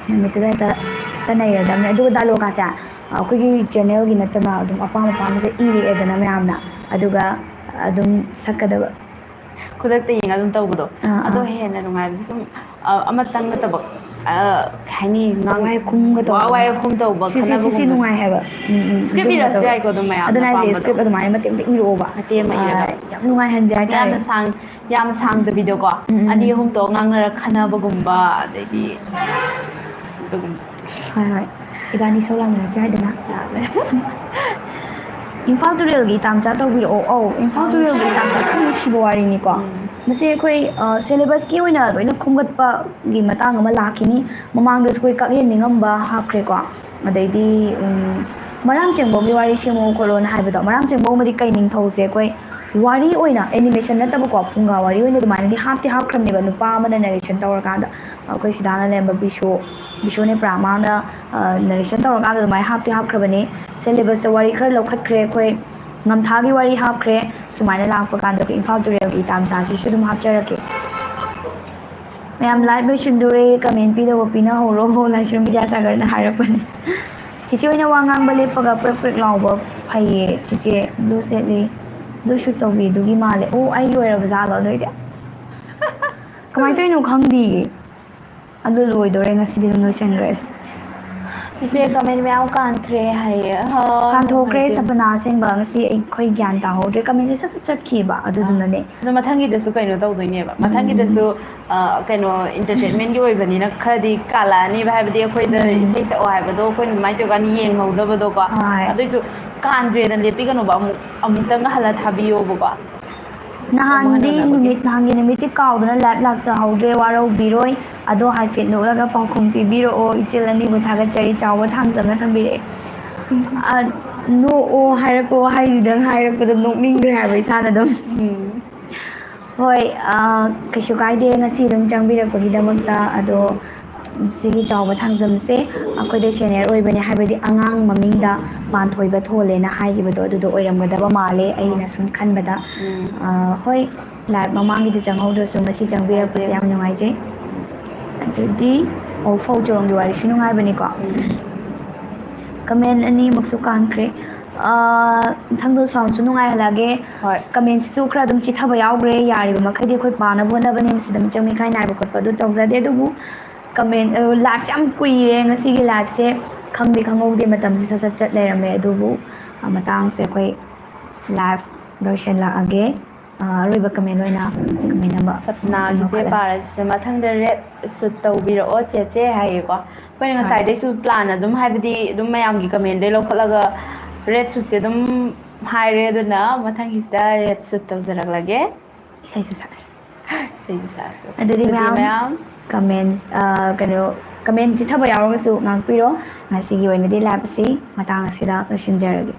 S1: ꯅꯨꯃꯤꯠꯇꯨꯗ ꯍꯦꯛꯇ ꯅꯩꯔꯗꯕꯅꯦ ꯑꯗꯨꯒ ꯗꯥꯏꯂꯣꯒꯀꯥꯁꯦ ꯑꯩꯈꯣꯏꯒꯤ ꯆꯦꯅꯦꯜꯒꯤ ꯅꯠꯇꯅ ꯑꯗꯨꯝ ꯑꯄꯥꯝ ꯑꯄꯥꯝꯕꯁꯦ ꯏꯔꯛꯑꯦꯗꯅ ꯃꯌꯥꯝꯅ ꯑꯗꯨꯒ ꯑꯗꯨꯝ ꯁꯛꯀꯗꯕ
S2: ꯈꯨꯗꯛꯇ ꯌꯦꯡꯉ ꯑꯗꯨꯝ ꯇꯧꯕꯗꯣ
S1: ꯑꯥ
S2: ꯑꯗꯣ
S1: ꯑꯥ
S2: ꯍꯦꯟꯅ ꯅꯨꯡꯉꯥꯏꯕꯗꯤ ꯁꯨꯝ ꯑꯃꯇꯪ ꯅꯠꯇꯕ ꯀꯩ ꯍꯥꯏꯅꯤ
S1: ꯋꯥꯏ ꯈꯨꯝꯒ
S2: ꯋꯥꯏ
S1: ꯇꯧꯕꯗ
S2: ꯈꯨꯝ ꯇꯧꯕ
S1: ꯁꯤ
S2: ꯈꯟꯅꯕꯒꯨꯝꯕ
S1: ꯅꯨꯡꯉꯥꯏ ꯍꯥꯏꯕ
S2: ꯁꯀ꯭ꯔꯤꯞ
S1: ꯑꯗꯨꯝꯕ
S2: ꯏꯔꯁꯨ
S1: ꯇꯧꯔ
S2: ꯌꯥꯏꯀꯣ ꯑꯗꯨꯝ ꯃꯌꯥꯝꯅ
S1: ꯑꯗꯨꯅ ꯍꯥꯏꯁꯦ
S2: ꯄꯥꯝꯕꯗꯣ
S1: ꯁꯀ꯭ꯔꯤꯞ ꯑꯗꯨꯃꯥꯏꯅ ꯃꯇꯦꯛ ꯃꯇꯦꯛ ꯏꯔꯛꯑꯣꯕ
S2: ꯃꯇꯦꯛ ꯑꯃ ꯏꯔꯒ
S1: ꯌꯥꯝ ꯅꯨꯡꯉꯥꯏꯍꯟꯁꯦ ꯍꯥꯏꯇꯥꯔꯦ
S2: ꯌꯥꯝ ꯁꯥꯡꯗꯕꯤꯗꯀꯣ ꯑꯅꯤ ꯑꯍꯨꯝꯗꯣ ꯉꯥꯡꯅꯔ ꯈꯟꯅꯕꯒꯨꯝꯕ ꯑꯗꯩꯗꯤ ꯑꯗꯨꯒꯨꯝꯕ
S1: ꯍꯣꯏ ꯍꯣꯏ ꯏꯕꯥꯅꯤ ꯏꯁꯧ ꯂꯥꯡꯅꯔꯁꯨ ꯌꯥꯏꯗꯅ
S2: ꯌꯥꯅꯤ
S1: ꯏꯝꯐꯥꯜ ꯇꯨꯔꯦꯜꯒꯤ ꯇꯥꯝꯆꯥ ꯇꯧꯕꯤꯔꯛꯑꯣ ꯏꯝꯐꯥꯜ ꯇꯨꯔꯦꯜꯒꯤ ꯇꯥꯝꯆꯥ ꯌꯥꯝ ꯅꯨꯡꯁꯤꯕ ꯋꯥꯔꯤꯅꯤꯀꯣ ꯃꯁꯤ ꯑꯩꯈꯣꯏ ꯁꯦꯂꯦꯕꯁꯀꯤ ꯑꯣꯏꯅ ꯂꯣꯏꯅ ꯈꯣꯝꯒꯠꯄꯒꯤ ꯃꯇꯥꯡ ꯑꯃ ꯂꯥꯛꯈꯤꯅꯤ ꯃꯃꯥꯡꯗꯁꯨ ꯑꯩꯈꯣꯏ ꯀꯛꯌꯦꯟ ꯅꯤꯡꯉꯝꯕ ꯍꯥꯞꯈ꯭ꯔꯦꯀꯣ ꯑꯗꯩꯗꯤ ꯃꯔꯥꯡ ꯆꯦꯡꯕꯧꯒꯤ ꯋꯥꯔꯤ ꯁꯦꯝꯃꯛꯑꯣ ꯈꯣꯠꯂꯣꯅ ꯍꯥꯏꯕꯗꯣ ꯃꯔꯥꯡ ꯆꯦꯡꯕꯧꯃꯗꯤ ꯀꯩ ꯅꯤꯡꯊꯧꯁꯦ ꯑꯩꯈꯣꯏ ꯋꯥꯔꯤ ꯑꯣꯏꯅ ꯑꯦꯅꯤꯃꯦꯁꯟ ꯅꯠꯇꯕꯀꯣ ꯐꯨꯡꯒꯥ ꯋꯥꯔꯤ ꯑꯣꯏꯅ ꯑꯗꯨꯃꯥꯏꯅꯗꯤ ꯍꯥꯞꯈ꯭ꯔꯕꯅꯦꯕ ꯅꯨꯄꯥ ꯑꯃꯅ ꯅꯔꯦꯁꯟ ꯇꯧꯔꯀꯥꯟꯗ ꯑꯩꯈꯣꯏ ꯁꯤꯗꯥꯅ ꯂꯩꯔꯝꯕ ꯕꯤꯁꯣ ꯅꯦꯄ꯭ꯔꯥ ꯃꯥꯅ ꯅꯔꯦꯁꯟ ꯇꯧꯔꯀꯥꯟꯗ ꯑꯗꯨꯃꯥꯏꯅ ꯍꯥꯞꯈ꯭ꯔꯕꯅꯦ ꯁꯦꯂꯦꯕꯁꯇ ꯋꯥꯔꯤ ꯈꯔ ꯂꯧꯈꯠꯈ꯭ꯔꯦ ꯑꯩꯈꯣই ꯉꯝꯊꯥꯒꯤ ꯋꯥꯔꯤ ꯍꯥꯞꯈ꯭ꯔꯦ ꯁꯨꯃꯥꯏꯅ ꯂꯥꯛꯄ ꯀꯥꯟꯗ ꯑꯩꯈꯣꯏ ꯏꯝꯐꯥꯜ ꯇꯨꯔꯦꯜꯒꯤ ꯇꯥꯝꯆꯥꯁꯤꯁꯨ ꯑꯗꯨꯝ ꯍꯥꯞꯆꯔꯛꯀꯦ ꯃꯌꯥꯝ ꯂꯥꯏꯚ ꯂꯣꯏꯁꯤꯟꯗꯣꯔꯦ ꯀꯃꯦꯟ ꯄꯤꯗꯧꯕ ꯄꯤꯅꯍꯧꯔꯣ ꯂꯥꯏꯁ꯭ꯔꯝ ꯕꯤꯗ꯭ꯌꯥꯁꯥꯒꯔꯅ ꯍꯥꯏꯔꯛꯄꯅꯦ ꯆꯤꯆꯦ ꯑꯣꯏꯅ ꯋꯥ ꯉꯥꯡꯕ ꯂꯦꯞꯄꯒ ꯄ꯭ꯔꯛ ꯄ꯭ꯔꯛ ꯂꯥꯎꯕ ꯐꯩꯌꯦ ꯆꯤꯆꯦ ꯕ꯭ꯂꯨ ꯁꯦꯠꯂꯤ ꯕ꯭ꯂꯨ ꯁꯨꯠ ꯇꯧꯕꯤꯗꯨꯒꯤ ꯃꯥꯜꯂꯦ ꯑꯣ ꯑꯩꯒꯤ ꯑꯣꯏꯔꯕ ꯖꯥꯠꯂꯣ ꯑꯗꯨꯏꯗꯤ ꯀꯃꯥꯏꯅ ꯇꯧꯔꯤꯅꯣ ꯈꯪꯗꯤꯌꯦ ꯑꯗꯨ ꯂꯣꯏꯗꯣꯔꯦ ꯉꯁꯤꯗꯤ ꯑꯗꯨꯝ ꯂꯣꯏꯁꯤꯟꯈ꯭ꯔꯁꯤ
S2: ꯆꯤꯆꯦ ꯀꯃꯦꯟ ꯃꯌꯥꯝ ꯀꯥꯟꯈ꯭ꯔꯦ ꯍꯥꯏꯌꯦ
S1: ꯀꯥꯟꯊꯣꯛꯈ꯭ꯔꯦ
S2: ꯅꯨꯡꯉꯥꯏꯇꯦ
S1: ꯁꯄꯅꯥ ꯑꯁꯦꯡꯕ ꯉꯁꯤ ꯑꯩꯈꯣꯏ ꯒ꯭ꯌꯥꯟ ꯇꯥꯍꯧꯗ꯭ꯔꯦ ꯀꯃꯦꯟꯁꯦ ꯁꯠ ꯁꯠ ꯆꯠꯈꯤꯕ ꯑꯗꯨꯗꯨꯅꯅꯦ
S2: ꯑꯗꯣ ꯃꯊꯪꯒꯤꯗꯁꯨ ꯀꯩꯅꯣ ꯇꯧꯗꯣꯏꯅꯦꯕ ꯃꯊꯪꯒꯤꯗꯁꯨ ꯀꯩꯅꯣ ꯏꯟꯇꯔꯇꯦꯟꯃꯦꯟꯒꯤ ꯑꯣꯏꯕꯅꯤꯅ ꯈꯔꯗꯤ ꯀꯥꯜꯂꯛꯑꯅꯤꯕ ꯍꯥꯏꯕꯗꯤ ꯑꯩꯈꯣꯏꯗ ꯏꯁꯩ ꯁꯛꯑꯣ ꯍꯥꯏꯕꯗꯣ ꯑꯩꯈꯣꯏꯅ ꯑꯗꯨꯃꯥꯏꯅ ꯇꯧꯔꯀꯥꯟꯗ ꯌꯦꯡꯍꯧꯗꯕꯗꯣꯀꯣ
S1: ꯍꯣꯏ
S2: ꯑꯗꯨꯏꯁꯨ ꯀꯥꯟꯈ꯭ꯔꯦꯗꯅ ꯂꯦꯞꯄꯤꯒꯅꯣꯕ ꯑꯃꯨꯛꯇꯪꯒ ꯍꯜꯂ ꯊꯥꯕꯤꯌꯣꯕꯀꯣ ꯑꯃꯨꯛ ꯍꯟꯅ ꯎꯅꯕꯒꯤ
S1: ꯅꯍꯥꯟꯒꯤ ꯅꯨꯃꯤꯠꯇꯤ ꯀꯥꯎꯗꯨꯅ ꯂꯥꯏꯚ ꯂꯥꯛꯆꯍꯧꯗ꯭ꯔꯦ ꯋꯥꯔꯧꯕꯤꯔꯣꯏ ꯑꯗꯣ ꯍꯥꯏꯐꯦꯠ ꯅꯣꯛꯂꯒ ꯄꯥꯎꯈꯨꯝ ꯄꯤꯕꯤꯔꯛꯑෝ ꯏꯆꯦꯜ ꯑꯅꯤꯕꯨ ꯊꯥꯒꯠꯆꯔꯤ ꯆꯥꯎꯕ ꯊꯥꯡꯖꯝꯅ ꯊꯝꯕꯤꯔꯛꯑꯦ ꯅꯣꯛꯑꯣ ꯍꯥꯏꯔꯛꯄ ꯋꯥꯍꯩꯁꯤꯗꯪ ꯍꯥꯏꯔꯛꯄꯗ ꯅꯣꯛꯅꯤꯡꯈ꯭ꯔꯦ ꯍꯥꯏꯕ ꯏꯁꯥꯅ ꯑꯗꯨꯝ ꯍꯣꯏ ꯀꯩꯁꯨ ꯀꯥꯏꯗꯦ ꯉꯁꯤ ꯑꯗꯨꯝ ꯆꯪꯕꯤꯔꯛꯄꯒꯤꯗꯃꯛꯇ ꯑꯗꯣ ꯁꯤꯒꯤ ꯆꯥꯎꯕ ꯊꯥꯡꯖꯝꯁꯦ ꯑꯩꯈꯣꯏꯗ ꯁꯦꯅꯤꯌꯔ ꯑꯣꯏꯕꯅꯦ ꯍꯥꯏꯕꯗꯤ ꯑꯉꯥꯡ ꯃꯃꯤꯡꯗ ꯄꯥꯟꯊꯣꯏꯕ ꯊꯣꯜꯂꯦꯅ ꯍꯥꯏꯈꯤꯕꯗꯣ ꯑꯗꯨꯗꯣ ꯑꯣꯏꯔꯝꯒꯗꯕ ꯃꯥꯜꯂꯦ ꯑꯩꯅ ꯁꯨꯝ ꯈꯟꯕꯗ ꯍꯣꯏ ꯂꯥꯏꯚ ꯃꯃꯥꯡꯒꯤꯗ ꯆꯪꯍꯧꯗ꯭ꯔꯁꯨ ꯉꯁꯤ
S2: ꯀꯩꯁꯨ ꯀꯥꯏꯗꯦ
S1: ꯆꯪꯕꯤꯔꯛꯄꯁꯦ ꯌꯥꯝ ꯅꯨꯡꯉꯥꯏꯖꯩ ꯑꯗꯨꯗꯤ ꯐꯧ ꯆꯔꯣꯡꯒꯤ ꯋꯥꯔꯤꯁꯨ ꯅꯨꯡꯉꯥꯏꯕꯅꯤꯀꯣ ꯀꯃꯦꯟ ꯑꯅꯤꯃꯛꯁꯨ ꯀꯥꯟꯈ꯭ꯔꯦ ꯃꯊꯪꯗ ꯁꯥꯎꯟꯁꯨ ꯅꯨꯡꯉꯥꯏꯍꯜꯂꯛꯑꯒꯦ
S2: ꯍꯣꯏ
S1: ꯀꯃꯦꯟꯁꯤꯁꯨ ꯈꯔ ꯑꯗꯨꯝ ꯆꯤꯊꯕ ꯌꯥꯎꯈ꯭ꯔꯦ ꯌꯥꯔꯤꯕ ꯃꯈꯩꯗꯤ ꯑꯩꯈꯣꯏ ꯄꯥꯅꯕ ꯍꯣꯠꯅꯕꯅꯦ ꯃꯁꯤꯗ ꯃꯤꯆꯪ ꯃꯤꯈꯥꯏ ꯅꯥꯏꯕ ꯈꯣꯠꯄ ꯑꯗꯨ ꯇꯧꯖꯗꯦ ꯑꯗꯨꯕꯨ ꯀꯃꯦꯟ ꯂꯥꯏꯚꯁꯦ ꯌꯥꯝ ꯀꯨꯏꯔꯦ ꯉꯁꯤꯒꯤ ꯂꯥꯏꯚꯁꯦ ꯈꯪꯗꯤ ꯈꯪꯍꯧꯗꯦ ꯃꯇꯝꯁꯦ ꯁꯠ ꯁꯠ ꯆꯠ ꯂꯩꯔꯝꯃꯦ ꯑꯗꯨꯕꯨ ꯃꯇꯥꯡꯁꯦ ꯑꯩꯈꯣꯏ ꯂꯥꯏꯚ ꯂꯣꯏꯁꯤꯜꯂꯛꯑꯒꯦ ꯑꯔꯣꯏꯕ ꯀꯃꯦꯟ ꯑꯣꯏꯅ ꯀꯃꯦꯟ ꯑꯃ
S2: ꯁꯞꯅꯥꯒꯤꯁꯦ
S1: ꯂꯧꯈꯠꯂꯁꯤ
S2: ꯄꯥꯔꯁꯤꯁꯦ ꯃꯊꯪꯗ ꯔꯦꯠ ꯁꯨꯠ ꯇꯧꯕꯤꯔꯛꯑꯣ ꯆꯦꯆꯦ ꯍꯥꯏꯌꯦꯀꯣ ꯑꯩꯈꯣꯏꯅ
S1: ꯍꯣꯏ
S2: ꯉꯁꯥꯏꯗꯩꯁꯨ ꯄ꯭ꯂꯥꯟ ꯑꯗꯨꯝ ꯍꯥꯏꯕꯗꯤ ꯑꯗꯨꯝ ꯃꯌꯥꯝꯒꯤ ꯀꯃꯦꯟꯗꯩ ꯂꯧꯈꯠꯂꯒ ꯔꯦꯠ ꯁꯨꯠꯁꯦ ꯑꯗꯨꯝ ꯍꯥꯏꯔꯦ ꯑꯗꯨꯅ ꯃꯊꯪꯒꯤꯁꯤꯗ ꯔꯦꯠ ꯁꯨꯠ ꯇꯧꯖꯔꯛꯂꯒꯦ
S1: ꯏꯁꯩꯁꯨ ꯁꯛꯑꯁꯤ
S2: ꯏꯁꯩꯁꯨ ꯁꯛꯑꯁꯤ
S1: ꯑꯗꯨꯗꯤ ꯃꯌꯥꯝ ꯀꯃꯦꯟꯁ ꯀꯩꯅꯣ ꯀꯃꯦꯟ ꯆꯤꯊꯕ ꯌꯥꯎꯔꯒꯁꯨ ꯉꯥꯛꯄꯤꯔꯣ ꯉꯁꯤꯒꯤ ꯑꯣꯏꯅꯗꯤ ꯂꯥꯏꯚ ꯑꯁꯤ ꯃꯇꯥꯡ ꯑꯁꯤꯗ ꯂꯣꯏꯁꯤꯟꯖꯔꯒꯦ